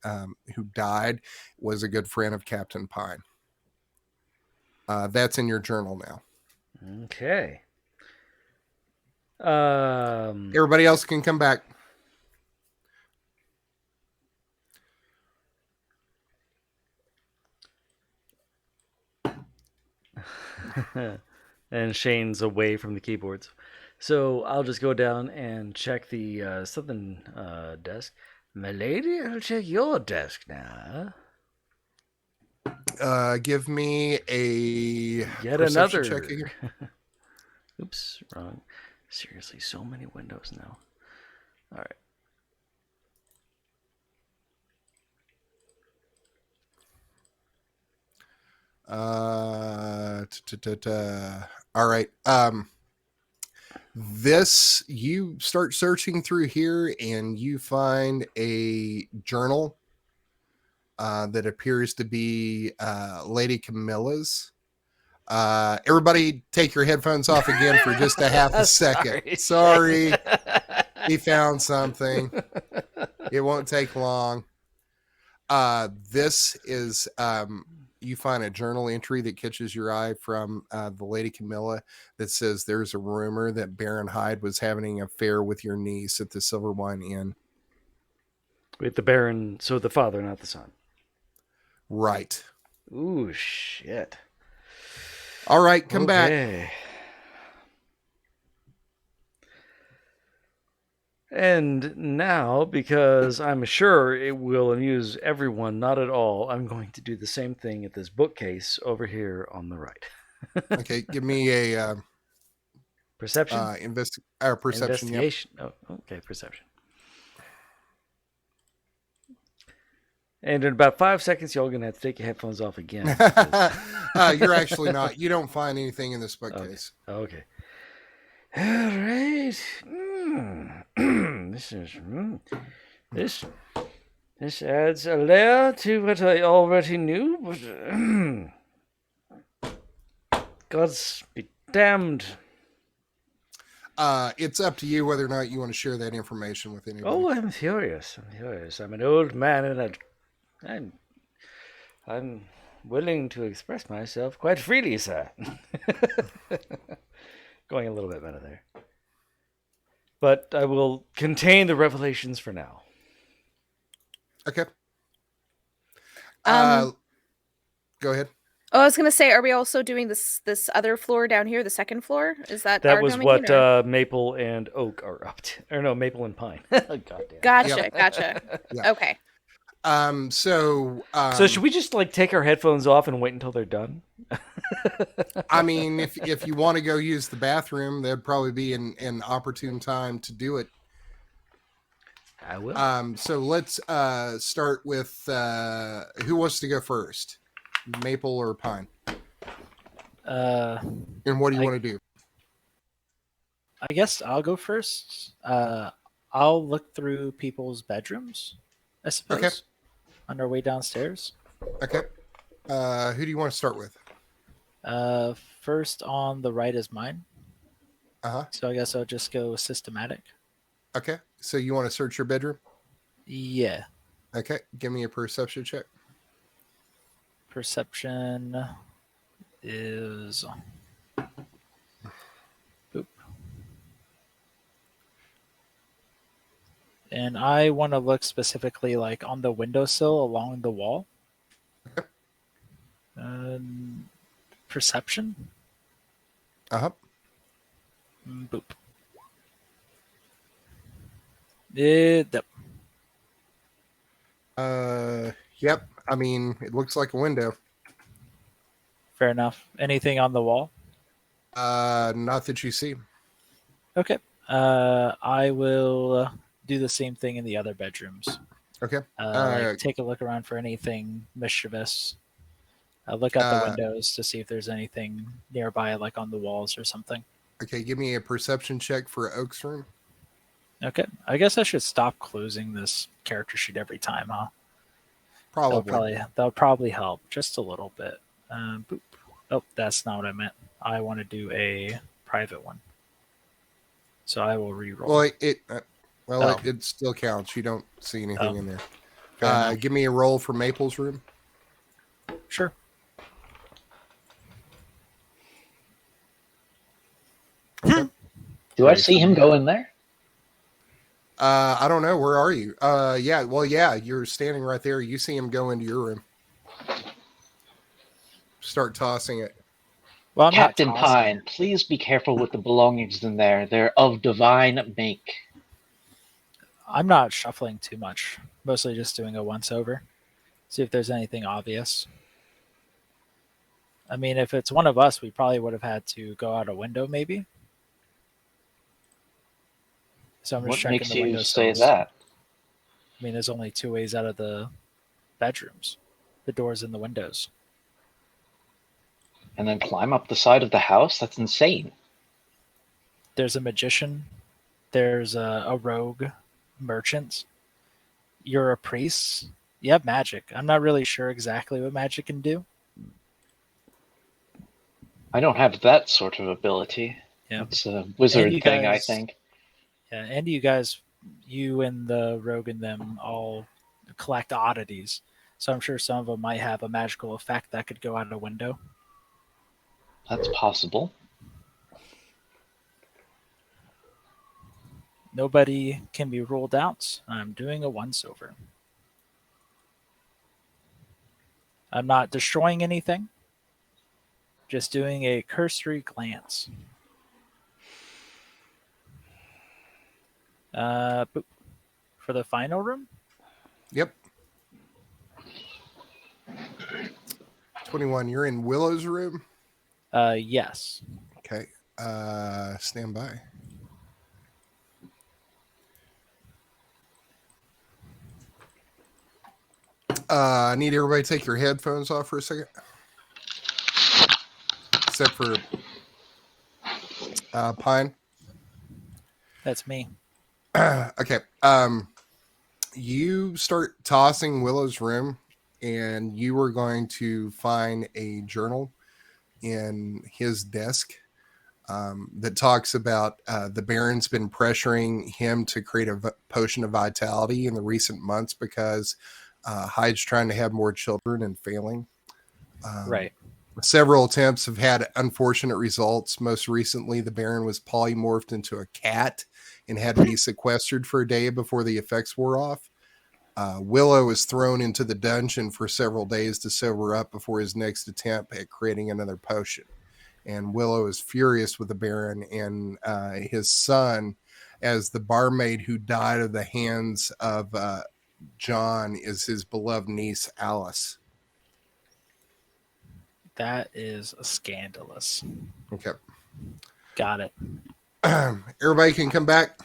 who died, was a good friend of Captain Pine. That's in your journal now. Okay. Everybody else can come back. And Shane's away from the keyboards. So I'll just go down and check the southern desk. Milady, I'll check your desk now. Give me a Yet perception another. check again. Oops, wrong. Seriously, so many windows now. All right. All right. This, you start searching through here and you find a journal that appears to be Lady Camilla's. Everybody take your headphones off again for just a half a second. Sorry. He found something. It won't take long. This is you find a journal entry that catches your eye from the Lady Camilla that says there's a rumor that Baron Hyde was having an affair with your niece at the Silver Wine Inn. With the Baron, so the father, not the son. Right. Ooh, shit. All right, come back. Okay. And now, because I'm sure it will amuse everyone, not at all, I'm going to do the same thing at this bookcase over here on the right. Okay, give me a Perception? perception. Yep. Investigation. Oh, okay, perception. And in about 5 seconds, y'all going to have to take your headphones off again. You're actually not. You don't find anything in this bookcase. Okay. All right. This adds a layer to what I already knew, but gods be damned. It's up to you whether or not you want to share that information with anybody. Oh, I'm furious. I'm an old man, and I'm willing to express myself quite freely, sir. Going a little bit better there. But I will contain the revelations for now. Okay. Um, Go ahead. Oh, I was gonna say, are we also doing this other floor down here, the second floor? Is that That our was domain, what or- Maple and Oak are up to. Or no, Maple and Pine. God damn. Gotcha, gotcha. Yeah. Okay. So Should we just take our headphones off and wait until they're done? I mean, if you want to go use the bathroom, that'd probably be an opportune time to do it. I will. So let's start with who wants to go first, Maple or Pine? And what do you want to do? I guess I'll go first. I'll look through people's bedrooms, I suppose, Okay. on our way downstairs. Okay. Who do you want to start with? First on the right is mine. Uh-huh. So I guess I'll just go systematic. Okay. So you want to search your bedroom? Yeah. Okay. Give me a perception check. Perception is... Boop. And I want to look specifically on the windowsill along the wall. Okay. Perception? Uh-huh. Boop. Yep. Yep. I mean, it looks like a window. Fair enough. Anything on the wall? Not that you see. Okay. I will do the same thing in the other bedrooms. Okay. Take a look around for anything mischievous. Look out the windows to see if there's anything nearby, on the walls or something. Okay. Give me a perception check for Oak's room. Okay. I guess I should stop closing this character sheet every time, huh? Probably. That'll probably help just a little bit. Boop. Oh, that's not what I meant. I want to do a private one. So I will re-roll. Well, it still counts. You don't see anything in there. Fair enough. Give me a roll for Maple's room. Sure. Do I see him go in there? I don't know. Where are you? Yeah, you're standing right there. You see him go into your room. Start tossing it. Well, I'm not Captain tossing Pine, it. please be careful with the belongings in there. They're of divine make. I'm not shuffling too much. Mostly just doing a once over. See if there's anything obvious. I mean, if it's one of us, we probably would have had to go out a window, maybe. So I'm just What checking makes the you window say sills. that? I mean, there's only two ways out of the bedrooms. The doors and the windows. And then climb up the side of the house? That's insane. There's a magician. There's a rogue merchant. You're a priest. You have magic. I'm not really sure exactly what magic can do. I don't have that sort of ability. Yeah. It's a wizard And you thing, I guys- think. Yeah, and you guys, you and the rogue and them all collect oddities. So I'm sure some of them might have a magical effect that could go out a window. That's possible. Nobody can be ruled out. I'm doing a once over. I'm not destroying anything. Just doing a cursory glance. Boop. For the final room? Yep. 21. You're in Willow's room. Yes. Okay. Stand by. I need everybody to take your headphones off for a second. Except for Pine. That's me. Okay. You start tossing Willow's room, and you are going to find a journal in his desk that talks about the Baron's been pressuring him to create a potion of vitality in the recent months because Hyde's trying to have more children and failing. Right. Several attempts have had unfortunate results. Most recently, the Baron was polymorphed into a cat and had to be sequestered for a day before the effects wore off. Willow was thrown into the dungeon for several days to sober up before his next attempt at creating another potion. And Willow is furious with the Baron and his son, as the barmaid who died of the hands of John is his beloved niece, Alice. That is scandalous. Okay. Got it. Everybody can come back.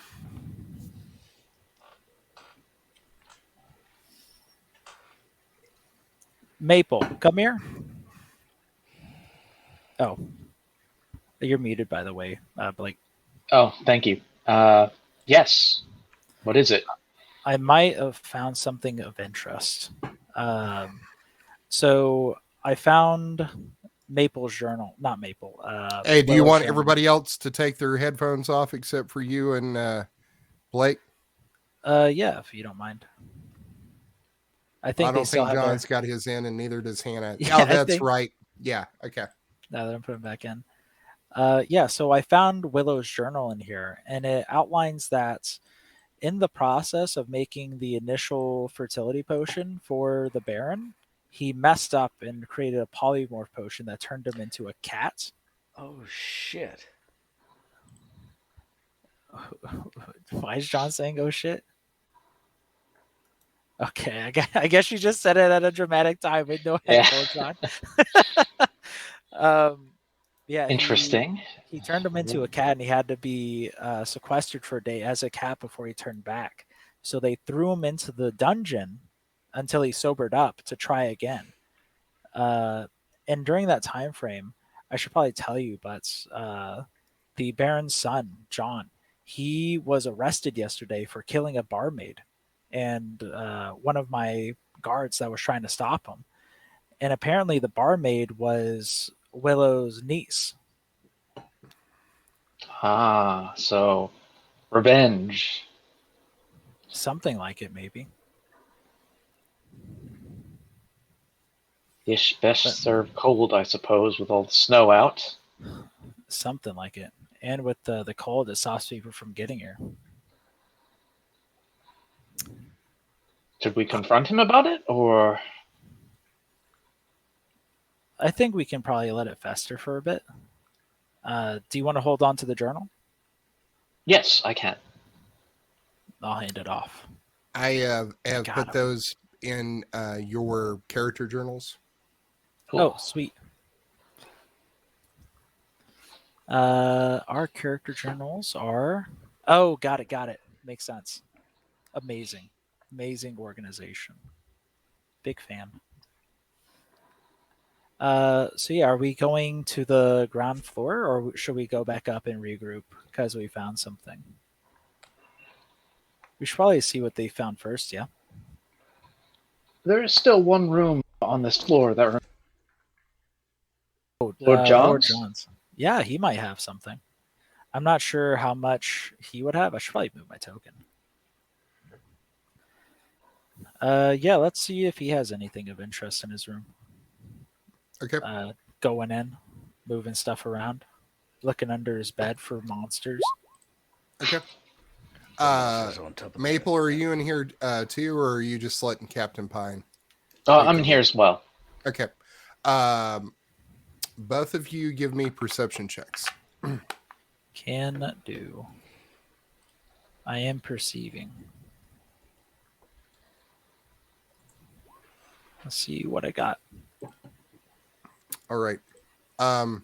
Maple, come here. Oh. You're muted, by the way, Blake. Oh, thank you. Yes. What is it? I might have found something of interest. So I found Maple's journal. Not Maple. Hey, do you Willow's want journal. everybody else to take their headphones off except for you and Blake? Yeah, if you don't mind. I I don't think have John's got his in, and neither does Hannah. Yeah, Oh, that's right. Yeah. Okay. Now that I'm putting back in. Yeah, so I found Willow's journal in here, and it outlines that in the process of making the initial fertility potion for the Baron, he messed up and created a polymorph potion that turned him into a cat. Oh shit! Why is John saying "oh shit"? Okay, I guess you just said it at a dramatic time with no Yeah. headphones on. Yeah, Interesting. He turned him into a cat, and he had to be sequestered for a day as a cat before he turned back. So they threw him into the dungeon until he sobered up to try again. And during that time frame, I should probably tell you, but the Baron's son, John, he was arrested yesterday for killing a barmaid, and one of my guards that was trying to stop him. And apparently, the barmaid was Willow's niece. Ah, so revenge. Something like it, maybe. Dish best served cold, I suppose, with all the snow out. Something like it. And with the cold, it stops people from getting here. Should we confront him about it, or? I think we can probably let it fester for a bit. Do you want to hold on to the journal? Yes, I can. I'll hand it off. I have Got put him. those in your character journals. Cool. Oh, sweet. Our character journals are... Oh, got it. Makes sense. Amazing organization. Big fan. So yeah, are we going to the ground floor, or should we go back up and regroup because we found something? We should probably see what they found first, yeah? There is still one room on this floor that. Oh, Lord John's? Lord John's. Yeah, he might have something. I'm not sure how much he would have. I should probably move my token. Yeah, let's see if he has anything of interest in his room. Okay. Going in, moving stuff around, looking under his bed for monsters. Okay. Monsters on top of the Maple, bed. are you in here too, or are you just letting Captain Pine? I'm in here as well. Okay. Both of you give me perception checks. Can do. I am perceiving. Let's see what I got. All right. All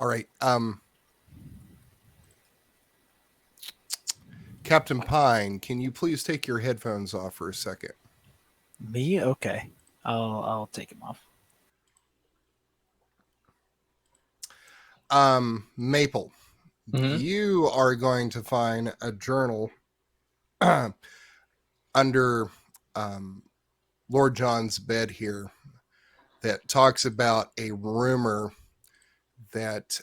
right. Captain Pine, can you please take your headphones off for a second? Me? Okay. I'll take him off. Maple, Mhm. you are going to find a journal under Lord John's bed here that talks about a rumor that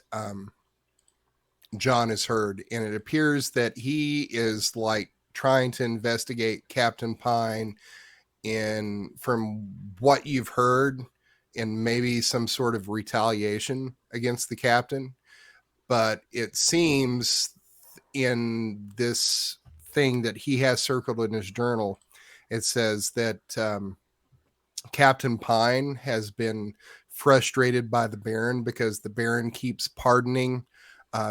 John has heard, and it appears that he is like trying to investigate Captain Pine in from what you've heard, and maybe some sort of retaliation against the captain. But it seems in this thing that he has circled in his journal, it says that Captain Pine has been frustrated by the Baron because the Baron keeps pardoning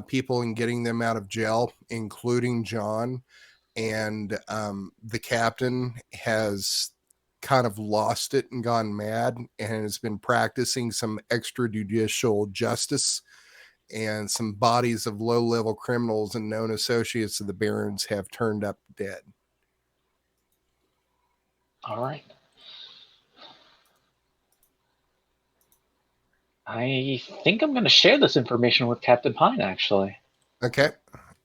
people and getting them out of jail, including John. And the captain has kind of lost it and gone mad and has been practicing some extrajudicial justice. And some bodies of low level criminals and known associates of the Barons have turned up dead. All right. I think I'm going to share this information with Captain Pine, actually. Okay.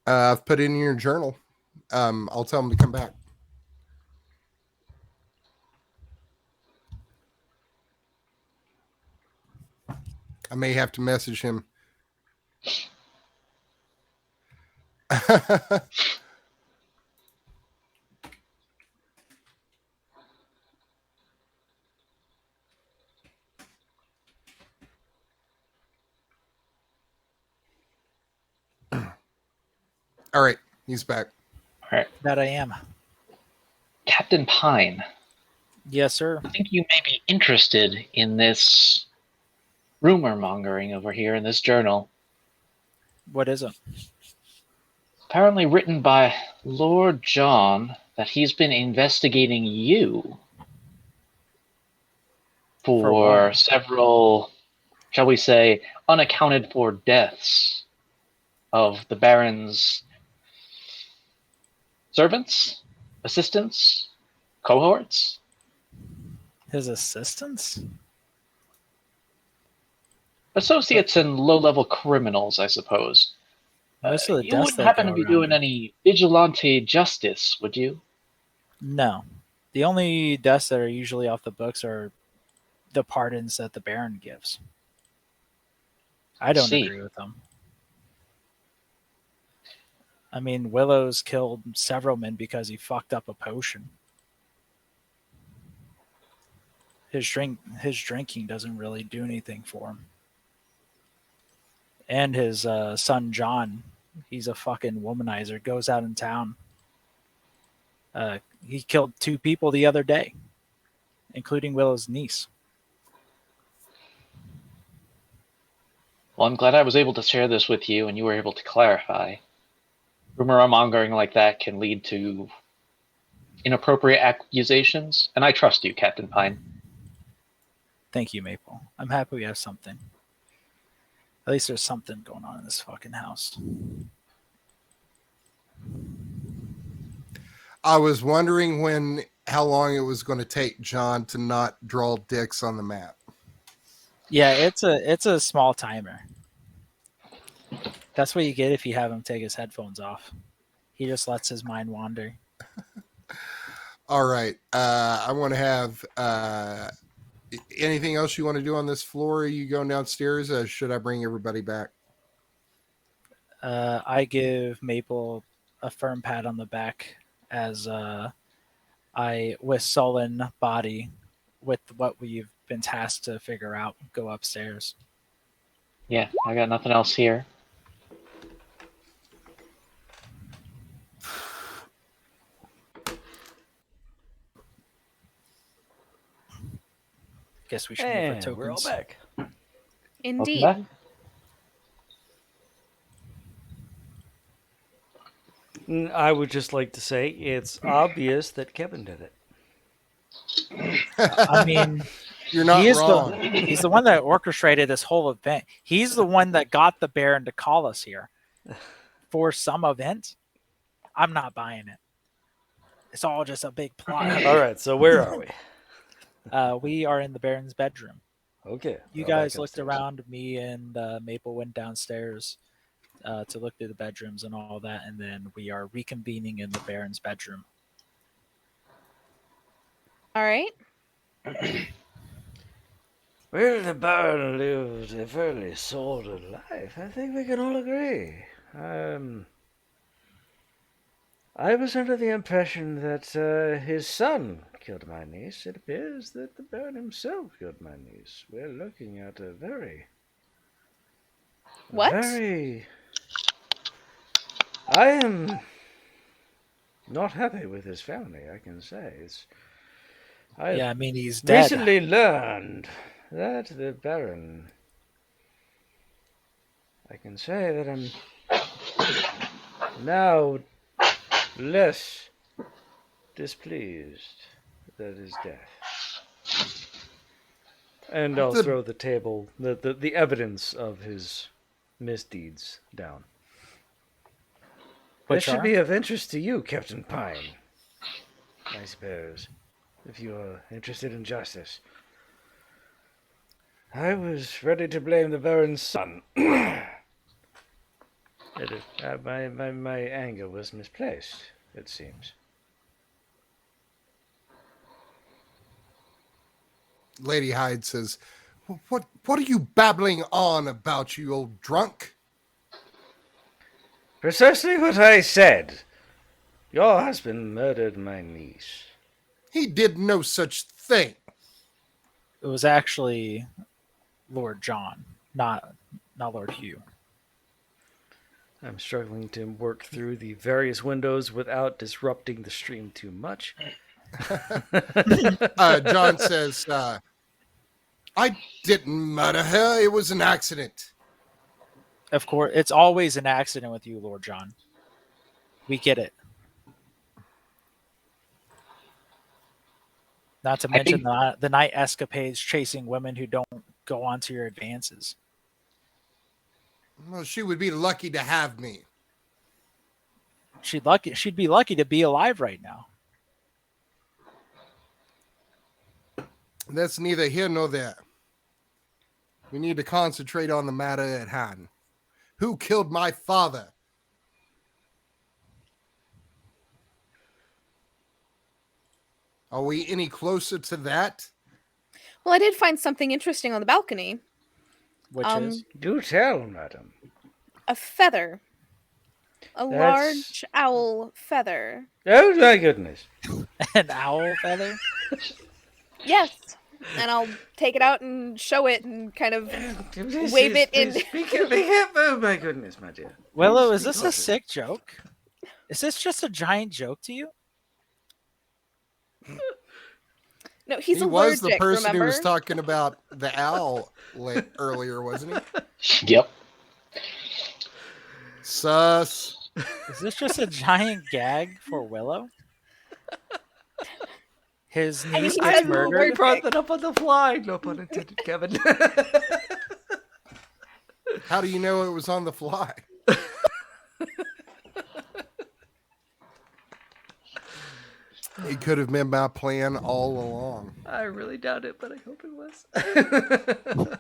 I've put it in your journal. I'll tell him to come back. I may have to message him. All right, he's back. All right. That I am. Captain Pine, Yes, sir. I think you may be interested in this rumor mongering over here in this journal. What is it? Apparently written by Lord John that he's been investigating you For for what? several, shall we say, unaccounted for deaths of the Baron's servants, assistants, cohorts. His assistants? Associates and low-level criminals, I suppose. Most of the You deaths wouldn't that happen go to be around doing are- any vigilante justice, would you? No. The only deaths that are usually off the books are the pardons that the Baron gives. I don't See. agree with them. I mean, Willow's killed several men because he fucked up a potion. His drinking doesn't really do anything for him. And his son John, he's a fucking womanizer. Goes out in town. He killed 2 people the other day, including Willow's niece. Well, I'm glad I was able to share this with you and you were able to clarify. Rumor mongering like that can lead to inappropriate accusations, and I trust you, Captain Pine. Thank you, Maple. I'm happy we have something. At least there's something going on in this fucking house. I was wondering how long it was going to take John to not draw dicks on the map. Yeah, it's a small timer. That's what you get if you have him take his headphones off. He just lets his mind wander. All right. I want to have Anything else you want to do on this floor? Are you going downstairs? Should I bring everybody back? I give Maple a firm pat on the back as I, with sullen body, with what we've been tasked to figure out, go upstairs. Yeah, I got nothing else here. Guess we should move our And we're all tokens. back. Indeed. Welcome back. I would just like to say it's obvious that Kevin did it. I mean, You're not he is wrong. he's the one that orchestrated this whole event. He's the one that got the Baron to call us here for some event. I'm not buying it. It's all just a big plot. All right, so where are we? We are in the Baron's bedroom. Okay. You we're all guys back looked upstairs. around. Me and Maple went downstairs to look through the bedrooms and all that, and then we are reconvening in the Baron's bedroom. All right. Well, the Baron lived a fairly sordid life. I think we can all agree. I was under the impression that his son killed my niece. It appears that the Baron himself killed my niece. We're looking at a very... What? I am not happy with his family, I can say. Yeah, I mean, he's dead. Recently learned that the Baron... I can say that I'm now less displeased at his death. And I'll throw the table, the evidence of his misdeeds down. This should be of interest to you, Captain Pine. I suppose, if you are interested in justice. I was ready to blame the Baron's son. My anger was misplaced, it seems. Lady Hyde says, What are you babbling on about, you old drunk? Precisely what I said. Your husband murdered my niece. He did no such thing. It was actually Lord John, not Lord Hugh. I'm struggling to work through the various windows without disrupting the stream too much. John says, I didn't murder her. It was an accident. Of course, it's always an accident with you, Lord John. We get it. Not to mention the night escapades chasing women who don't go on to your advances. Well, she would be lucky to have me. She'd be lucky to be alive right now. That's neither here nor there. We need to concentrate on the matter at hand. Who killed my father? Are we any closer to that? Well, I did find something interesting on the balcony. Which is? Do tell, madam. A feather. A That's- large owl feather. Oh my goodness. An owl feather? Yes. And I'll take it out and show it and kind of wave it in. Oh my goodness, my dear. Willow, is this a sick joke? Is this just a giant joke to you? No, he's he allergic, was the person remember? who was talking about the owl earlier, wasn't he? Yep. Sus. Is this just a giant gag for Willow? His niece he gets said murdered. allergic. brought that up on the fly. No pun intended, Kevin. How do you know it was on the fly? It could have been my plan all along. I really doubt it, but I hope it was.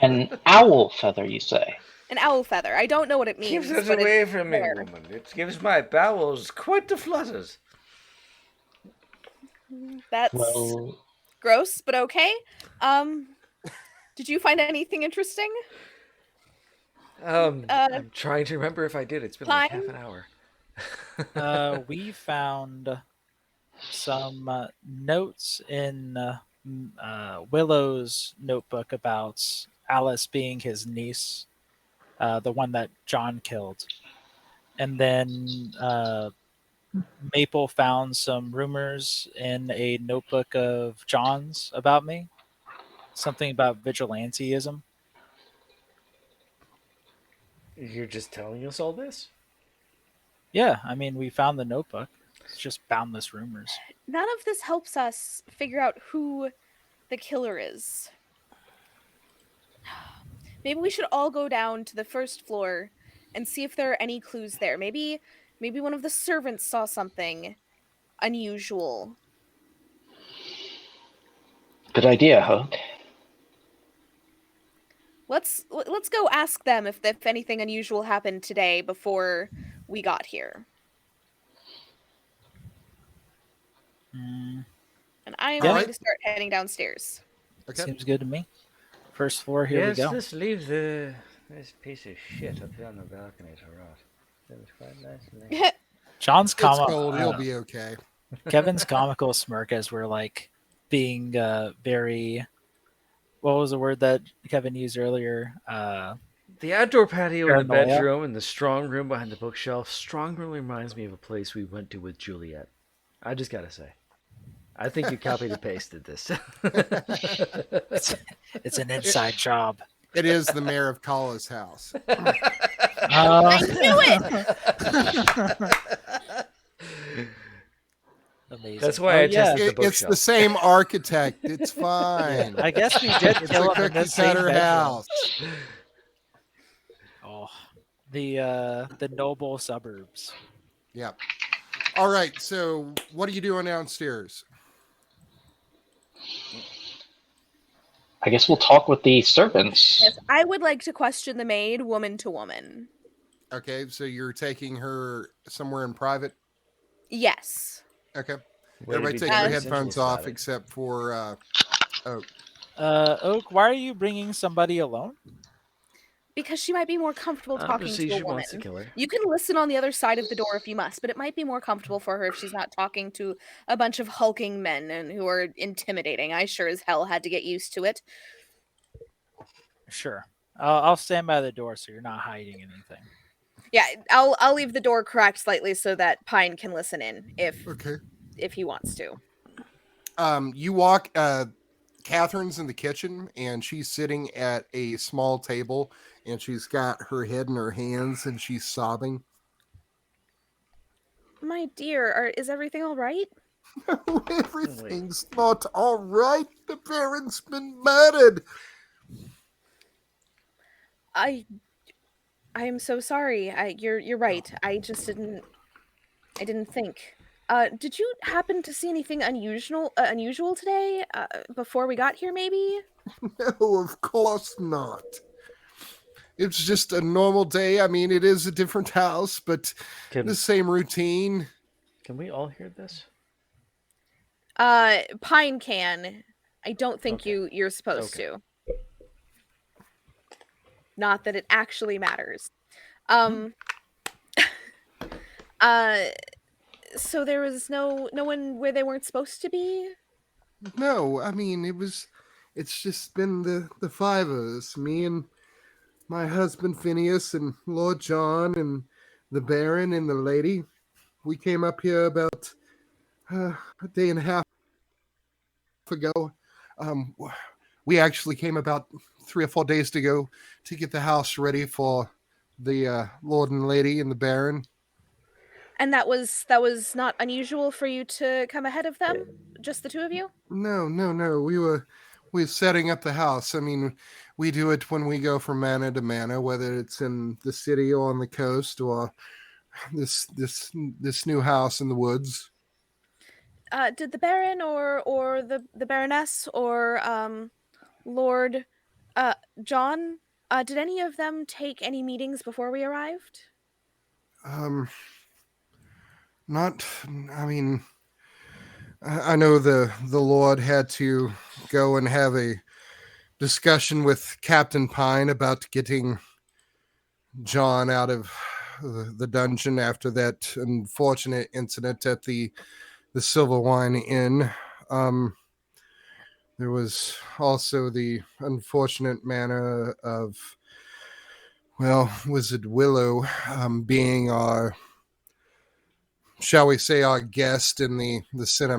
An owl feather, you say? An owl feather. I don't know what it means. Keeps it but away it's from me, there. woman. It gives my bowels quite the flutters. That's Well, gross, but okay. Did you find anything interesting? I'm trying to remember if I did. It's been like half Pine? an hour. We found some notes in Willow's notebook about Alice being his niece, the one that John killed. And then Maple found some rumors in a notebook of John's about me, something about vigilanteism. You're just telling us all this? Yeah, I mean, we found the notebook. It's just boundless rumors. None of this helps us figure out who the killer is. Maybe we should all go down to the first floor and see if there are any clues there. Maybe one of the servants saw something unusual. Good idea, Hook. Let's go ask them if anything unusual happened today before we got here. Mm, And I am All going right. to start heading downstairs. Okay. Seems good to me. First floor, here yes, we go. let's leave this piece of shit up here on the balcony to rot. That was quite nice. John's It's cold. You'll be okay. Kevin's comical smirk as we're like being very. What was the word that Kevin used earlier? The outdoor patio in the Paranoia. bedroom and the strong room behind the bookshelf. Strong room reminds me of a place we went to with Juliet. I just gotta say. I think you copied and pasted this. It's an inside job. It is the mayor of Kala's house. I knew it! Amazing. That's why I tested the It's bookshelf. the same architect. It's fine. I guess we did It's kill a him in cookie the same cutter bedroom. house. Oh, the noble suburbs. Yep. All right. So, what are you doing downstairs? I guess we'll talk with the servants. Yes, I would like to question the maid woman to woman. Okay. So you're taking her somewhere in private. Yes. Okay. Way to Everybody be take your very headphones sensual off about it. except for Oak. Oak, why are you bringing somebody alone? Because she might be more comfortable talking Obviously, to a she wants to woman. kill her. You can listen on the other side of the door if you must, but it might be more comfortable for her if she's not talking to a bunch of hulking men and who are intimidating. I sure as hell had to get used to it. Sure. I'll stand by the door so you're not hiding anything. Yeah, I'll leave the door cracked slightly so that Pine can listen in Okay. if he wants to. You walk. Catherine's in the kitchen, and she's sitting at a small table, and she's got her head in her hands, and she's sobbing. My dear, is everything all right? No, everything's not all right. The Baron's been murdered. I am so sorry. You're right. I just didn't think. Did you happen to see anything unusual today? Before we got here, maybe? No, of course not. It's just a normal day. I mean, it is a different house, but Can, the same routine. can we all hear this? Pine can. I don't think Okay. you're supposed Okay. to. Not that it actually matters. So there was no one where they weren't supposed to be? No, I mean, it's just been the five of us, me and my husband Phineas and Lord John and the Baron and the lady. We came up here about a day and a half ago. We actually came about 3 or 4 days ago to get the house ready for the Lord and Lady and the Baron. And that was not unusual for you to come ahead of them? Just the two of you? No. We were setting up the house. I mean, we do it when we go from manor to manor, whether it's in the city or on the coast or this new house in the woods. Did the Baron or the Baroness or Lord John, did any of them take any meetings before we arrived? Not. I mean, I know the Lord had to go and have a discussion with Captain Pine about getting John out of the dungeon after that unfortunate incident at the Silver Wine Inn. There was also the unfortunate manner of, well, Wizard Willow being our, shall we say, our guest in the city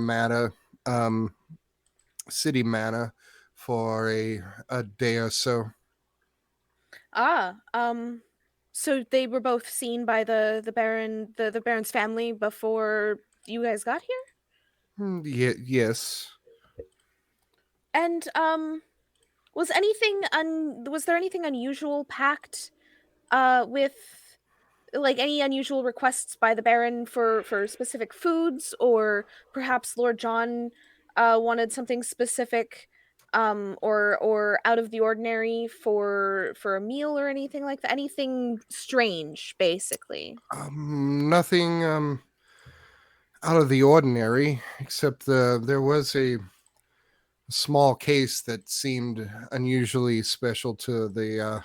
manor for a day or so. Ah, so they were both seen by the Baron, the Baron's family before you guys got here? Yes. And was there anything unusual packed with like any unusual requests by the Baron for specific foods, or perhaps Lord John wanted something specific or out of the ordinary for a meal or anything like that? Anything strange, basically. Nothing out of the ordinary, except there was a small case that seemed unusually special to the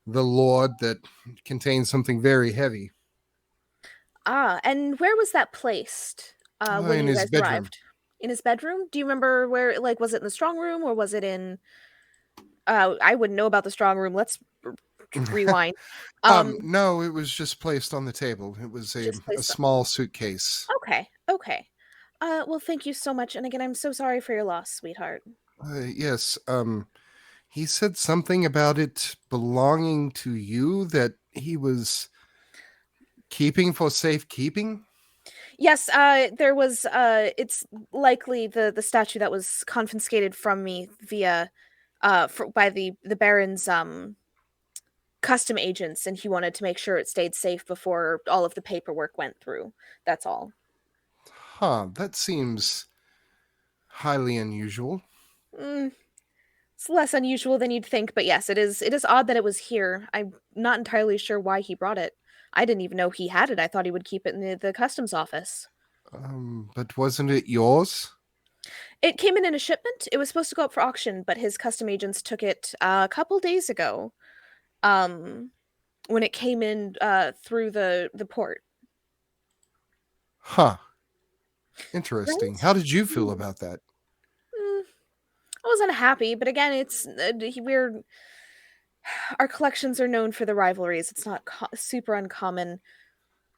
Lord that contained something very heavy. Ah, and where was that placed when In you his guys bedroom. arrived? In his bedroom? Do you remember where, like, was it in the strong room or was it in I wouldn't know about the strong room. Let's rewind. No, it was just placed on the table. It was Just a placed small suitcase. Okay, okay. Well, thank you so much, and again, I'm so sorry for your loss, sweetheart. Yes. He said something about it belonging to you that he was keeping for safekeeping. Yes, there was it's likely the statue that was confiscated from me via by the Baron's custom agents, and he wanted to make sure it stayed safe before all of the paperwork went through. That's all. Huh, that seems highly unusual. Mm, it's less unusual than you'd think, but yes, it is odd that it was here. I'm not entirely sure why he brought it. I didn't even know he had it. I thought he would keep it in the customs office. But wasn't it yours? It came in a shipment. It was supposed to go up for auction, but his custom agents took it a couple days ago. Um, when it came in through the port. Huh. Interesting. Right? How did you feel Hmm. about that? Mm, I wasn't happy, but again, it's we're our collections are known for the rivalries. It's not super uncommon.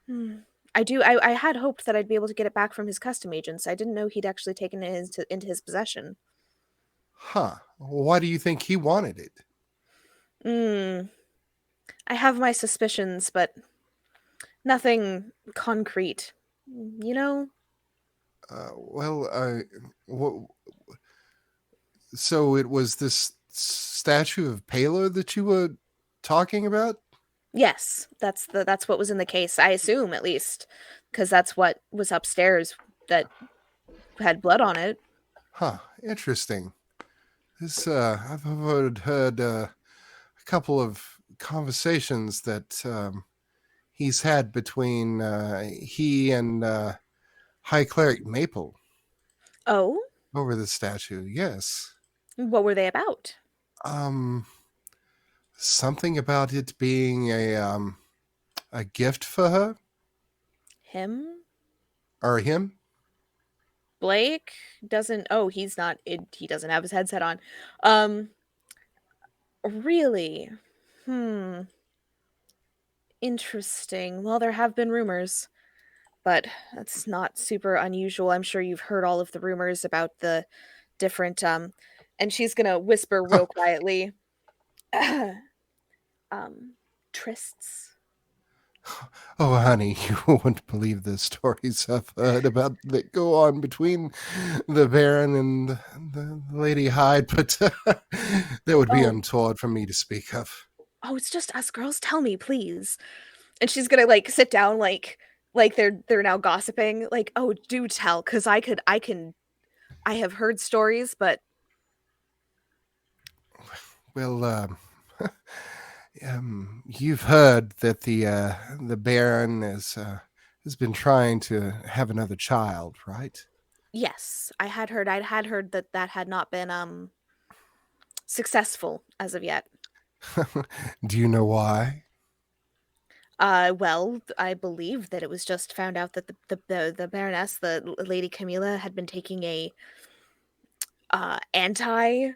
Hmm. I had hoped that I'd be able to get it back from his custom agents. I didn't know he'd actually taken it into his possession. Huh. Why do you think he wanted it? Hmm. I have my suspicions, but nothing concrete. You know? Well, so it was this statue of Paler that you were talking about? Yes, that's what was in the case. I assume, at least, because that's what was upstairs that had blood on it. Huh. Interesting. This I've heard a couple of conversations that he's had between he and High Cleric Maple Oh, over the statue. Yes. what were they about? Um, Something about it being a gift for her Him? or him. Blake doesn't. Oh, he's not. He doesn't have his headset on. Um, really? Hmm. Interesting. Well, there have been rumors, but that's not super unusual. I'm sure you've heard all of the rumors about the different and she's gonna whisper real quietly. Trysts. Oh, honey, you wouldn't believe the stories I've heard about that go on between the Baron and the Lady Hyde, but that would be Oh, untoward for me to speak of. oh, it's just us girls. Tell me, please. And she's gonna like sit down, like they're now gossiping. Like, oh, do tell, because I have heard stories, but Well, you've heard that the Baron has been trying to have another child, right? yes, I'd had heard that that had not been successful as of yet. Do you know why? Well, I believe that it was just found out that the Baroness, Lady Camilla, had been taking a anti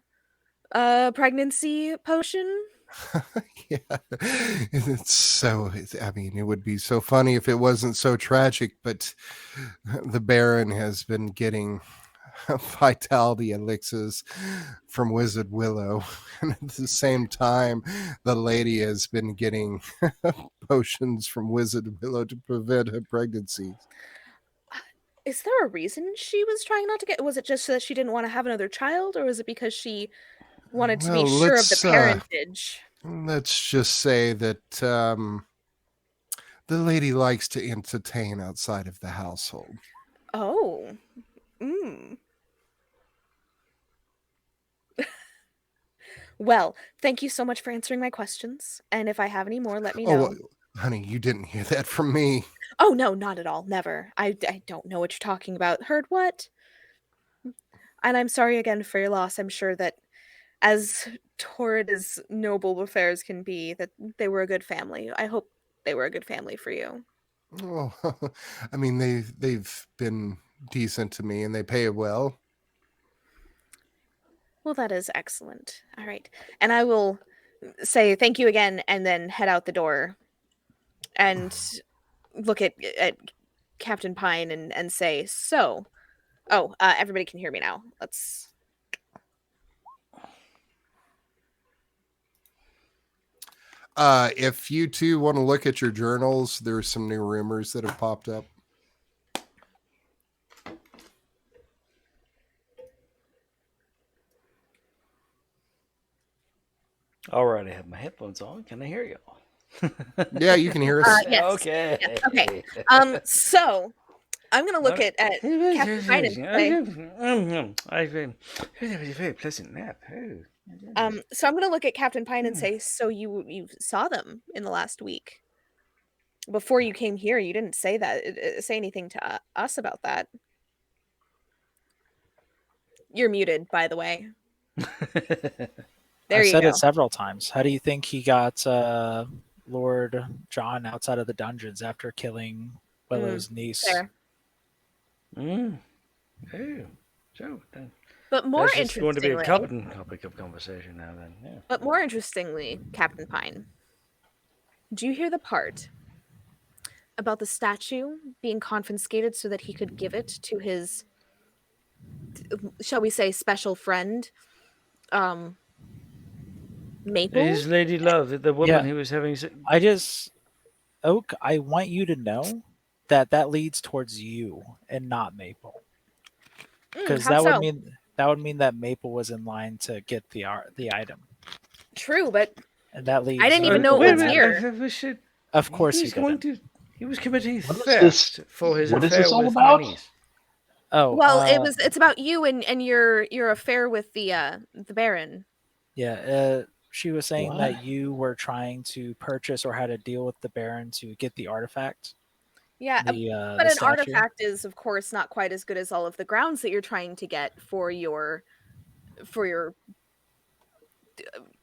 pregnancy potion. Yeah, I mean, it would be so funny if it wasn't so tragic, but the Baron has been getting vitality elixirs from Wizard Willow, and at the same time, the lady has been getting potions from Wizard Willow to prevent her pregnancies. Is there a reason she was trying not to get? Was it just so that she didn't want to have another child, or was it because she wanted to be Well, sure of the parentage? let's just say that the lady likes to entertain outside of the household. Oh. Well, thank you so much for answering my questions. And if I have any more, let me know. Oh, honey, you didn't hear that from me. Oh, no, not at all. Never. I don't know what you're talking about. Heard what? And I'm sorry again for your loss. I'm sure that as torrid as noble affairs can be, that they were a good family. I hope they were a good family for you. Oh, I mean, they've been decent to me, and they pay well. Well, that is excellent. All right. And I will say thank you again and then head out the door and look at Captain Pine and say, so, everybody can hear me now. Let's... If you two want to look at your journals, there's some new rumors that have popped up. All right, I have my headphones on. Can I hear you? Yeah, you can hear us. Yes. Okay. Yes. Okay. So I'm gonna look at Captain Pine and say, I've had a very pleasant nap. so I'm gonna look at Captain Pine and say, so you saw them in the last week. Before you came here, you didn't say anything to us about that. You're muted, by the way. There I you said go. it several times. How do you think he got Lord John outside of the dungeons after killing Willow's niece? Fair. Oh, so then But more that's just going to be a interestingly, topic of conversation now. Then, yeah. but more interestingly, Captain Pine, do you hear the part about the statue being confiscated so that he could give it to his, shall we say, special friend, Maple? His lady love, the woman he was having. Oak, I want you to know that leads towards you and not Maple, because that would mean that Maple was in line to get the item. True, but and that leads. I didn't even know it was here. Of course, He was committing theft for his What is affair this all with about? my niece. Oh well, it's about you and your affair with the Baron. Yeah, she was saying that you were trying to purchase or had a deal with the Baron to get the artifact. Yeah, but an artifact is, of course, not quite as good as all of the grounds that you're trying to get for your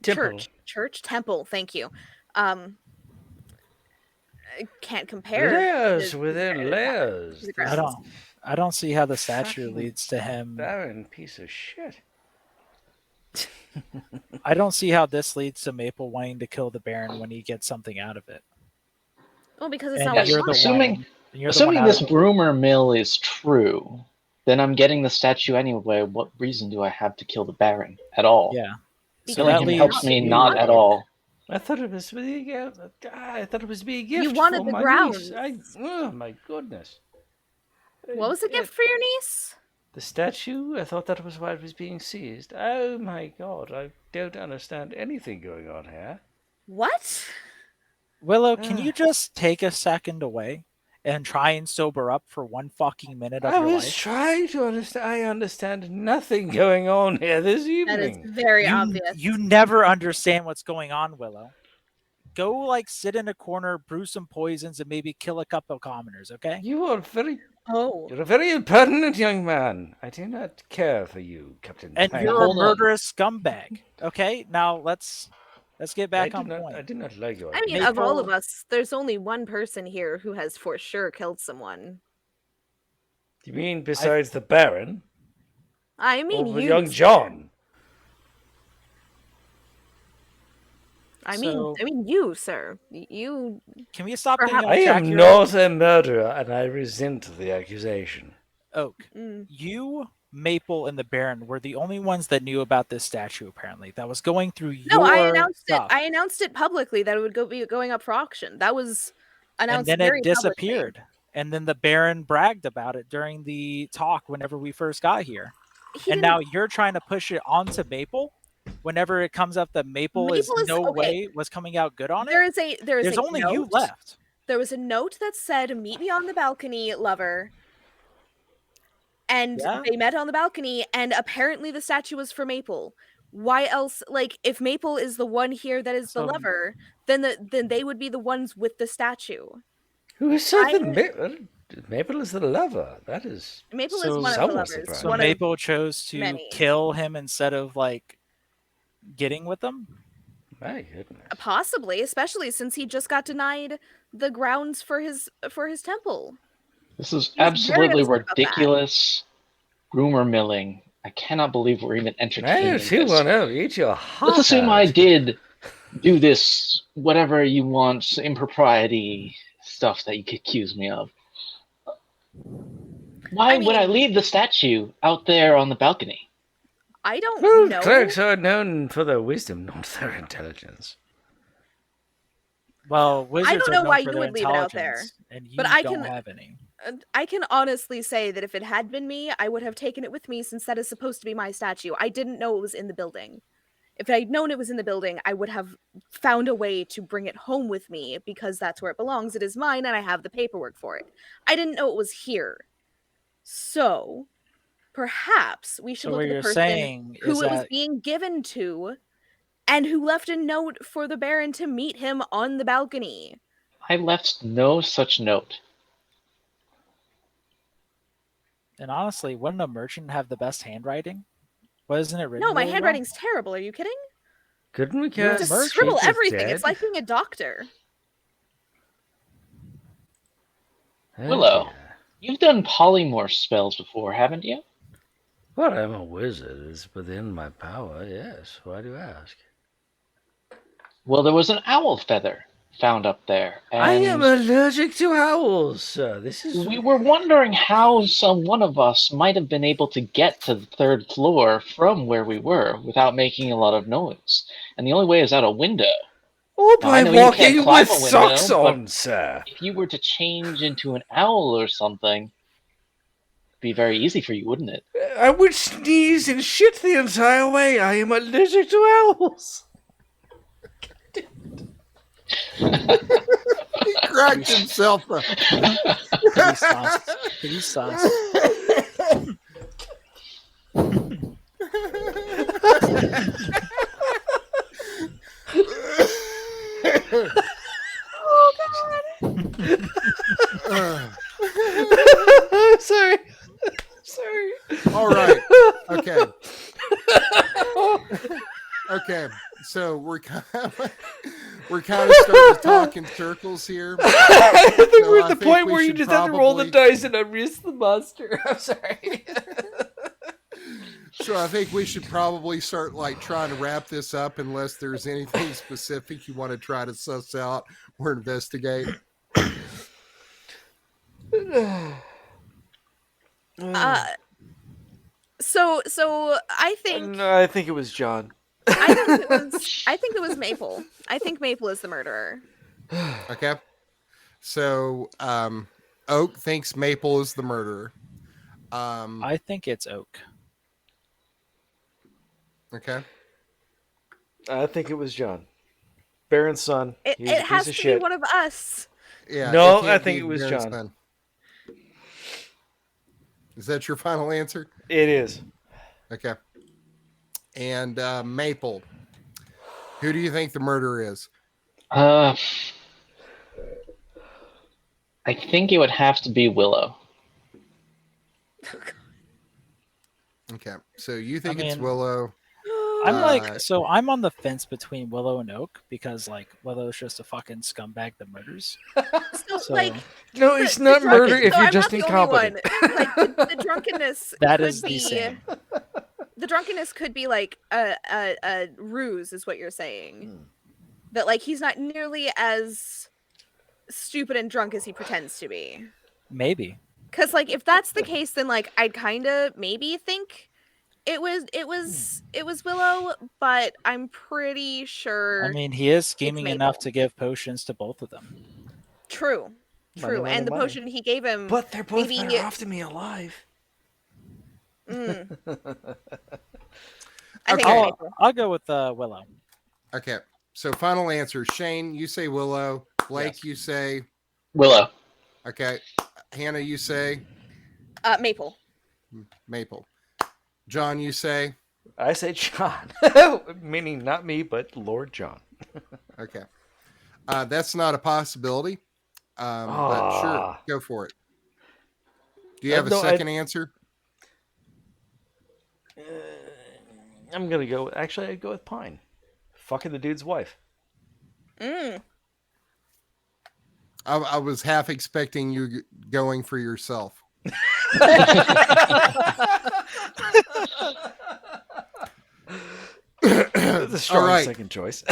temple. Thank you. Can't compare. Layers within layers. I don't see how the statue leads to him. Baron piece of shit. I don't see how this leads to Maple wanting to kill the Baron when he gets something out of it. Well, because it's And not you're assuming this rumor mill is true, then I'm getting the statue anyway. What reason do I have to kill the Baron at all? Yeah. Killing him helps me not at all. I thought it was being a gift. You wanted the grounds. Oh my goodness. What was the gift for your niece? The statue? I thought that was why it was being seized. Oh my god, I don't understand anything going on here. What? Willow, can you just take a second away and try and sober up for one fucking minute of your life? I was trying to understand. I understand nothing going on here this evening. That is very obvious. You never understand what's going on, Willow. Go, sit in a corner, brew some poisons, and maybe kill a couple of commoners, okay? You are very Oh. You're a very impertinent young man. I do not care for you, Captain And Pine. you're a hold on. murderous scumbag. Okay, now let's get back on I point. do not like your. I mean, of all of Maple- us, there's only one person here who has for sure killed someone. You mean besides the Baron? I mean, Or you, young sir. John? I So- mean, you, sir. You. Can we stop being Perhaps- I am inaccurate? not a murderer, and I resent the accusation. Oak. Mm. You, Maple, and the Baron were the only ones that knew about this statue. Apparently, that was going through No, your I announced stuff, it. I announced it publicly that it would be going up for auction. That was and announced then very it disappeared. And then the Baron bragged about it during the talk whenever we first got here. publicly. He And didn't- now you're trying to push it onto Maple. Whenever it comes up that Maple is Maple is- no okay. way was coming out good on there it, is a there's only you note. left. There was a note that said, "Meet me on the balcony, lover." And Yeah? they met on the balcony, and apparently the statue was for Maple. Why else? Like, if Maple is the one here that is the So- lover, then they would be the ones with the statue. Who said I- that Maple is the lover? That is. Maple is So- one of the Somewhat lovers. surprising. So One Maple chose to many. kill him instead of like getting with them. My goodness. possibly, especially since he just got denied the grounds for his temple. This is He's very absolutely upset about that. ridiculous rumor milling. I cannot believe we're even I entertaining do this. too want to eat your heart. Let's assume out. I did do this, whatever you want, impropriety stuff that you could accuse me of. Why would I mean- leave the statue out there on the balcony? I don't Well, know. clerics are known for their wisdom, not their intelligence. Well, wizards don't are know known why for you their would leave it out there, intelligence, and you but I don't can- have any. I can honestly say that if it had been me, I would have taken it with me since that is supposed to be my statue. I didn't know it was in the building. If I'd known it was in the building, I would have found a way to bring it home with me because that's where it belongs. It is mine and I have the paperwork for it. I didn't know it was here. So, perhaps we should So look what at the you're person saying who is it was that being given to and who left a note for the Baron to meet him on the balcony. I left no such note. and honestly, wouldn't a merchant have the best handwriting? Wasn't it written? No, my really well? handwriting's terrible. Are you kidding? Couldn't we You're a get Just merchant. scribble Kate is everything. It's dead? like being a doctor. Oh, Willow. dear. You've done polymorph spells before, haven't you? Well, I'm a wizard. It's within my power, yes. Why do you ask? Well, there was an owl feather found up there, I and am allergic to owls, sir. This is. we were wondering how one of us might have been able to get to the third floor from where we were without making a lot of noise. And the only way is out a window. Or Now, I by know you can't walking climb with a window, socks but- on, sir. If you were to change into an owl or something, it'd be very easy for you, wouldn't it? I would sneeze and shit the entire way. I am allergic to owls. He cracked himself up. Pretty sauce. Pretty sauce. Sorry. Sorry. All right. Okay. Okay. So we're kind of starting to talk in circles here. I think So we're I at the think point we where you should just have to roll the probably- dice and I risk the monster. I'm sorry. So I think we should probably start like trying to wrap this up unless there's anything specific you want to try to suss out or investigate. So I think No, I think it was John. I think it was Maple. I think Maple is the murderer. Okay. So Oak thinks Maple is the murderer. I think it's Oak. Okay. I think it was John. Baron's son. It, He was a it piece has of to shit. be one of us. Yeah. No, it can't I think be it was Baron's John. son. Is that your final answer? It is. Okay. And Maple, who do you think the murderer is? I think it would have to be Willow. Okay, so you think it's mean, Willow? I'm Uh, so I'm on the fence between Willow and Oak because like Willow's just a fucking scumbag that murders. So, So like, No, the, it's the not murder drunken, if so you're I'm just not the only one. incompetent. Like the drunkenness that could is the be same. the drunkenness could be like a ruse, is what you're saying. Hmm. That like he's not nearly as stupid and drunk as he pretends to be. Maybe. Because like if that's the case, then like I'd kind of maybe think it was Willow, but I'm pretty sure. I mean, he is it's scheming Maple. enough to give potions to both of them. True, Money, money, and the money. potion he gave him. But they're both maybe better off than me alive. I Okay. think I'll go with Willow. okay, so final answer. Shane, you say Willow. Blake, Yes. you say. Willow. Okay, Hannah, you say Maple. Maple. John, you say. I say John. Meaning not me, but Lord John. Okay, that's not a possibility. But sure, go for it. Do you have a No, second answer? I'm going to go. Actually, I'd go with Pine. Fucking the dude's wife. Mm. I was half expecting you going for yourself. That's a strong right. second choice.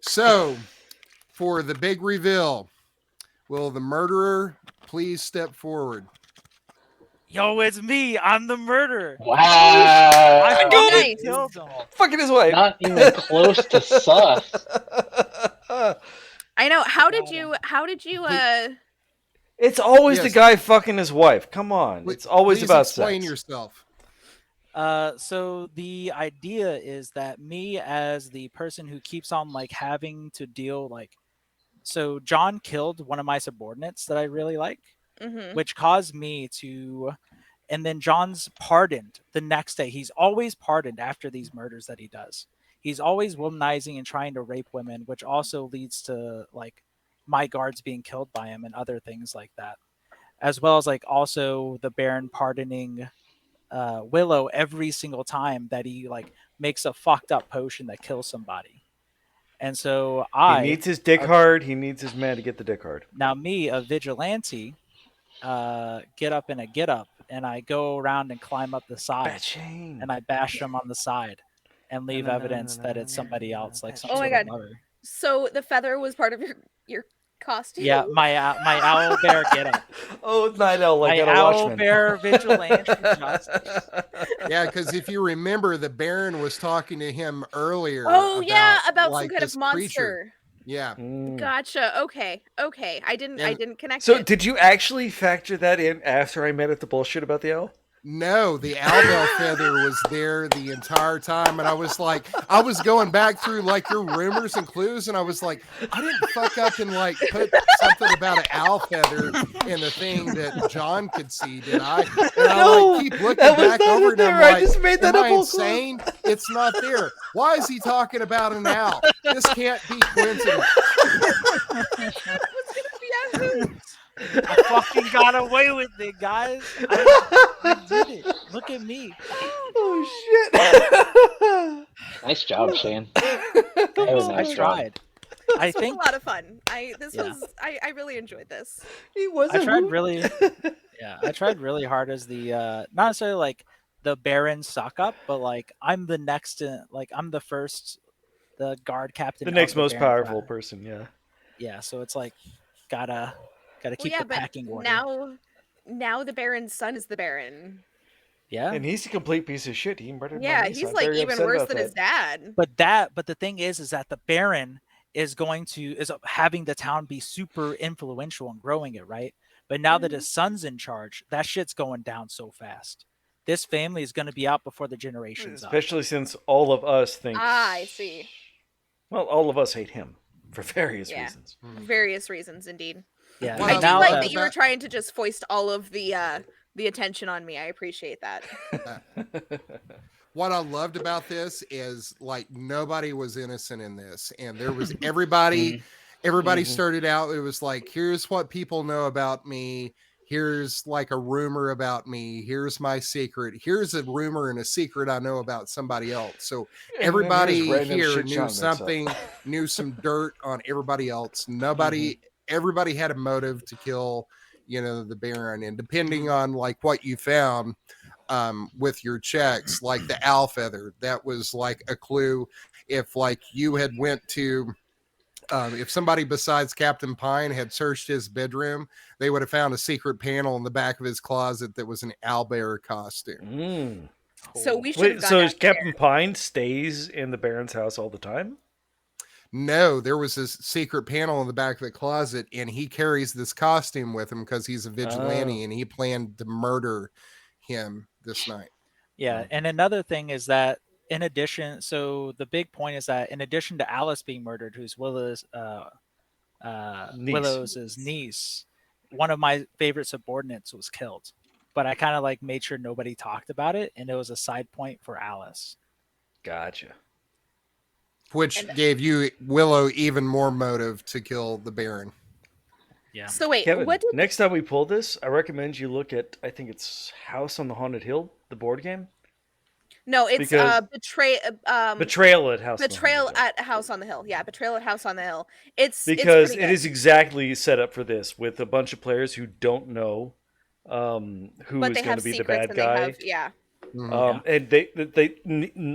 So, for the big reveal, will the murderer please step forward? Yo, it's me. I'm the murderer. Wow. I Nice. fucking killed him. Fucking his wife. Not even close to sus. I know. How did you? It's always Yes. the guy fucking his wife. Come on. It's always Please about explain sex. yourself. So the idea is that me as the person who keeps on like having to deal like, so John killed one of my subordinates that I really like, Mhm. which caused me to, and then John's pardoned the next day. He's always pardoned after these murders that he does. He's always womanizing and trying to rape women, which also leads to like my guards being killed by him and other things like that, as well as like also the Baron pardoning Willow every single time that he like makes a fucked up potion that kills somebody. And so He needs his dick hard. He needs his man to get the dick hard. now me, a vigilante, get up and I go around and climb up the side Batshane. and I bash them on the side and leave evidence that it's somebody else, like some Oh my sort of God. lover. So the feather was part of your costume. Yeah, my owl bear get up. Oh, Night Owl, like My that owl Watchman. bear vigilante justice. Yeah, because if you remember, the Baron was talking to him earlier. Oh yeah, about like, some kind this of monster. creature. Yeah. Mm. Gotcha. Okay. I didn't connect So, it. did you actually factor that in after I made it the bullshit about the owl? No, the owlbell feather was there the entire time, and I was going back through like your rumors and clues, and I was like, I didn't fuck up and like put something about an owl feather in the thing that John could see, did I? And I like keep looking that was back not over in it, and I'm there. I like, just made that am up I all insane? It's not there. Why is he talking about an owl? This can't be coincidence. I fucking got away with it, guys. I did it. Look at me. Oh shit! Nice job, Shane. Thanks, I nice job. tried. This I was think a lot of fun. I really enjoyed this. He was. I tried really. Yeah, I tried really hard as the not necessarily like the Baron suck up, but like I'm the next, I'm the first, the guard captain. The of next most Baron powerful class. person. Yeah. Yeah, so it's like gotta keep the but packing order. now the Baron's son is the Baron. Yeah, And he's a complete piece of shit. He murdered my Yeah, niece. he's I'm like very even upset worse about than that. his dad. but the thing is that the Baron is having the town be super influential and growing it, right? But now that his son's in charge, that shit's going down so fast. This family is going to be out before the generations up. Especially since all of us think. I see. Well, all of us hate him for various reasons. Various reasons, indeed. Yeah, Wow. I and do now like that- that you were trying to just foist all of the attention on me. I appreciate that. What I loved about this is like nobody was innocent in this, and there was everybody started out. It was like, here's what people know about me. here's like a rumor about me, here's my secret, here's a rumor and a secret I know about somebody else. So everybody here knew something, knew some dirt on everybody else. Everybody had a motive to kill, the Baron, and depending on like what you found with your checks, like the owl feather, that was like a clue. If like you had went to if somebody besides Captain Pine had searched his bedroom, they would have found a secret panel in the back of his closet that was an owlbear costume. So we should. Wait, so Captain Pine stays in the Baron's house all the time? No, there was this secret panel in the back of the closet, and he carries this costume with him because he's a vigilante, and he planned to murder him this night. Yeah, and another thing is that in addition, so the big point is that in addition to Alice being murdered, who's Willow's niece, one of my favorite subordinates was killed. But I kind of like made sure nobody talked about it, and it was a side point for Alice. Gotcha. Which gave you, Willow, even more motive to kill the Baron. Yeah. So wait, Kevin, what did... next time we pull this, I recommend you look at, I think it's House on the Haunted Hill, the board game. No, it's Betrayal at House. Betrayal at House on the Hill. Yeah, Betrayal at House on the Hill. It's because it is exactly set up for this, with a bunch of players who don't know who is going to be the bad guy. And they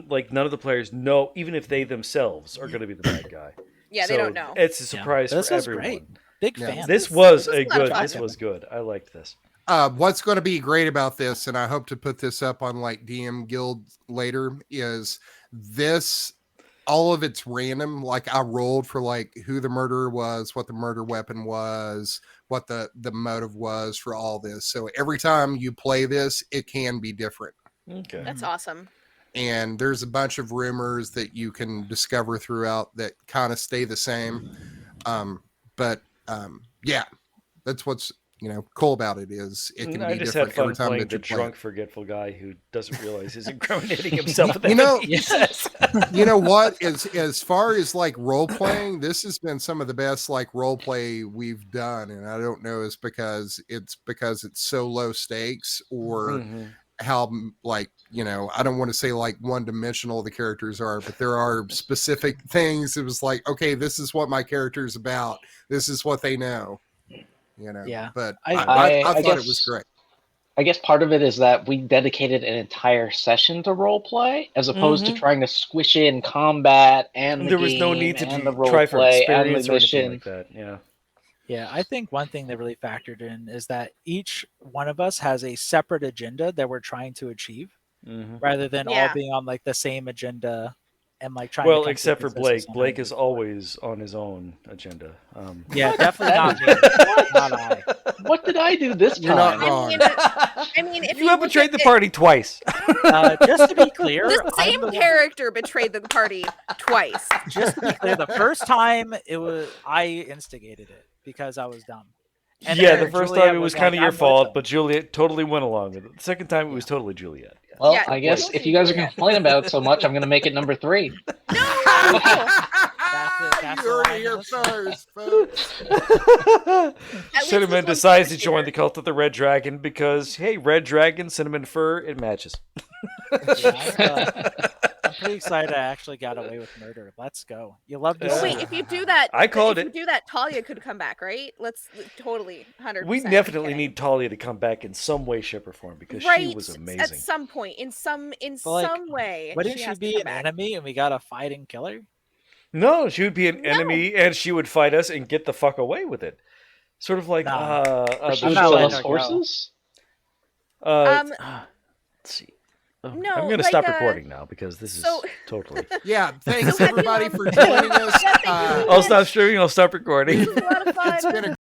like none of the players know, even if they themselves are going to be the bad guy. Yeah, they don't know. It's a surprise for everyone. Great. Big fan. This was good. I liked this. What's going to be great about this, and I hope to put this up on like DM Guild later, is this, all of it's random. Like I rolled for like who the murderer was, what the murder weapon was, what the motive was for all this. So every time you play this, it can be different. Okay. That's awesome. And there's a bunch of rumors that you can discover throughout that kind of stay the same. Yeah, that's what's cool about it, is it can be different every time that you play. Drunk, forgetful guy who doesn't realize he's incriminating himself. You know what? As far as like role playing, this has been some of the best like role play we've done, and I don't know is because it's so low stakes, or how like I don't want to say like one dimensional the characters are, but there are specific things. It was like, okay, this is what my character is about. This is what they know. Yeah. But I thought guess, it was great. I guess part of it is that we dedicated an entire session to roleplay, as opposed to trying to squish in combat and there was no need to try for experience or anything like that. Yeah. Yeah, I think one thing that really factored in is that each one of us has a separate agenda that we're trying to achieve, rather than all being on like the same agenda. And like trying to except for Blake. Blake is always on his own agenda. Yeah, definitely not me. Not I. What did I do this time? You're not wrong. I mean, if you have betrayed the party twice. Just to be clear, the same character betrayed the party twice. Just to be clear, the first time I instigated it because I was dumb. And the first time it was kind of your fault, but Juliet totally went along with it. The second time it was totally Juliet. Well, I guess if you guys are complaining about it so much, I'm going to make it number 3. No! That's you heard it here first, folks. Cinnamon decides to join the cult of the Red Dragon because, hey, Red Dragon, cinnamon fur, it matches. I'm pretty excited I actually got away with murder. Let's go. You love to see Wait, if you do that, if you do that, Talia could come back, right? Let's totally 100%. We definitely need Talia to come back in some way, shape, or form because she was amazing. At some point, in some way. Wouldn't she be an enemy and we got to fight and kill her? No, she would be an enemy and she would fight us and get the fuck away with it. Sort of like she would sell us horses. Let's see. No, I'm going to stop recording now because this is totally. Yeah, thanks everybody for joining us. I'll stop streaming. I'll stop recording. It was a lot of fun. It's been a